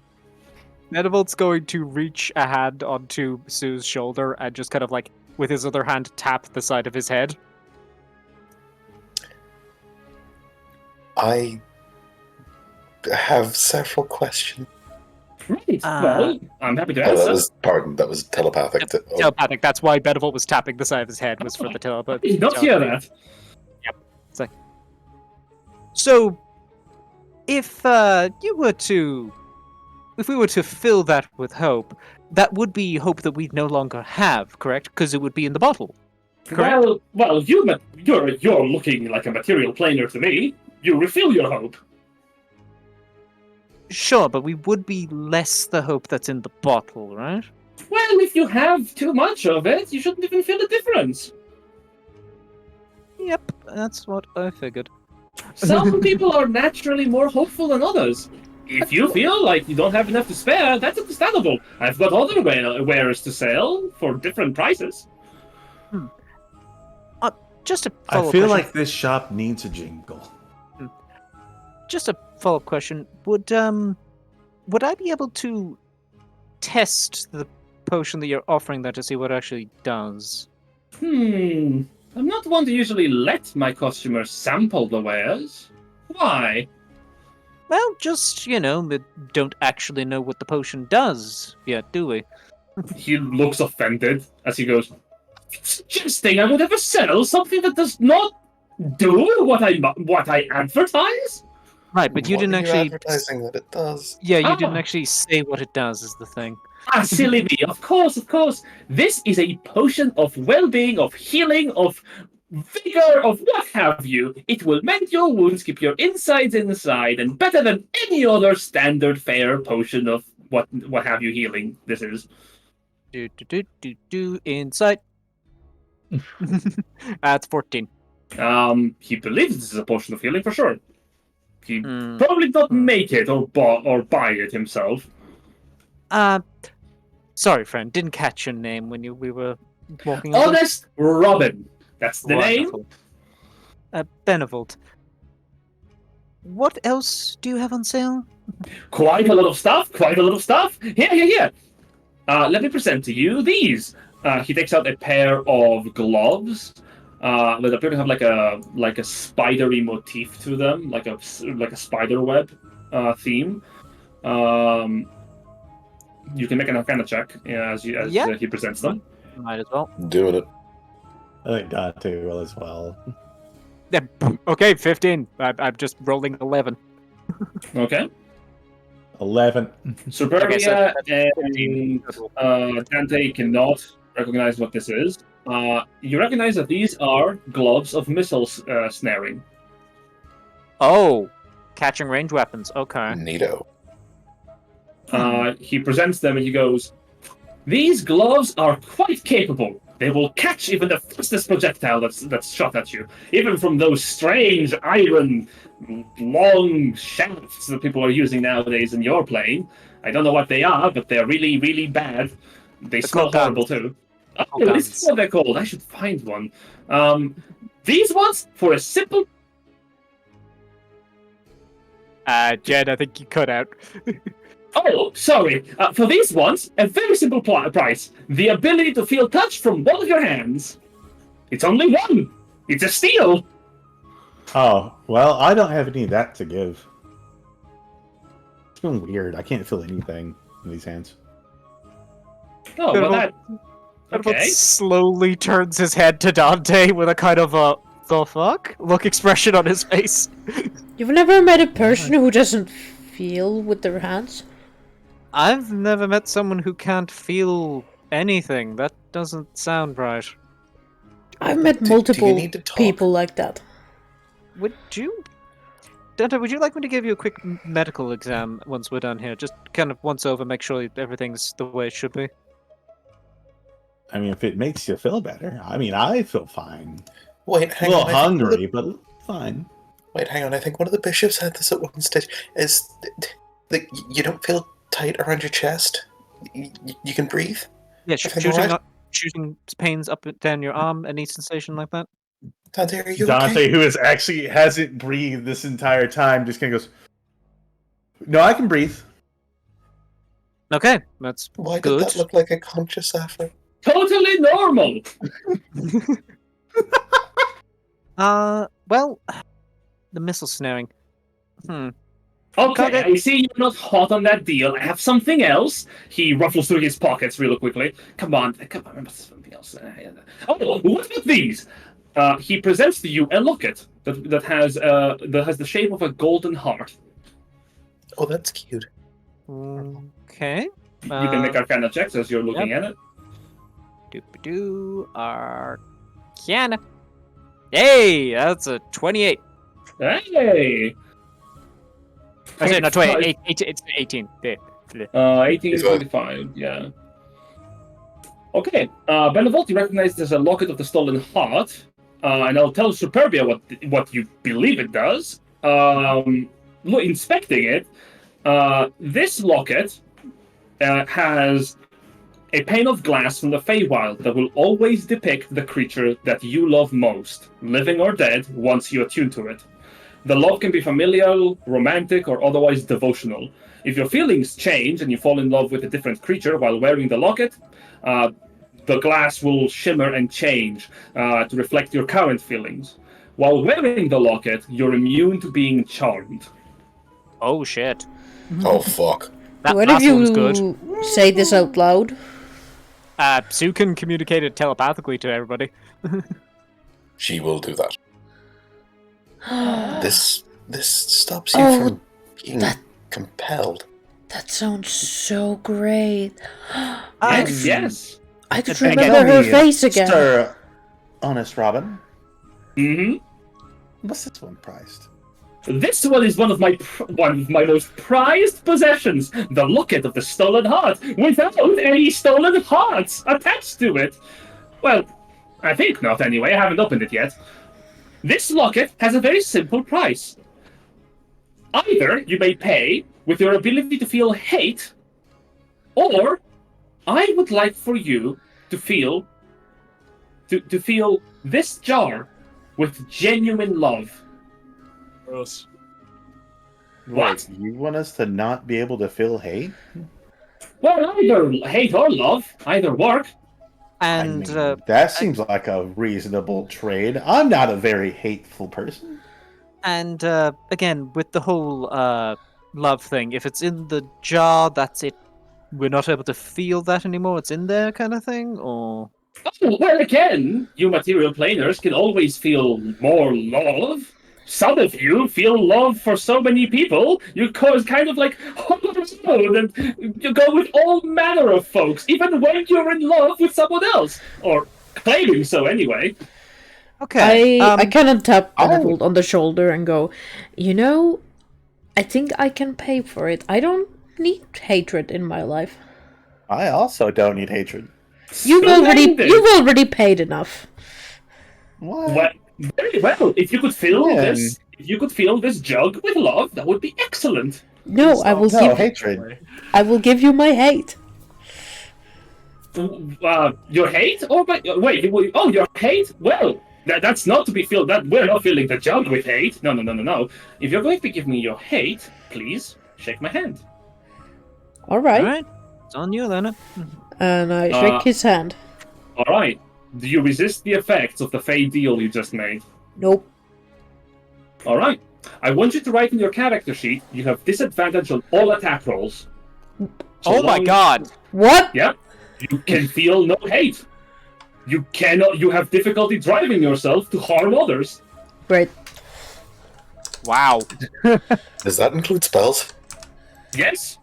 Benevolt's going to reach a hand onto Sue's shoulder and just kind of like, with his other hand, tap the side of his head. I have several questions. Right. Well, I'm happy to Oh, answer. that was telepathic. Telepathic, that's why Benevolt was tapping the side of his head, was for the telepathy. Did not hear that. So, if we were to fill that with hope, that would be hope that we'd no longer have, correct? Because it would be in the bottle. Correct? Well, you're looking like a material planer to me. You refill your hope. Sure, but we would be less the hope that's in the bottle, right? Well, if you have too much of it, you shouldn't even feel the difference. Yep, that's what I figured. Some people are naturally more hopeful than others. If you feel like you don't have enough to spare, that's understandable. I've got other wares to sell for different prices. Just a I follow-up feel question. like this shop needs a jingle. Just a follow-up question. Would I be able to test the potion that you're offering there to see what it actually does? I'm not one to usually let my customers sample the wares. Why? Well, just, we don't actually know what the potion does yet, do we? He looks offended as he goes, suggesting I would ever sell something that does not do what I advertise? Right, but you What didn't are you actually... advertising that it does. Yeah, you Ah. didn't actually say what it does, is the thing. Ah, silly me. Of course. This is a potion of well-being, of healing, of vigor, of what have you. It will mend your wounds, keep your insides inside, and better than any other standard fare potion of what have you healing this is. Insight. That's 14. He believes this is a potion of healing for sure. He Hmm. probably not make it or buy it himself. Sorry, friend, didn't catch your name when we were walking over. Honest Robin. That's the name. Wonderful. Benevolt. What else do you have on sale? Quite a lot of stuff. Here. Let me present to you these. He takes out a pair of gloves that appear to have like a spidery motif to them, like a spider web theme. You can make an Arcana check as he presents them. Might as well. Doing it. I think Dante will as well. Yeah, okay, 15. I'm just rolling 11. Okay. 11. Superbia Okay, so and Dante cannot recognize what this is. You recognize that these are gloves of missile snaring. Oh, catching range weapons. Okay. Neato. He presents them and he goes, "These gloves are quite capable. They will catch even the fastest projectile that's shot at you, even from those strange iron long shafts that people are using nowadays in your plane. I don't know what they are, but they're really, really bad. They smell called horrible guns. too. Oh, this is what they're called. I should find one. These ones for a simple." Jed, I think you cut out. Oh, sorry. For these ones, a very simple price. The ability to feel touch from one of your hands. It's only one. It's a steal. Oh, well, I don't have any of that to give. It's been weird. I can't feel anything in these hands. Oh, well, that... Benevolt Okay. slowly turns his head to Dante with a kind of a the fuck look expression on his face. You've never met a person who doesn't feel with their hands? I've never met someone who can't feel anything. That doesn't sound right. I've met Do you multiple need to talk? people like that. Would you... Dante, would you like me to give you a quick medical exam once we're done here? Just kind of once over, make sure everything's the way it should be. I mean, if it makes you feel better. I mean, I feel fine. Wait, A hang little on. I think hungry, but fine. Wait, hang on. I think one of the bishops had this at one stage. Is that you don't feel tight around your chest? You can breathe? Yeah, Everything alright? shooting pains up and down your arm, any sensation like that? Dante, are you Dante, okay? who is actually hasn't breathed this entire time, just kind of goes, "No, I can breathe." Okay, that's Why did good. that look like a conscious effort? Totally normal. Well, the missile snaring. Okay, Kage. I see you're not hot on that deal. I have something else. He ruffles through his pockets really quickly. Come on. Remember something else. Oh, what about these? He presents to you a locket that has the shape of a golden heart. Oh, that's cute. Okay. You can make Arcana checks as you're looking at it. Doop-a-doo, Arcana. Hey, that's a 28. Hey! I said not 28, it's 18. Yeah. 1825, yeah. Okay, Benevolt, you recognize there's a locket of the stolen heart, and I'll tell Superbia what you believe it does. Inspecting it, this locket has A pane of glass from the Feywild that will always depict the creature that you love most, living or dead, once you attune to it. The love can be familial, romantic, or otherwise devotional. If your feelings change and you fall in love with a different creature while wearing the locket, the glass will shimmer and change to reflect your current feelings. While wearing the locket, you're immune to being charmed. Oh shit. Oh fuck. That What if last one's good. you say this out loud? Sue can communicate it telepathically to everybody. She will do that. This stops you Oh, from being compelled. That sounds so great. Yes. I could And remember tell her me, face again. Sir Honest Robin, Mm-hmm. what's this one priced? This one is one of my most prized possessions, the locket of the stolen heart, without any stolen hearts attached to it. Well, I think not anyway, I haven't opened it yet. This locket has a very simple price. Either you may pay with your ability to feel hate, or I would like for you to feel this jar with genuine love. Gross. What? Wait, you want us to not be able to feel hate? Well, either hate or love, either work. And I mean, that seems like a reasonable trade. I'm not a very hateful person. And again, with the whole love thing, if it's in the jar, that's it. We're not able to feel that anymore. It's in there, kind of thing, or Oh, well, again, you material planers can always feel more love. Some of you feel love for so many people, you kind of like, and you go with all manner of folks, even when you're in love with someone else. Or claiming so, anyway. okay. I kind of tap Benevolt on the shoulder and go, you know, I think I can pay for it. I don't need hatred in my life. I also don't need hatred. You've Splendid. already paid enough. What? Well, very well. If you could fill Yeah. this jug with love, that would be excellent. No, I will No, give hatred. I will give you my hate. Your hate? Oh, wait, your hate? Well, that's not to be filled. That we're not filling the jug with hate. No. If you're going to give me your hate, please shake my hand. All right. All right, it's on you then. And I shake his hand. All right. Do you resist the effects of the Fey deal you just made? Nope. All right. I want you to write in your character sheet you have disadvantage on all attack rolls. So Oh my long- god! What? Yep. You can feel no hate. You have difficulty driving yourself to harm others. Great. Wow. Does that include spells? Yes.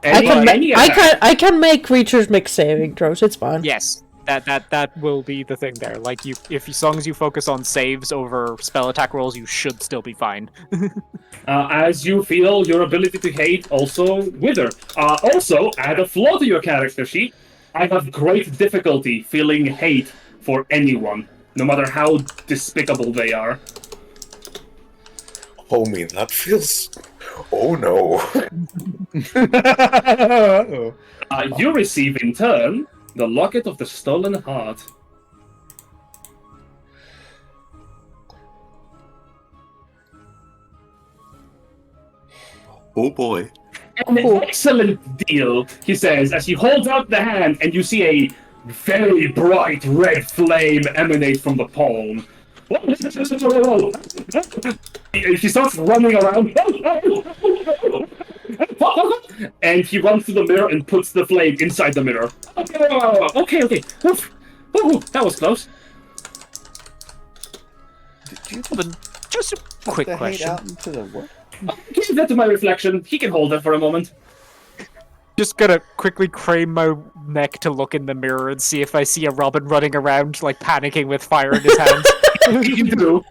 I can make creatures make saving throws. It's fine. Yes, that will be the thing there. Like as long as you focus on saves over spell attack rolls, you should still be fine. As you feel your ability to hate also wither. Also, add a flaw to your character sheet. I have great difficulty feeling hate for anyone, no matter how despicable they are. Homie, that feels... Oh no. You receive in turn the Locket of the Stolen Heart. Oh boy. An excellent deal, he says, as he holds out the hand and you see a very bright red flame emanate from the palm. He starts running around. And he runs to the mirror and puts the flame inside the mirror. Okay. Oof. Ooh, that was close. Just a quick the hate question. out into the what? Give that to my reflection. He can hold it for a moment. Just gonna quickly crane my neck to look in the mirror and see if I see a Robin running around, like panicking with fire in his hands. You do.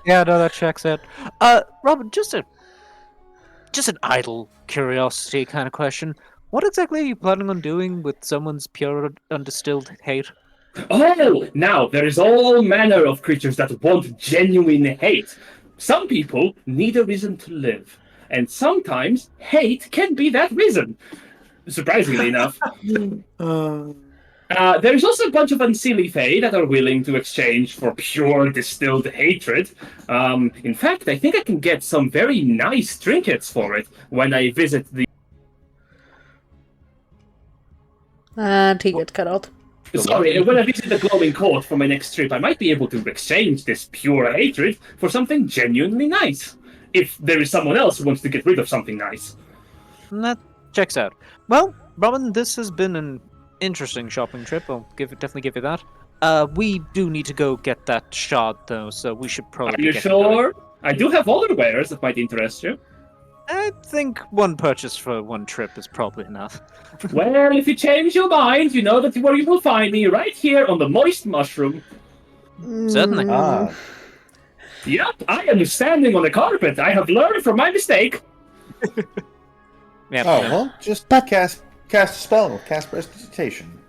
Yeah, no, that checks out. Robin, just an idle curiosity kind of question. What exactly are you planning on doing with someone's pure, undistilled hate? Oh, now there is all manner of creatures that want genuine hate. Some people need a reason to live, and sometimes hate can be that reason. surprisingly enough. There's also a bunch of unseelie fae that are willing to exchange for pure distilled hatred. In fact, I think I can get some very nice trinkets for it when I visit the... And he gets cut out. Sorry, when I visit the glowing court for my next trip, I might be able to exchange this pure hatred for something genuinely nice. If there is someone else who wants to get rid of something nice. That checks out. Well, Robin, this has been an interesting shopping trip. I'll definitely give you that. We do need to go get that shard, though, so we should probably. Are you sure? I do have other wares that might interest you. I think one purchase for one trip is probably enough. Well, if you change your mind, you know that where you will find me, right here on the moist mushroom. Certainly. Ah, Yep, I am standing on the carpet. I have learned from my mistake. Yeah, oh no. well, just But- cast a spell, cast prestidigitation.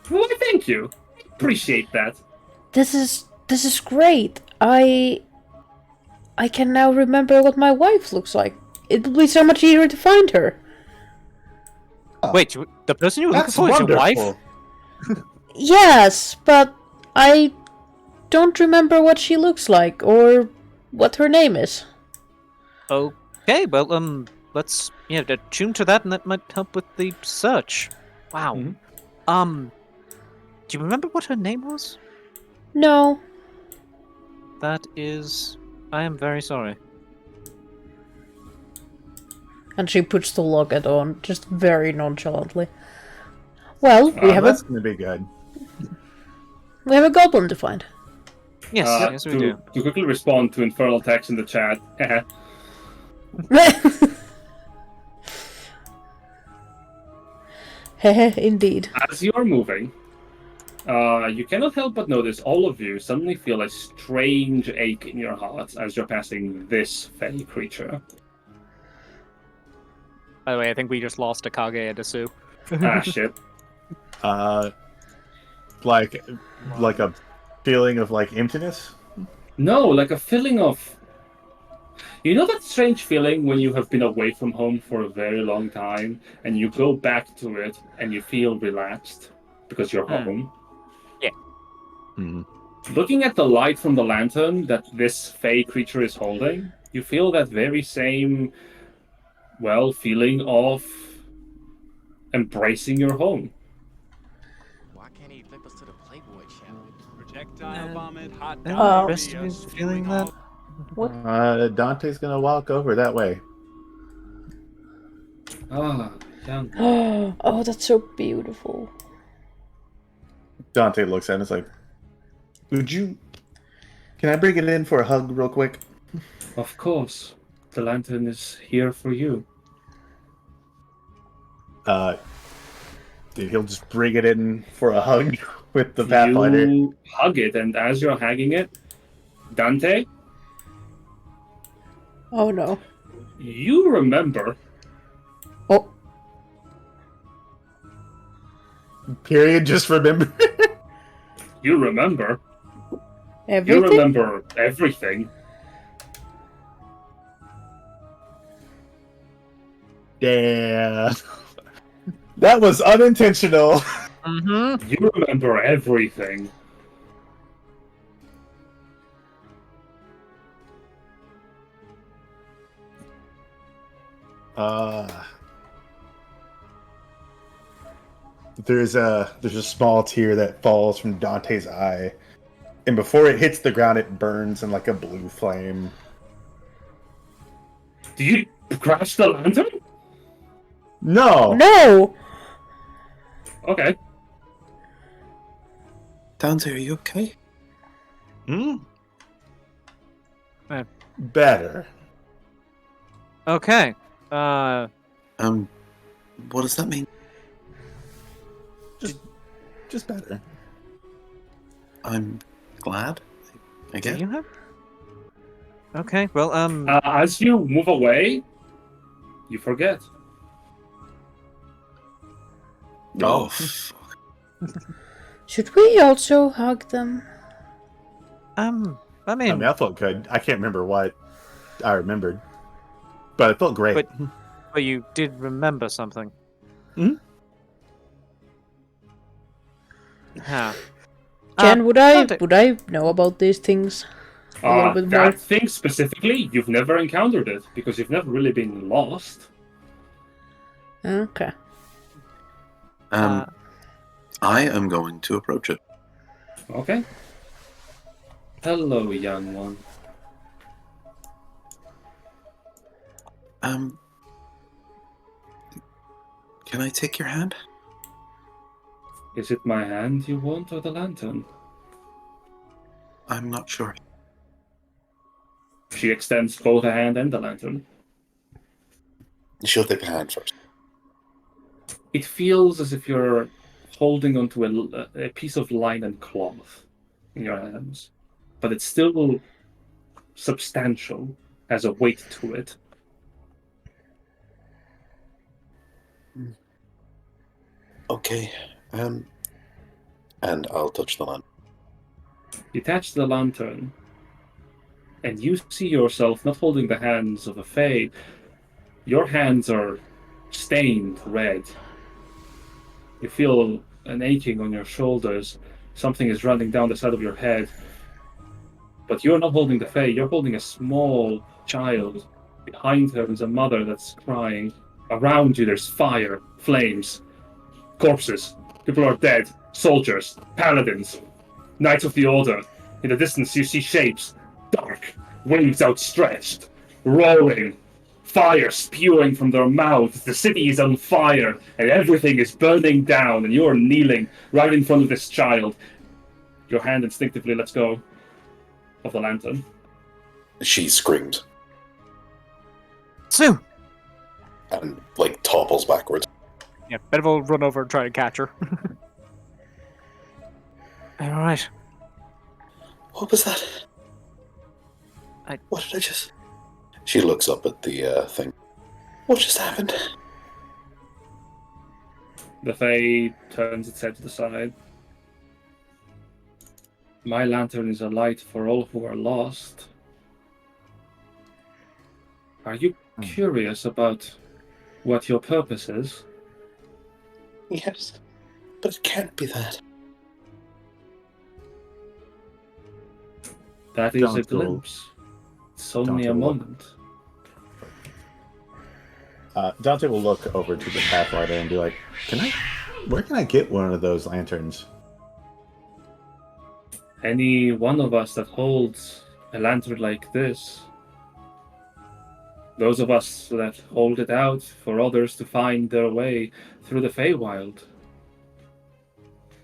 Well, thank you. Appreciate that. This is great. I can now remember what my wife looks like. It will be so much easier to find her. Wait, the person you were looking That's for is your wonderful. wife? Yes, but I don't remember what she looks like or what her name is. Okay, well, let's tune to that, and that might help with the search. Wow. Mhm. Do you remember what her name was? No. I am very sorry. And she puts the locket on, just very nonchalantly. Well, we have That's gonna be good. a goblin to find. Yes, yes, we to, do. to quickly respond to infernal text in the chat. Hehe, indeed. As you are moving, you cannot help but notice all of you suddenly feel a strange ache in your heart as you're passing this fey creature. By the way, I think we just lost a Kage and a Sue. Ah, shit. Like a feeling of like emptiness. No, like a feeling of... You know that strange feeling when you have been away from home for a very long time, and you go back to it, and you feel relaxed because you're home? Looking at the light from the lantern that this fey creature is holding, you feel that very same, well, feeling of embracing your home. Why can't he flip us to the Playboy channel? Projectile vomit, hot Oh. Rest of you feeling that? Dante's gonna walk over that way. Ah, yeah. Oh, that's so beautiful. Dante looks at it and is like, can I bring it in for a hug real quick? Of course. The lantern is here for you. He'll just bring it in for a hug with the Pathfinder. You hug it, and as you're hugging it, Dante, Oh no. you remember. Oh, Period, just remember. You remember. everything? You remember everything. Yeah. That was unintentional. Mm-hmm. You remember everything. There's a small tear that falls from Dante's eye, and before it hits the ground, it burns in like a blue flame. Do you crash the lantern? No. No! Okay. Dante, are you okay? Better. Okay. What does that mean? Just better. I'm glad, I Do guess. you have? Okay. Well, As you move away, you forget. Oh, fuck. Should we also hug them? I I mean, mean, I felt good. I can't remember what I remembered, but it felt great. But- But you did remember something. Hmm? Huh. Jen, would Dante. I know about these things a little bit more? That thing specifically, you've never encountered it because you've never really been lost. Okay. I am going to approach it. Okay. Hello, young one. Can I take your hand? Is it my hand you want or the lantern? I'm not sure. She extends both a hand and the lantern. She'll take the hand first. It feels as if you're holding onto a piece of linen cloth in your hands, but it's still substantial, has a weight to it. Okay. And I'll touch the lantern. You attach the lantern, and you see yourself not holding the hands of a Fey. Your hands are stained red. You feel an aching on your shoulders. Something is running down the side of your head. But you're not holding the Fey, you're holding a small child. Behind her is a mother that's crying. Around you there's fire, flames, corpses. People are dead. Soldiers, paladins, knights of the order. In the distance you see shapes. Dark, wings outstretched, roaring. Fire spewing from their mouths. The city is on fire, and everything is burning down, and you're kneeling right in front of this child. Your hand instinctively lets go of the lantern. She screams Sue! and, topples backwards. Yeah, Benevolt will run over and try to catch her. Alright. What was that? What did I just... She looks up at the thing. What just happened? The Fae turns its head to the side. My lantern is a light for all who are lost. Are you curious about what your purpose is? Yes, but it can't be that. That is a glimpse. It's only a moment. Dante will look over to the Pathfinder and be like, where can I get one of those lanterns? Any one of us that holds a lantern like this, those of us that hold it out for others to find their way through the Feywild,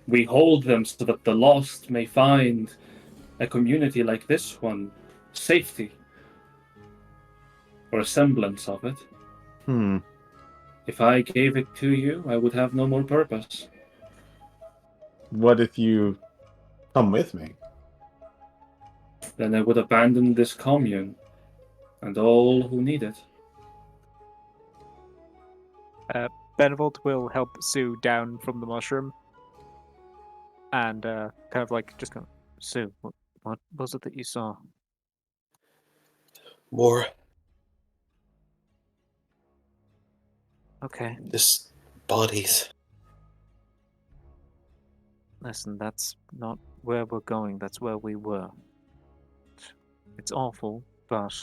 we hold them so that the lost may find a community like this one, safety, or a semblance of it. If I gave it to you, I would have no more purpose. What if you come with me? Then I would abandon this commune, and all who need it. Benevolt will help Sue down from the mushroom. And just go, Sue, what was it that you saw? More. Okay. This bodies. Listen, that's not where we're going, that's where we were. It's awful, but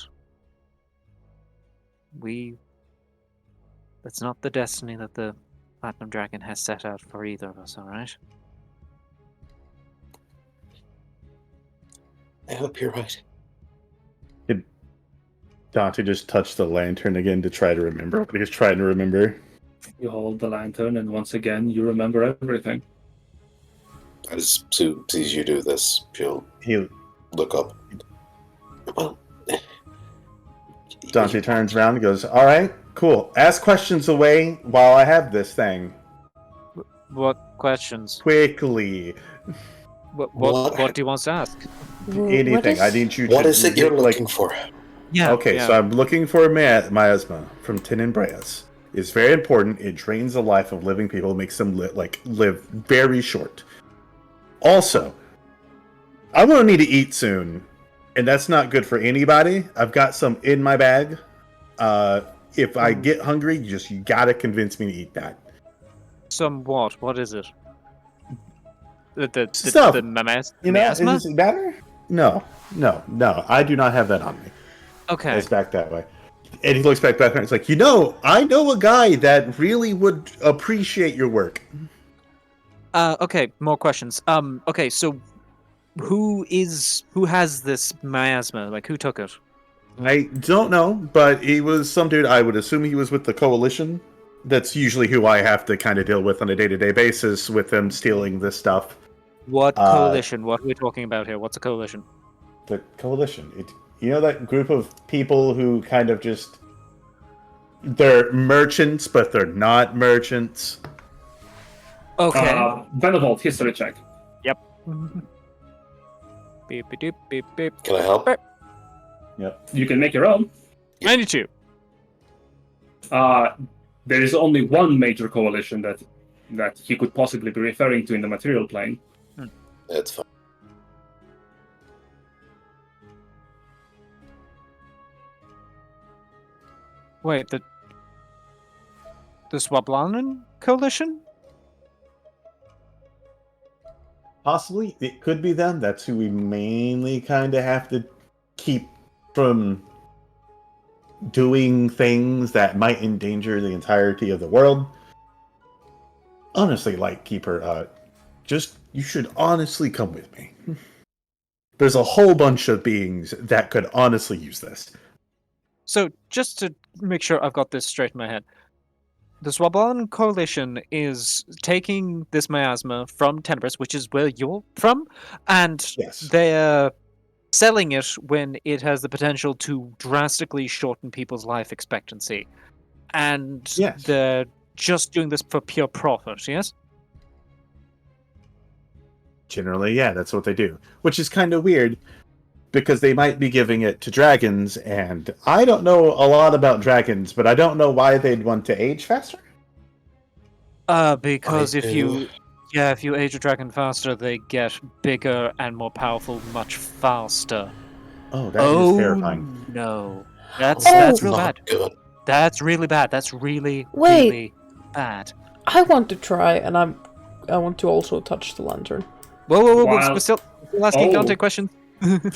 that's not the destiny that the Platinum Dragon has set out for either of us, alright? I hope you're right. Did Dante just touch the lantern again to try to remember what he was trying to remember? You hold the lantern, and once again, you remember everything. As Sue sees you do this, she'll look up. Well, Dante turns around and goes, all right, cool. Ask questions away while I have this thing. What questions? Quickly. What do you want to ask? Anything. I need you to... What is it you're looking for? Yeah. Okay, so I'm looking for a miasma from Tenebras. It's very important. It drains the life of living people, makes them live very short. Also, I'm going to need to eat soon, and that's not good for anybody. I've got some in my bag. if I get hungry, you gotta convince me to eat that. Some what? What is it? The Stuff. The mamas- You know, miasma? does it matter? No. I do not have that on me. Okay. It's back that way. And he looks back and it's like, I know a guy that really would appreciate your work. Okay, more questions. Okay, so who has this miasma? Like, who took it? I don't know, but he was some dude. I would assume he was with the Coalition. That's usually who I have to kind of deal with on a day-to-day basis with them stealing this stuff. What coalition? What are we talking about here? What's a coalition? The Coalition. That group of people who kind of just... They're merchants, but they're not merchants. Okay. Benevolt, history check. Yep. Beep, beep, beep, beep, beep. Can I help? Yep. You can make your own. 92. There is only one major coalition that he could possibly be referring to in the material plane. That's fine. Wait, the Swablanen coalition? Possibly. It could be them. That's who we mainly kind of have to keep from doing things that might endanger the entirety of the world. Honestly, Lightkeeper, you should honestly come with me. There's a whole bunch of beings that could honestly use this. So, just to make sure I've got this straight in my head, the Swablan Coalition is taking this miasma from Tenebris, which is where you're from, and Yes. they're selling it when it has the potential to drastically shorten people's life expectancy. And Yes. they're just doing this for pure profit, yes? Generally, yeah, that's what they do. Which is kind of weird, because they might be giving it to dragons, and I don't know a lot about dragons, but I don't know why they'd want to age faster. Because if you age a dragon faster, they get bigger and more powerful much faster. Oh, that is terrifying. No. That's real Not bad. good. That's really bad. That's really, Wait. really bad. I want to try, and I want to also touch the lantern. Whoa, While- we're still asking Oh. Dante questions.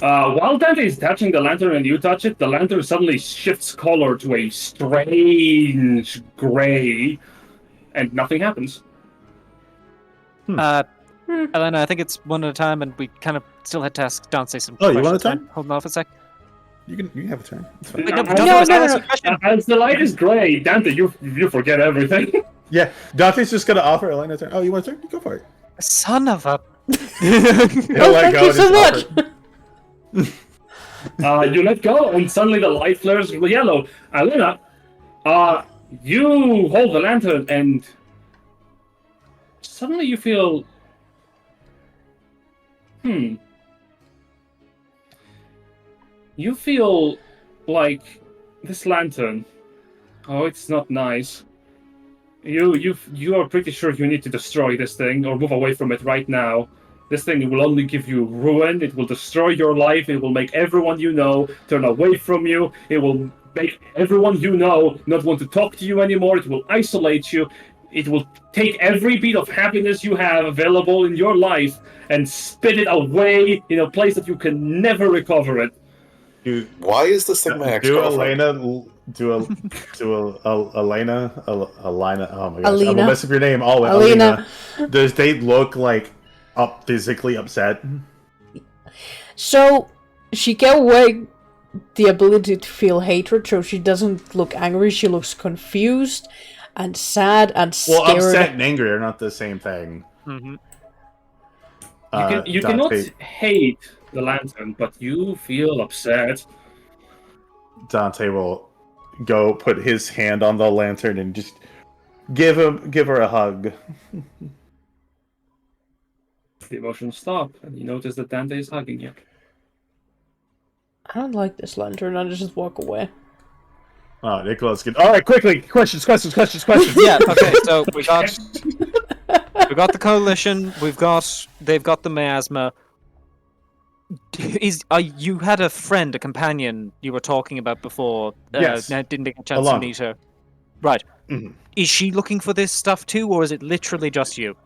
While Dante is touching the lantern and you touch it, the lantern suddenly shifts color to a strange gray, and nothing happens. Elena, I think it's one at a time, and we kind of still had to ask Dante some Oh, you questions. want a time? man. Hold on for a sec. You can have a turn. It's fine. Wait, no, No, Dante no, was no, asking no. a question. As the light is gray, Dante, you forget everything. Yeah, Dante's just gonna offer Elena a turn. Oh, you want a turn? Go for it. Son of a... He'll Oh, let thank go you and so just much! offer it. You let go, and suddenly the light flares yellow. Alina, you hold the lantern, and suddenly you feel... You feel like this lantern. Oh, it's not nice. You are pretty sure you need to destroy this thing or move away from it right now. This thing will only give you ruin. It will destroy your life. It will make everyone you know turn away from you. It will make everyone you know not want to talk to you anymore. It will isolate you. It will take every bit of happiness you have available in your life and spit it away in a place that you can never recover it. Why is this thing my ex-girlfriend? Elena. Elena. Oh my gosh, I'm Alina. gonna mess up your name. Oh, Alina. Alina. Does they look like physically upset? So, she gave away the ability to feel hatred, so she doesn't look angry, she looks confused and sad and scared. Well, upset and angry are not the same thing. Mhm. You cannot Dante, hate the lantern, but you feel upset. Dante will go put his hand on the lantern and just give her a hug. The emotions stop, and you notice that Dante is hugging you. I don't like this lantern, I just walk away. Oh, Nicola's good. All right, quickly, questions. Yeah, okay, so we got the coalition, they've got the miasma. You had a friend, a companion you were talking about before. Yes. Now didn't get a chance to Alana. meet her. Right. Mhm. Is she looking for this stuff too, or is it literally just you?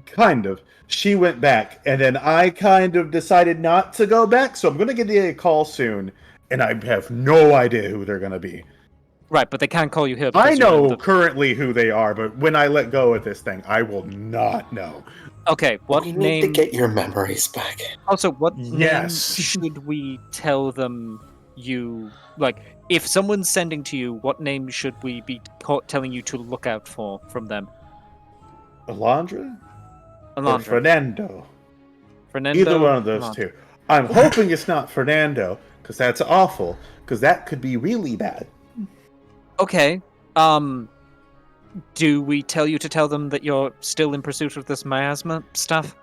Kind of. She went back, and then I kind of decided not to go back, so I'm going to get a call soon, and I have no idea who they're going to be. Right, but they can't call you here. I because you're in know the- currently who they are, but when I let go of this thing, I will not know. Okay, what We name? need to get your memories back. Also, what Yes. name should we tell them you like? If someone's sending to you, what name should we be telling you to look out for from them? Alondra? Or Alondra, Fernando? Fernando, Either one of those Alondra. two. I'm hoping it's not Fernando, because that's awful, because that could be really bad. Okay. Do we tell you to tell them that you're still in pursuit of this miasma stuff?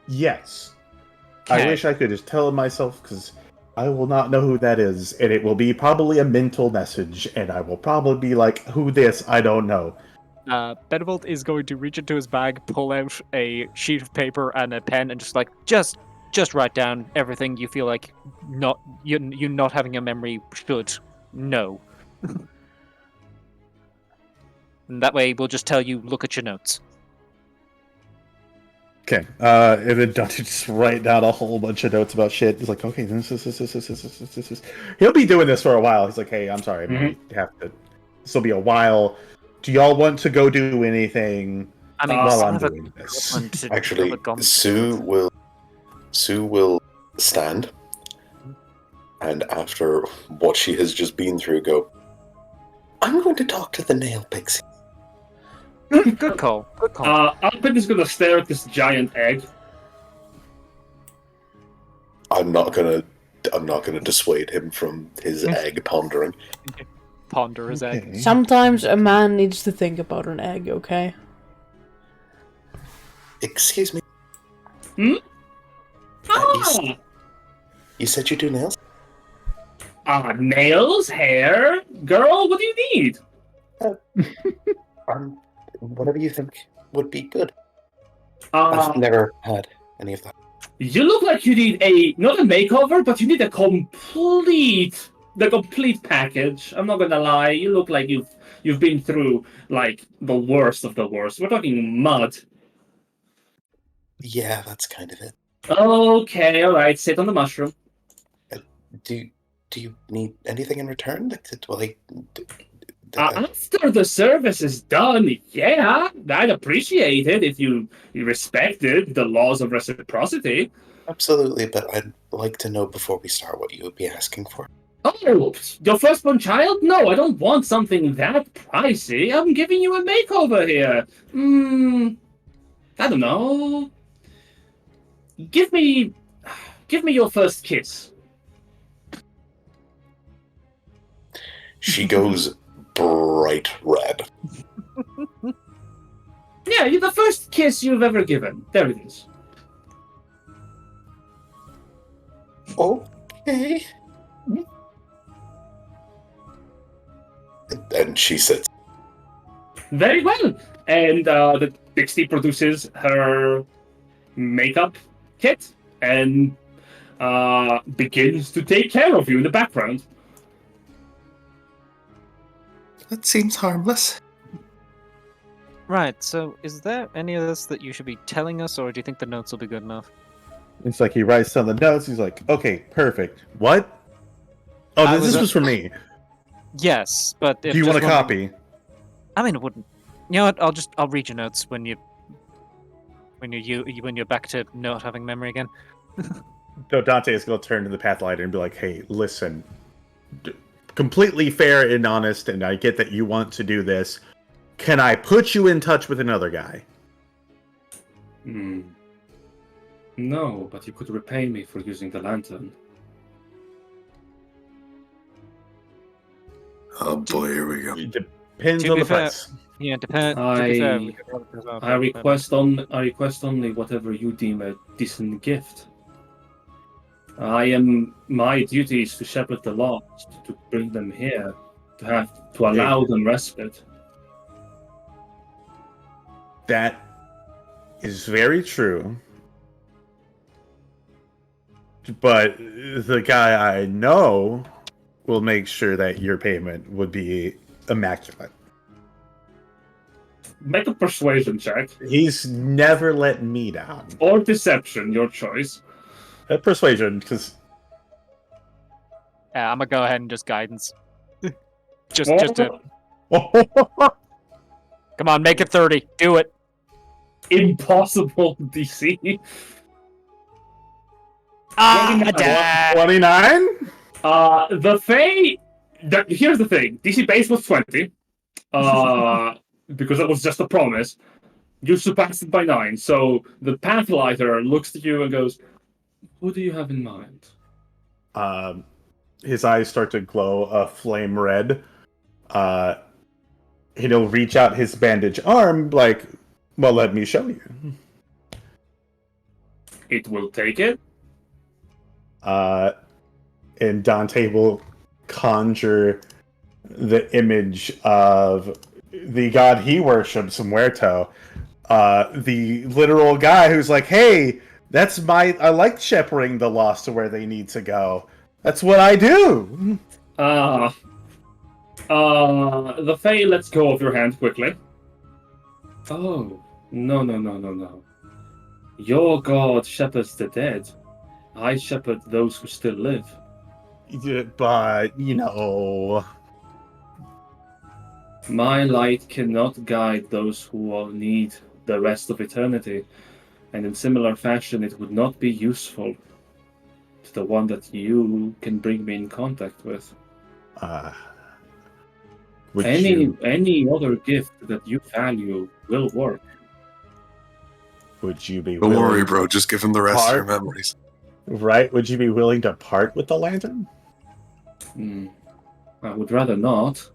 Yes. I Okay. wish I could just tell it myself, because I will not know who that is, and it will be probably a mental message, and I will probably be like, who this? I don't know. Benevolt is going to reach into his bag, pull out a sheet of paper and a pen, and just write down everything you feel like you not having a memory should know. And that way, we'll just tell you, look at your notes. Okay. And then Dante just write down a whole bunch of notes about shit. He's like, okay, this. He'll be doing this for a while. He's like, hey, I'm sorry, I have to. This will be a while. Do y'all want to go do anything I mean, while we I'm have a doing this? goblin to Actually, have a goblin. Sue will stand, and after what she has just been through, go, I'm going to talk to the nail pixie. Good call. Good call. Alpin is gonna stare at this giant egg. I'm not gonna dissuade him from his egg pondering. Ponder his egg. Okay. Sometimes a man needs to think about an egg, okay? Excuse me. Ah! You said you do nails? Nails, hair, girl. What do you need? Whatever you think would be good. Uh, I've never had any of that. You look like you need not a makeover, but you need the complete package. I'm not gonna lie. You look like you've been through like the worst of the worst. We're talking mud. Yeah, that's kind of it. Okay, all right. Sit on the mushroom. Do you need anything in return? After the service is done, yeah, I'd appreciate it if you respected the laws of reciprocity. Absolutely, but I'd like to know before we start what you would be asking for. Oh, your firstborn child? No, I don't want something that pricey. I'm giving you a makeover here. I don't know. Give me your first kiss. She goes bright red. Yeah, you're the first kiss you've ever given. There it is. Okay. And she sits. Very well. And the Pixie produces her makeup kit and begins to take care of you in the background. That seems harmless. Right, so is there any of this that you should be telling us, or do you think the notes will be good enough? It's like he writes down the notes. He's like, okay, perfect. What? Oh, this was for me. Yes, but if Do you want a just copy? I mean, it wouldn't. You know what? I'll read your notes when you're back to not having memory again. So Dante is going to turn to the Pathfinder and be like, hey, listen. Completely fair and honest, and I get that you want to do this. Can I put you in touch with another guy? No, but you could repay me for using the lantern. Oh boy, here we go. It depends To on be the fair- price. Yeah, depend. I request only whatever you deem a decent gift. My duty is to shepherd the lost, to bring them here, to allow them respite. That is very true. but the guy I know will make sure that your payment would be immaculate. Make a persuasion check. He's never let me down. Or deception, your choice. Persuasion, because I'm gonna go ahead and just guidance. just Oh. to come on, make it 30. Do it. Impossible DC. Dad. 29? The Fae... Here's the thing. DC base was 20. Because that was just a promise. You surpassed it by 9. So the Pathlighter looks at you and goes, who do you have in mind? His eyes start to glow a flame red. He'll reach out his bandaged arm, like, well, let me show you. It will take it. And Dante will conjure the image of the god he worships, Muerto. The literal guy who's like, hey, I like shepherding the lost to where they need to go. That's what I do. The Fae lets go of your hand quickly. Oh, no. Your god shepherds the dead. I shepherd those who still live. Yeah, but, My light cannot guide those who will need the rest of eternity, and in similar fashion it would not be useful to the one that you can bring me in contact with. Any other gift that you value will work. Would you be Don't willing worry, bro. Just give him the rest of your part? memories. Right? Would you be willing to part with the lantern? I would rather not.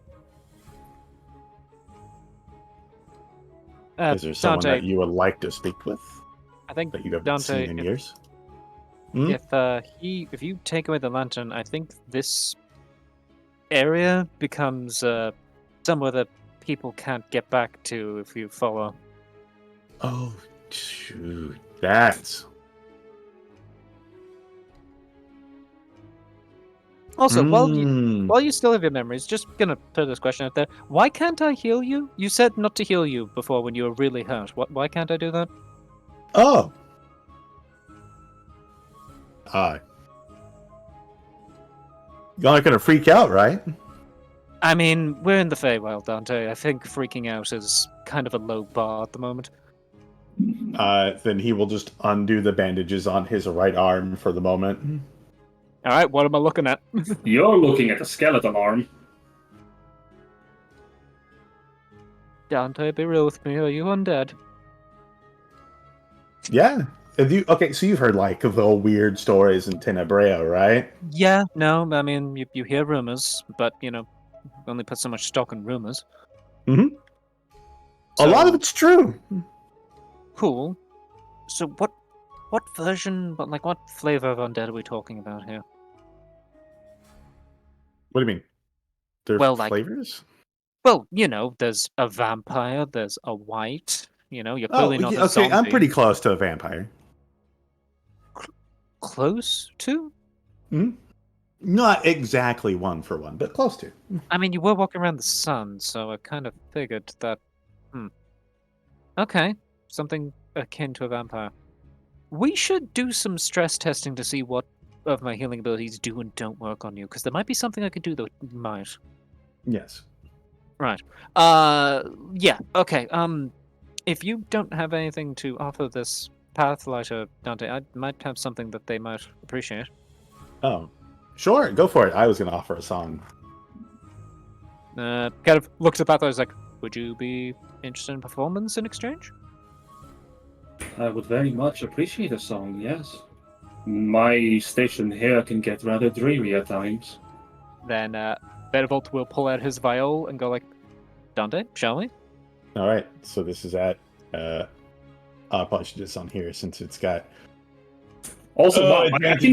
Is there someone Dante, that you would like to speak with I think that you haven't Dante, seen in years? if you take away the lantern, I think this area becomes somewhere that people can't get back to if you follow. Oh, shoot. That's... Also, while you still have your memories, just gonna put this question out there. Why can't I heal you? You said not to heal you before when you were really hurt. Why can't I do that? Oh! You're not gonna freak out, right? I mean, we're in the Feywild, Dante. I think freaking out is kind of a low bar at the moment. Then he will just undo the bandages on his right arm for the moment. Alright, what am I looking at? You're looking at a skeleton arm. Dante, be real with me. Are you undead? Yeah. Okay, so you've heard, like, the weird stories in Tenebrea, right? Yeah, no, I mean, you hear rumors, but, only put so much stock in rumors. Mm-hmm. A lot of it's true. Cool. So what version, what flavor of undead are we talking about here? What do you mean? There Well, are flavors? Well, there's a vampire, there's a white, you're clearly not a zombie. I'm pretty close to a vampire. Close to? Not exactly one for one, but close to. I mean, you were walking around the sun, so I kind of figured that... Okay, something akin to a vampire. We should do some stress testing to see what of my healing abilities do and don't work on you, because there might be something I could do that might. Yes. Right. Yeah, okay. If you don't have anything to offer this Pathlighter, Dante, I might have something that they might appreciate. Oh, sure, go for it. I was going to offer a song. Kind of looked at Pathlighter, I was like, would you be interested in performance in exchange? I would very much appreciate a song, yes. My station here can get rather dreary at times. Then Benevolt will pull out his viol and go like, Dante, shall we? All right, so this is at... I'll probably should this on here since it's got... Also, I can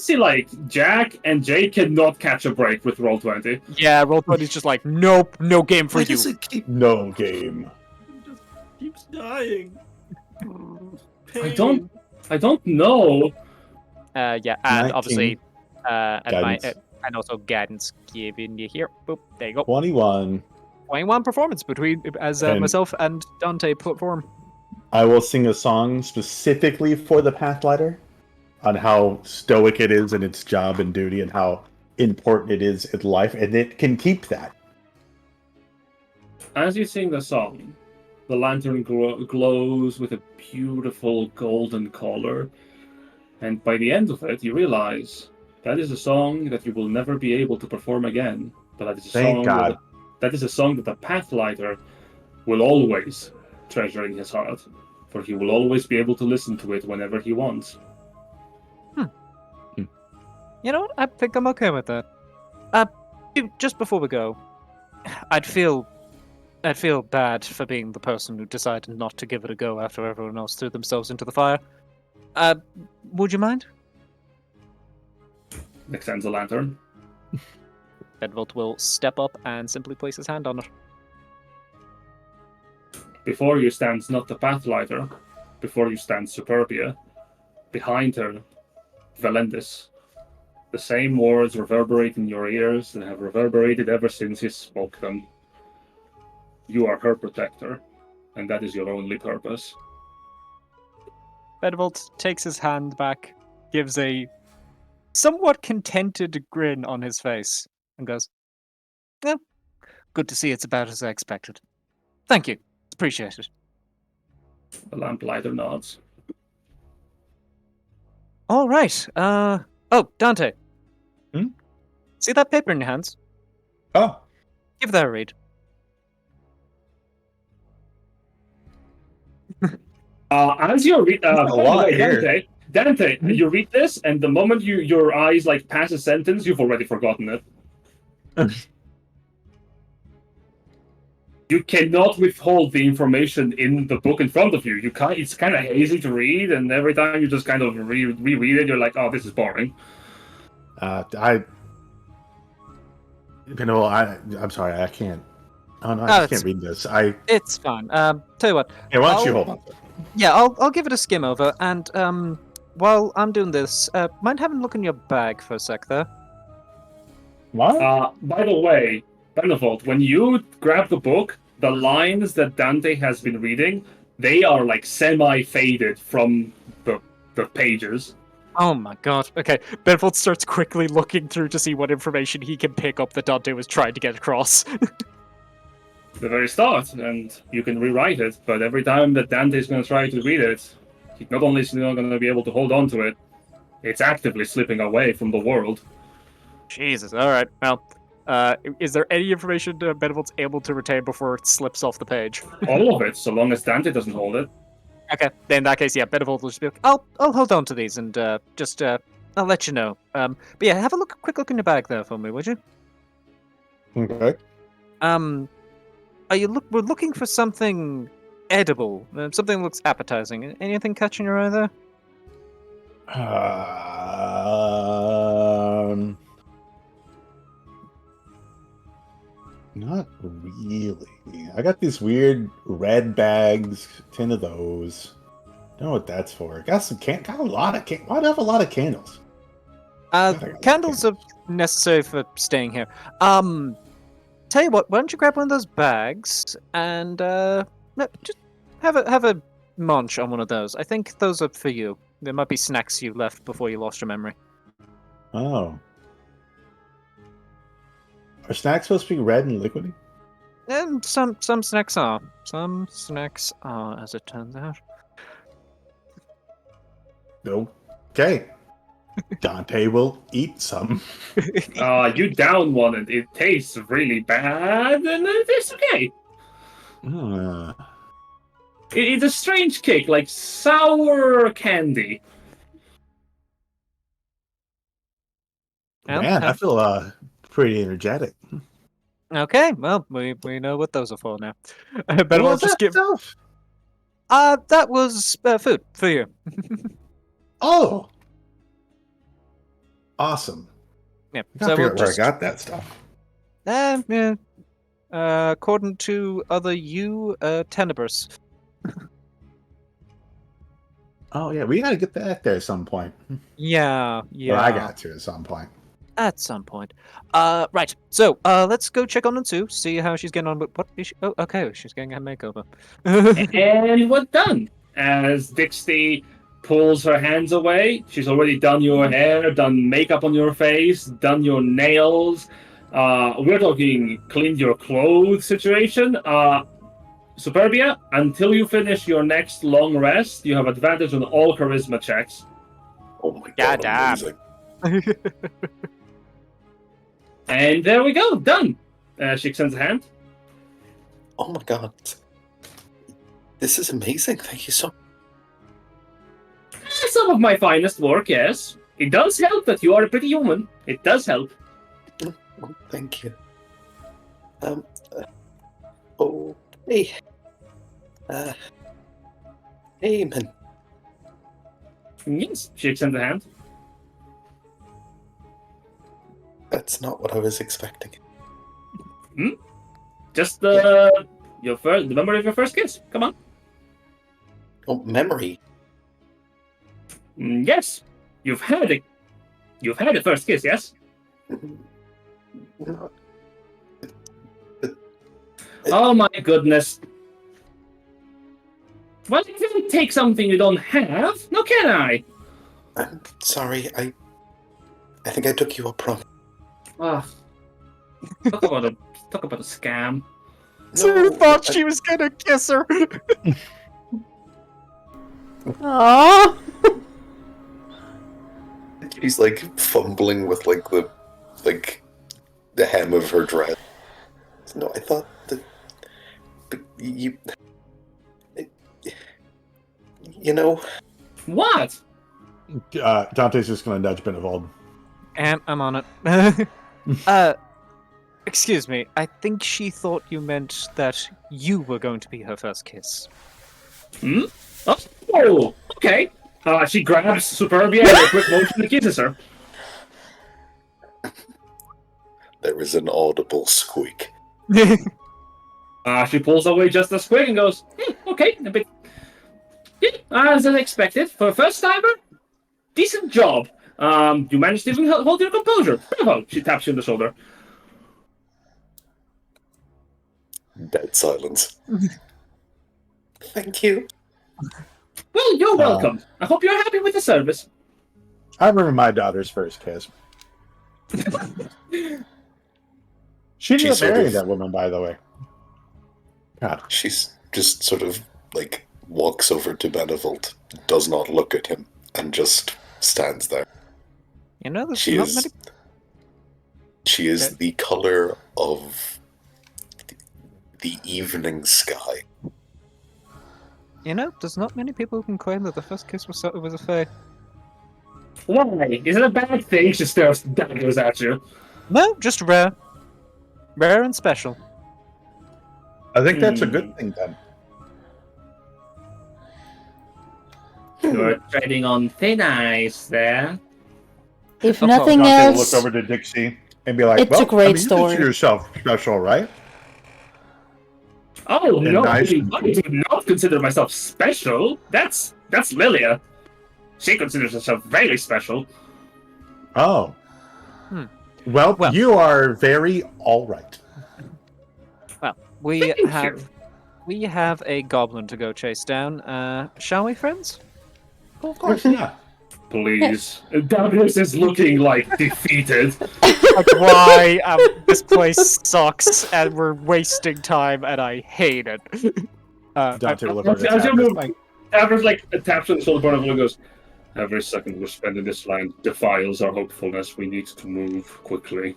see like Jack and Jay cannot catch a break with Roll20. Yeah, Roll20's just like, nope, no game for you. No game. It just keeps dying. I don't know. Yeah, and 19. obviously, Guidance. and also guidance given you here. Boop, there you go. 21. 21 performance between as And- myself and Dante perform. I will sing a song specifically for the Pathlighter on how stoic it is in its job and duty and how important it is in life, and it can keep that. As you sing the song, the lantern glows with a beautiful golden color, and by the end of it, you realize that is a song that you will never be able to perform again. But that is a Thank song God. that is a song that the Pathlighter will always treasure in his heart, for he will always be able to listen to it whenever he wants. You know what? I think I'm okay with that. Just before we go, I'd feel bad for being the person who decided not to give it a go after everyone else threw themselves into the fire. Would you mind? Extends the lantern. Benevolt will step up and simply place his hand on it. Before you stands not the Pathlighter, before you stands Superbia. Behind her, Valendis. The same words reverberate in your ears and have reverberated ever since he spoke them. You are her protector, and that is your only purpose. Benevolt takes his hand back, gives a somewhat contented grin on his face, and goes, "Yeah, good to see it's about as I expected. Thank you. It's appreciated." The lamplighter nods. All right. Oh, Dante. Hmm? See that paper in your hands? Oh, Give that a read. As you read, a lot here. Dante, you read this, and the moment your eyes like pass a sentence, you've already forgotten it. You cannot withhold the information in the book in front of you. You can't. It's kind of hazy to read, and every time you just kind of reread it, you're like, "Oh, this is boring." I'm sorry, I can't. Oh no, I just can't read this. It's fine. Tell you what. Here, why don't I'll- you hold on? Yeah, I'll give it a skim over, and while I'm doing this, mind having a look in your bag for a sec there? What? By the way, Benevolt, when you grab the book, the lines that Dante has been reading, they are like semi-faded from the pages. Oh my god. Okay, Benevolt starts quickly looking through to see what information he can pick up that Dante was trying to get across. The very start, and you can rewrite it, but every time that Dante is going to try to read it, he not only is not going to be able to hold on to it, it's actively slipping away from the world. Jesus, alright, well, is there any information Benevolt's able to retain before it slips off the page? All of it, so long as Dante doesn't hold it. Okay, then in that case, yeah, Benevolt will just be like, I'll hold on to these and I'll let you know. But yeah, have a quick look in your bag there for me, would you? Okay. We're looking for something edible, something that looks appetizing. Anything catching your eye there? Not really. I got these weird red bags, 10 of those. Don't know what that's for. Got some got a lot of why do I have a lot of candles? Candles are necessary for staying here. Tell you what, why don't you grab one of those bags and just have a munch on one of those. I think those are for you. There might be snacks you left before you lost your memory. Oh. Are snacks supposed to be red and liquidy? And some snacks are. Some snacks are, as it turns out. Okay. Dante will eat some. You down one and it tastes really bad, and it's okay. It's a strange kick, like sour candy. Man, I feel pretty energetic. Okay, well, we know what those are for now. What Better was just that give. stuff? That was food for you. Oh, awesome! Yeah, I gotta figure out where I got that stuff. Yeah. According to other Tenebris. Oh yeah, we gotta get back there at some point. Yeah, Well, I got to at some point. At some point. Right. So, let's go check on Sue, see how she's getting on. But what is she? Oh, okay. She's getting a makeover. And we're done. As Dixie pulls her hands away, she's already done your hair, done makeup on your face, done your nails. We're talking cleaned your clothes situation. Superbia, until you finish your next long rest, you have advantage on all charisma checks. Oh my God god, damn. amazing. And there we go, done. She extends a hand. Oh my god. This is amazing. Thank you so Some of my finest work, yes. It does help that you are a pretty human. It does help. much. Thank you. Oh, hey. Hey, man. Yes, she extends a hand. That's not what I was expecting. Just the memory of your first kiss. Come on. Oh, memory. Yes, you've had a first kiss, yes? No. Oh my goodness. Well, I can't take something you don't have, no can I? I'm sorry. I think I took you up wrong. Ah, talk about a scam. Sue thought I- she was gonna kiss her. Aww. She's like fumbling with like the hem of her dress. No, I thought that but you know. What? Dante's just gonna nudge Benevolt. And I'm on it. Excuse me. I think she thought you meant that you were going to be her first kiss. Oh, okay. She grabs Superbia in a quick motion and kisses her. There is an audible squeak. She pulls away just as quick and goes, okay, a bit. Yeah, as expected. For a first timer, decent job. You managed to even hold your composure. Bravo! She taps you on the shoulder. Dead silence. Thank you. Well, you're welcome. I hope you're happy with the service. I remember my daughter's first kiss. She She didn't sort marry of- that woman, by the way. God. She's just sort of like walks over to Benevolt, does not look at him, and just stands there. You know, there's She not is. many. She is Okay. the color of the evening sky. You know, there's not many people who can claim that the first kiss was a fae. Why? Is it a bad thing? She stares daggers at you. No, just rare. Rare and special. I think that's a good thing then. You're treading on thin ice there. If Oh, nothing Dante will else, look over to Dixie and be like, it's a well, great I mean, story. You consider yourself special, right? Oh And no, nice I and do not consider myself special. That's Lilia. She considers herself very special. Oh. Hmm. Well, Well- you are very all right. Well, we Thank you. have a goblin to go chase down. Shall we, friends? Of course, yeah. Please. Davis is looking like defeated. Like, why? This place sucks, and we're wasting time, and I hate it. Dante will look over to As you Tabitha. move, Davis like taps on the shoulder part of him and goes, every second we spend in this land defiles our hopefulness. We need to move quickly.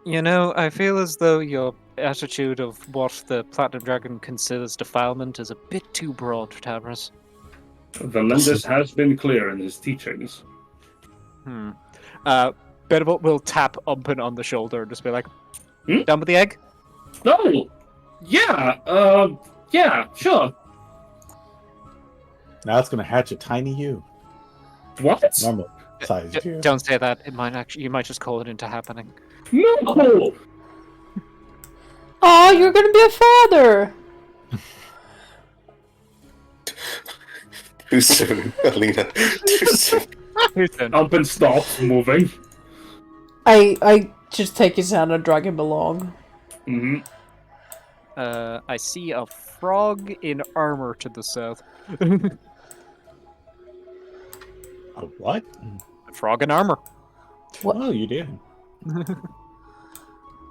You know, I feel as though your attitude of what the Platinum Dragon considers defilement is a bit too broad, Tavros. Valendis has been clear in his teachings. Benevolt will tap Umpin on the shoulder and just be like, Hmm? done with the egg? No! Yeah, yeah, sure. Now it's going to hatch a tiny you. What? Normal size you. Don't say that. It might actually, you might just call it into happening. No! oh, you're gonna be a father. Too soon, Alina. Too soon. Up and stops moving. I just take his hand and drag him along. Mm-hmm. I see a frog in armor to the south. A what? A frog in armor. What? Oh, you did.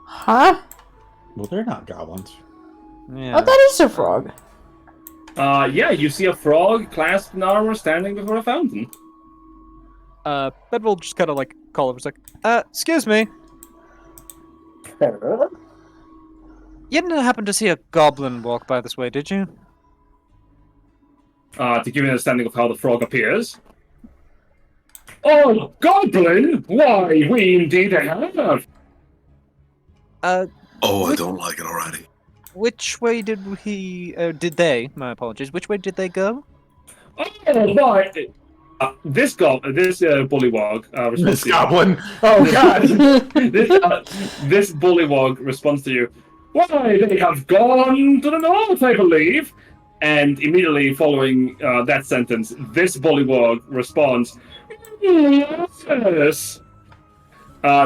Huh? Well, they're not goblins. Yeah. Oh, that is a frog. Yeah, you see a frog clasped in armor standing before a fountain. Benevolt just kind of like call over. It's like, excuse me. You didn't happen to see a goblin walk by this way, did you? To give you an understanding of how the frog appears. Oh, goblin! Why, we indeed have! Oh, I don't like it already. Which way did did they? My apologies. Which way did they go? Oh, my! This bullywog responds This to you. goblin. Oh God. This bullywog responds to you. Why, they have gone to the north, I believe. And immediately following that sentence, this bullywog responds, yes.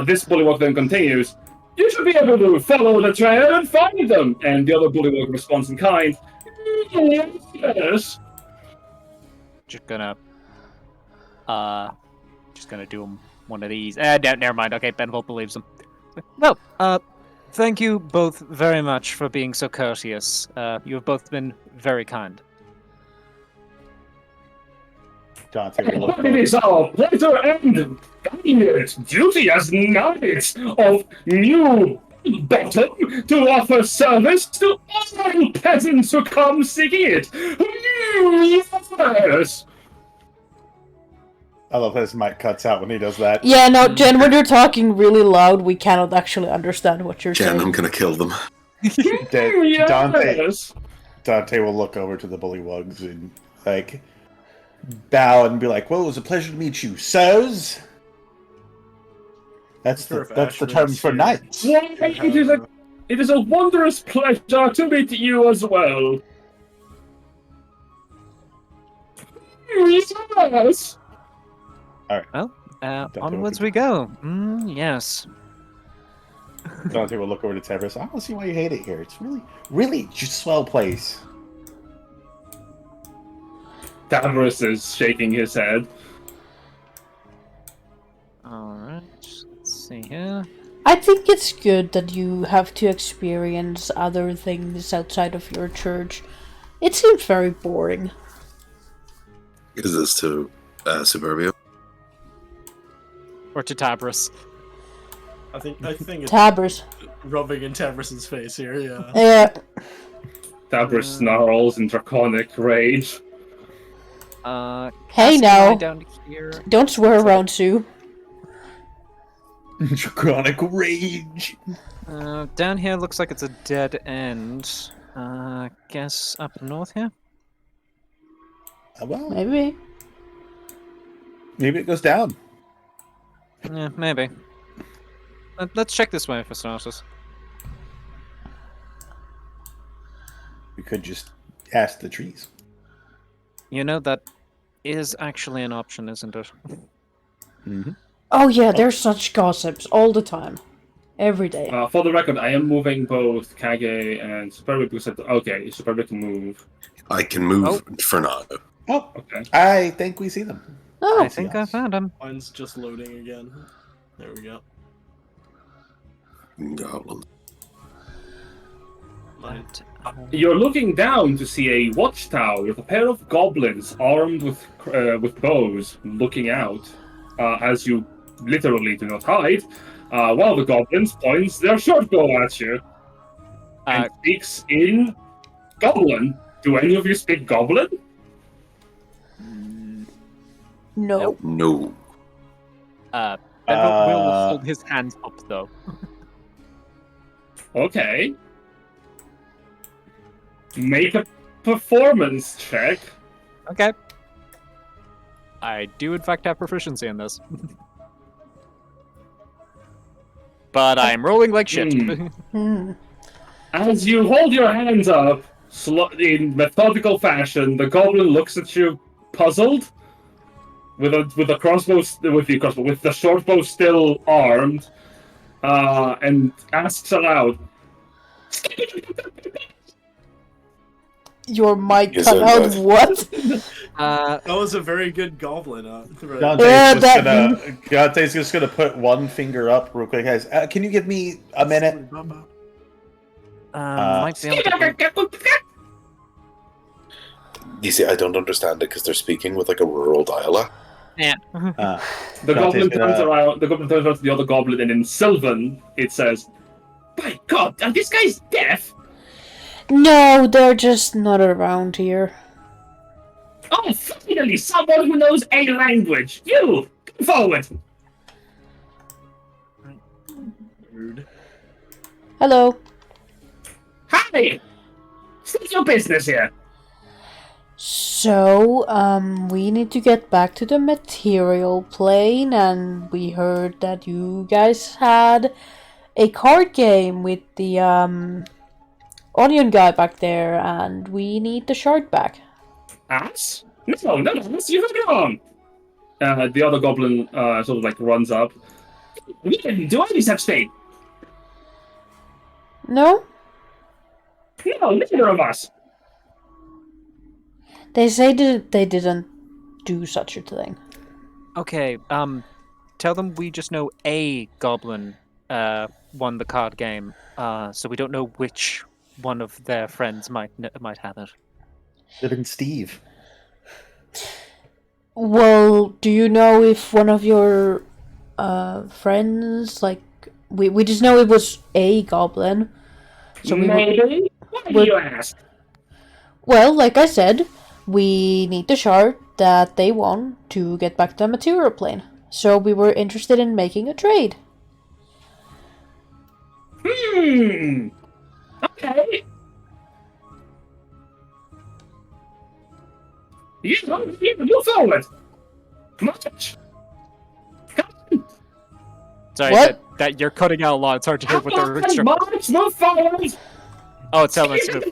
This bullywog then continues, you should be able to follow the trail and find them. And the other bullywog responds in kind, yes. Just gonna do him one of these. Never mind. Okay, Benevolt believes him. Well, thank you both very much for being so courteous. You have both been very kind. Dante will look It is our pleasure and duty as knights of New Bottom to offer service to all peasants who come seeking it. Yes. I love how his mic cuts out when he does that. Yeah, no, Jen, when you're talking really loud, we cannot actually understand what you're Jen, saying. I'm gonna kill them. Dante will look over to the bullywugs and like bow and be like, "Well, it was a pleasure to meet you, sirs." That's the term for knights. It is a wondrous pleasure to meet you as well. Yes. Onwards we go. Yes. Dante will look over to Tevris. I don't see why you hate it here. It's really just a swell place. Tavris is shaking his head. Alright, let's see here. I think it's good that you have to experience other things outside of your church. It seems very boring. Is this to Superbia? Or to Tabris. I think it's Tabris. rubbing in Tabris's face here. Yeah. Yeah. Tabris snarls in draconic rage. Hey now. Down here. Don't swear around Sue. Draconic rage. Down here looks like it's a dead end. Guess up north here? Well, Maybe. maybe it goes down. Yeah, maybe. Let's check this way for starters. We could just ask the trees. You know, that is actually an option, isn't it? Mm-hmm. Oh yeah, there's such gossips all the time. Every day. For the record, I am moving both Kage and Superbia because okay, Superbia can move. I can move for now. Oh, Okay. I think we see them. Oh, I think I found him. Mine's just loading again. There we go. Goblin. Mine. You're looking down to see a watchtower with a pair of goblins armed with bows looking out as you literally do not hide. One of the goblins points their short bow at you and speaks in Goblin. Do any of you speak Goblin? no. No. Benevolt will hold his hands up, though. Okay. Make a performance check. Okay. I do, in fact, have proficiency in this. But I'm rolling like shit. As you hold your hands up in methodical fashion, the goblin looks at you puzzled, with the crossbow, with the short bow still armed, and asks aloud. Your mic Yes, cut I'm out. good. What? That was a very good goblin. Dante's just gonna put one finger up real quick, guys. Can you give me a minute? Might be able to... You see, I don't understand it because they're speaking with like a rural dialect. Yeah. The goblin turns around. The goblin turns around to the other goblin, and in Sylvan it says, "By God, are these guys deaf?" No, they're just not around here. Oh, finally, someone who knows a language. You, come forward. Rude. Hello. Hi. What's your business here? So, we need to get back to the material plane, and we heard that you guys had a card game with the, onion guy back there, and we need the shard back. Us? No, you have it on. The other goblin sort of like runs up. We didn't do any such thing. No? No, neither of us. They say that they didn't do such a thing. Okay, tell them we just know a goblin won the card game, so we don't know which one of their friends might have it. Could have been Steve. Well, do you know if one of your friends, like, we just know it was a goblin. So maybe? Why do you ask? Well, like I said, we need the shard that they won to get back to the material plane. So we were interested in making a trade. Okay. You forward. Much. Sorry, What? that you're cutting out a lot. It's hard to hear what they're extra. March, move forward. Oh, it's telling us to move.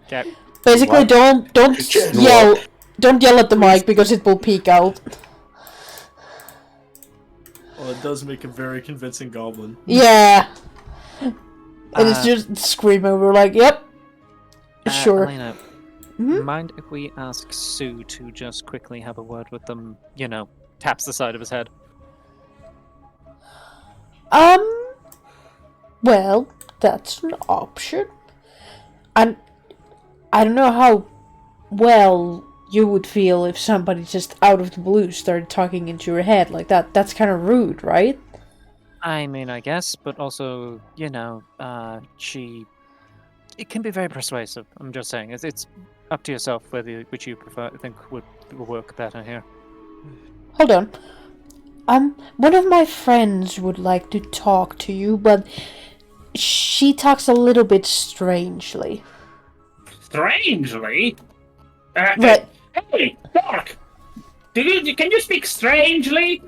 Okay. Basically, What? don't yell. Don't yell at the mic because it will peek out. Well, it does make a very convincing goblin. Yeah. And it's just screaming. We're like, yep. Sure. Alina, Mhm. mind if we ask Sue to just quickly have a word with them? You know, taps the side of his head. Well, that's an option. And I don't know how well you would feel if somebody just out of the blue started talking into your head like that. That's kind of rude, right? I mean, I guess, but also, you know, it can be very persuasive. I'm just saying, it's up to yourself which you prefer. I think would work better here. Hold on. One of my friends would like to talk to you, but she talks a little bit strangely. Strangely? Right. Hey, Dark! Can you speak strangely?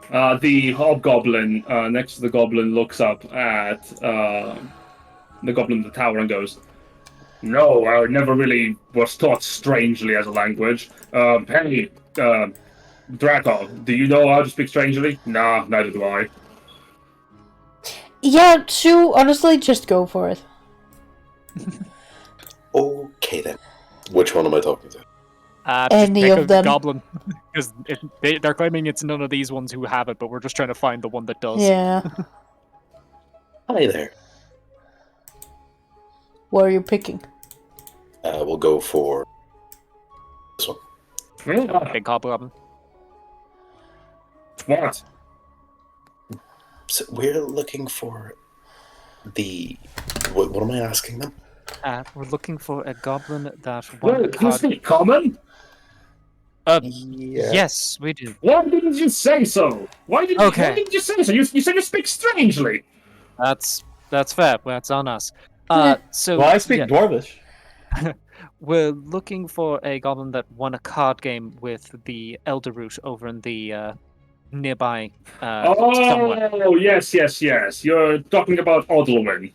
The hobgoblin next to the goblin looks up at the goblin in the tower and goes, "No, I never really was taught strangely as a language. Hey, Draco, do you know how to speak strangely?" "Nah, neither do I." Yeah, Sue, honestly, just go for it. Okay then. Which one am I talking to? Any pick of a them. goblin, because they're claiming it's none of these ones who have it, but we're just trying to find the one that does. Yeah. Hi there. What are you picking? We'll go for this one. Big goblin. What? So we're looking for the. What am I asking them? We're looking for a goblin that Well, won can you speak common? Yeah. Yes, we do. Why didn't you say so? Why didn't you say so? You said you speak strangely. That's fair. That's on us. So Well, I speak yeah, Dwarvish. we're looking for a goblin that won a card game with the Elder Root over in the nearby somewhere. Oh, yes. You're talking about Odlwin.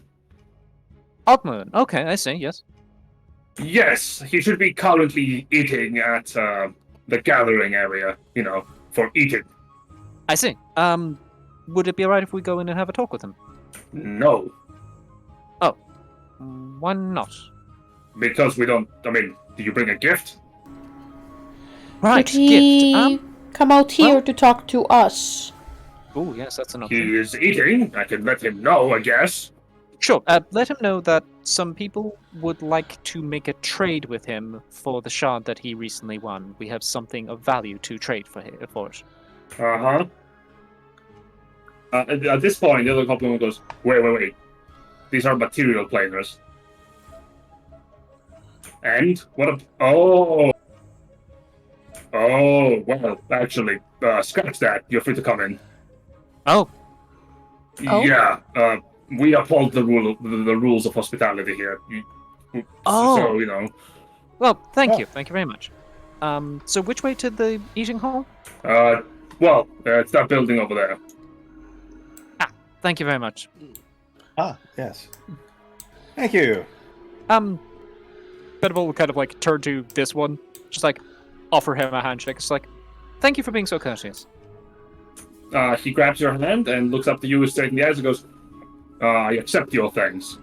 Ogmund. Okay, I see. Yes. Yes, he should be currently eating at the gathering area, for eating. I see. Would it be alright if we go in and have a talk with him? No, Why not? because we don't. I mean, do you bring a gift? Right, Could he gift. come out here well- to talk to us? Oh, yes, that's an option. He is eating. I can let him know, I guess. Sure. Let him know that some people would like to make a trade with him for the shard that he recently won. We have something of value to trade for it. Uh-huh. At this point, the other goblin goes, wait. These are material planers. And? What Oh, well, actually, scratch that. You're free to come in. Oh, Oh. Yeah, we uphold the rules of hospitality here. Oh. So, well, thank you. Thank you very much. So which way to the eating hall? It's that building over there. Thank you very much. Ah, yes. Thank you. Benevolt will kind of like turn to this one, just like offer him a handshake. It's like, thank you for being so courteous. He grabs your hand and looks up to you straight in the eyes and goes, I accept your thanks.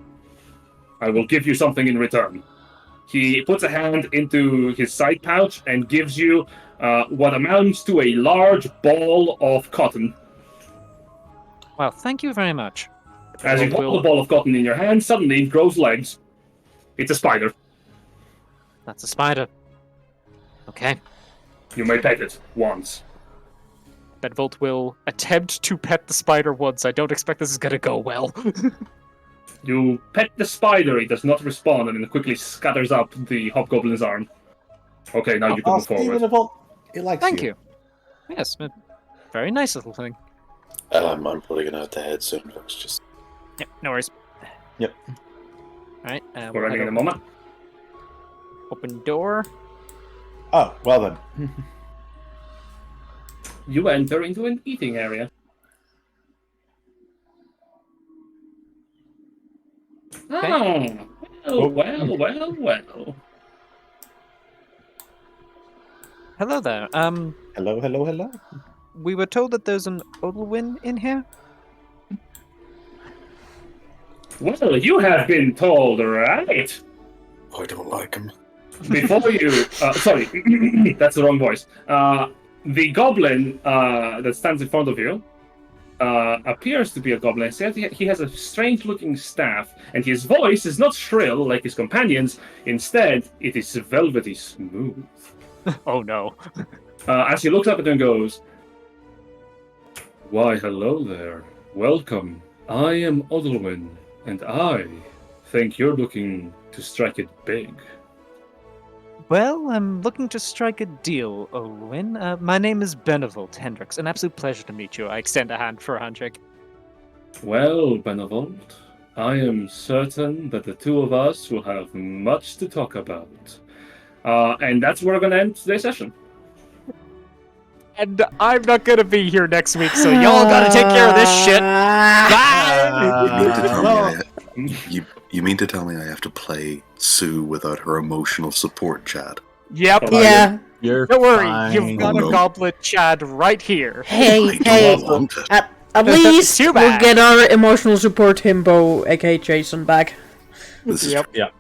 I will give you something in return. He puts a hand into his side pouch and gives you what amounts to a large ball of cotton. Well, thank you very much. As you hold the ball of cotton in your hand, suddenly it grows legs. It's a spider. That's a spider. Okay. You may pet it once. Benevolt will attempt to pet the spider once. I don't expect this is gonna go well. You pet the spider, it does not respond, and it quickly scatters up the hobgoblin's arm. Okay, now you can move forward. Benevolt, it likes Thank you. Yes, very nice little thing. I'm probably gonna have to head soon, folks. Just Yeah, no worries. Yep. Alright, We're running in a moment. Open door. Oh, well then. You enter into an eating area. Okay. Well. Hello there. Hello. We were told that there's an Odalwyn in here. Well, you have been told, right? I don't like him. Before you... sorry, that's the wrong voice. The goblin that stands in front of you appears to be a goblin. He has a strange-looking staff, and his voice is not shrill like his companions. Instead, it is velvety smooth. Oh no. As he looks up at you and goes, "Why, hello there. Welcome. I am Odalwyn, and I think you're looking to strike it big." Well, I'm looking to strike a deal, Odalwyn. My name is Benevolt Hendricks. An absolute pleasure to meet you. I extend a hand for a handshake. Well, Benevolt, I am certain that the two of us will have much to talk about. And that's where we're going to end today's session. And I'm not gonna be here next week, so y'all gotta take care of this shit. Bye! You mean to tell me I have to play Sue without her emotional support, Chad? Yep. Yeah. You're Don't worry, fine. you've got Oh, a no. goblet Chad right here. Hey, I hey. don't want it. At least Too we'll bad. get our emotional support himbo, aka Jason, back. This is Yep. You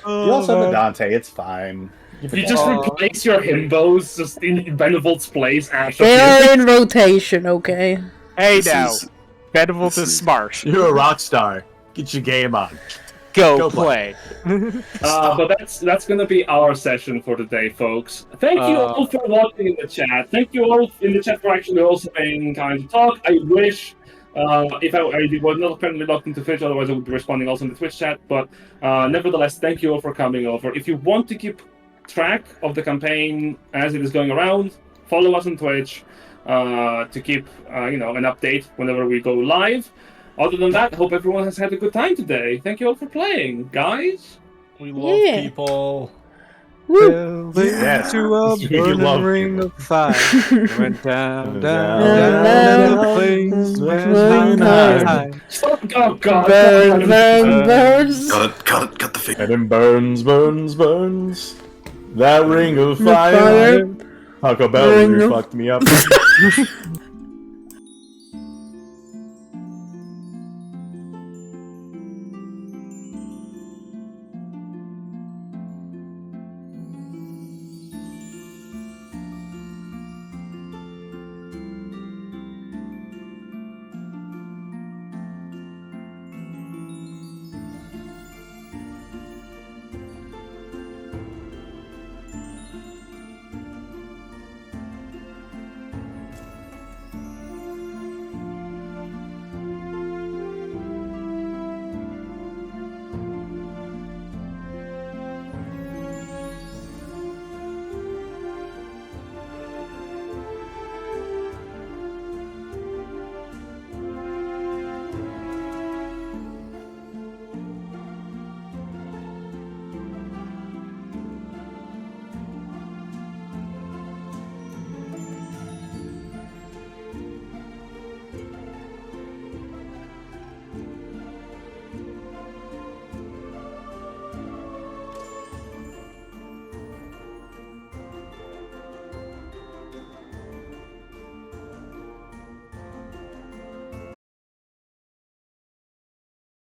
also have a Dante, it's fine. You just replace your himbos just in Benevolt's place after They are in rotation, okay? Hey This now, is- Benevolt this is is- smart. You're a rock star. Get your game on. Go Go play. But that's going to be our session for today, folks. Thank you all for watching in the chat. Thank you all in the chat for actually also being kind to talk. I wish, if I was not apparently logged into Twitch, otherwise I would be responding also in the Twitch chat. But nevertheless, thank you all for coming over. If you want to keep track of the campaign as it is going around, follow us on Twitch to keep an update whenever we go live. Other than that, hope everyone has had a good time today. Thank you all for playing, guys. We love Yeah. people. Woo! Yes. To a You burning love ring people. of fire. Went down, down, Down, down, down, in the down, flames down, went down, high, down. high. Oh god. Burns. Cut the figure. And then burns. That ring of fire. Talk about Ring you of- fucked me up.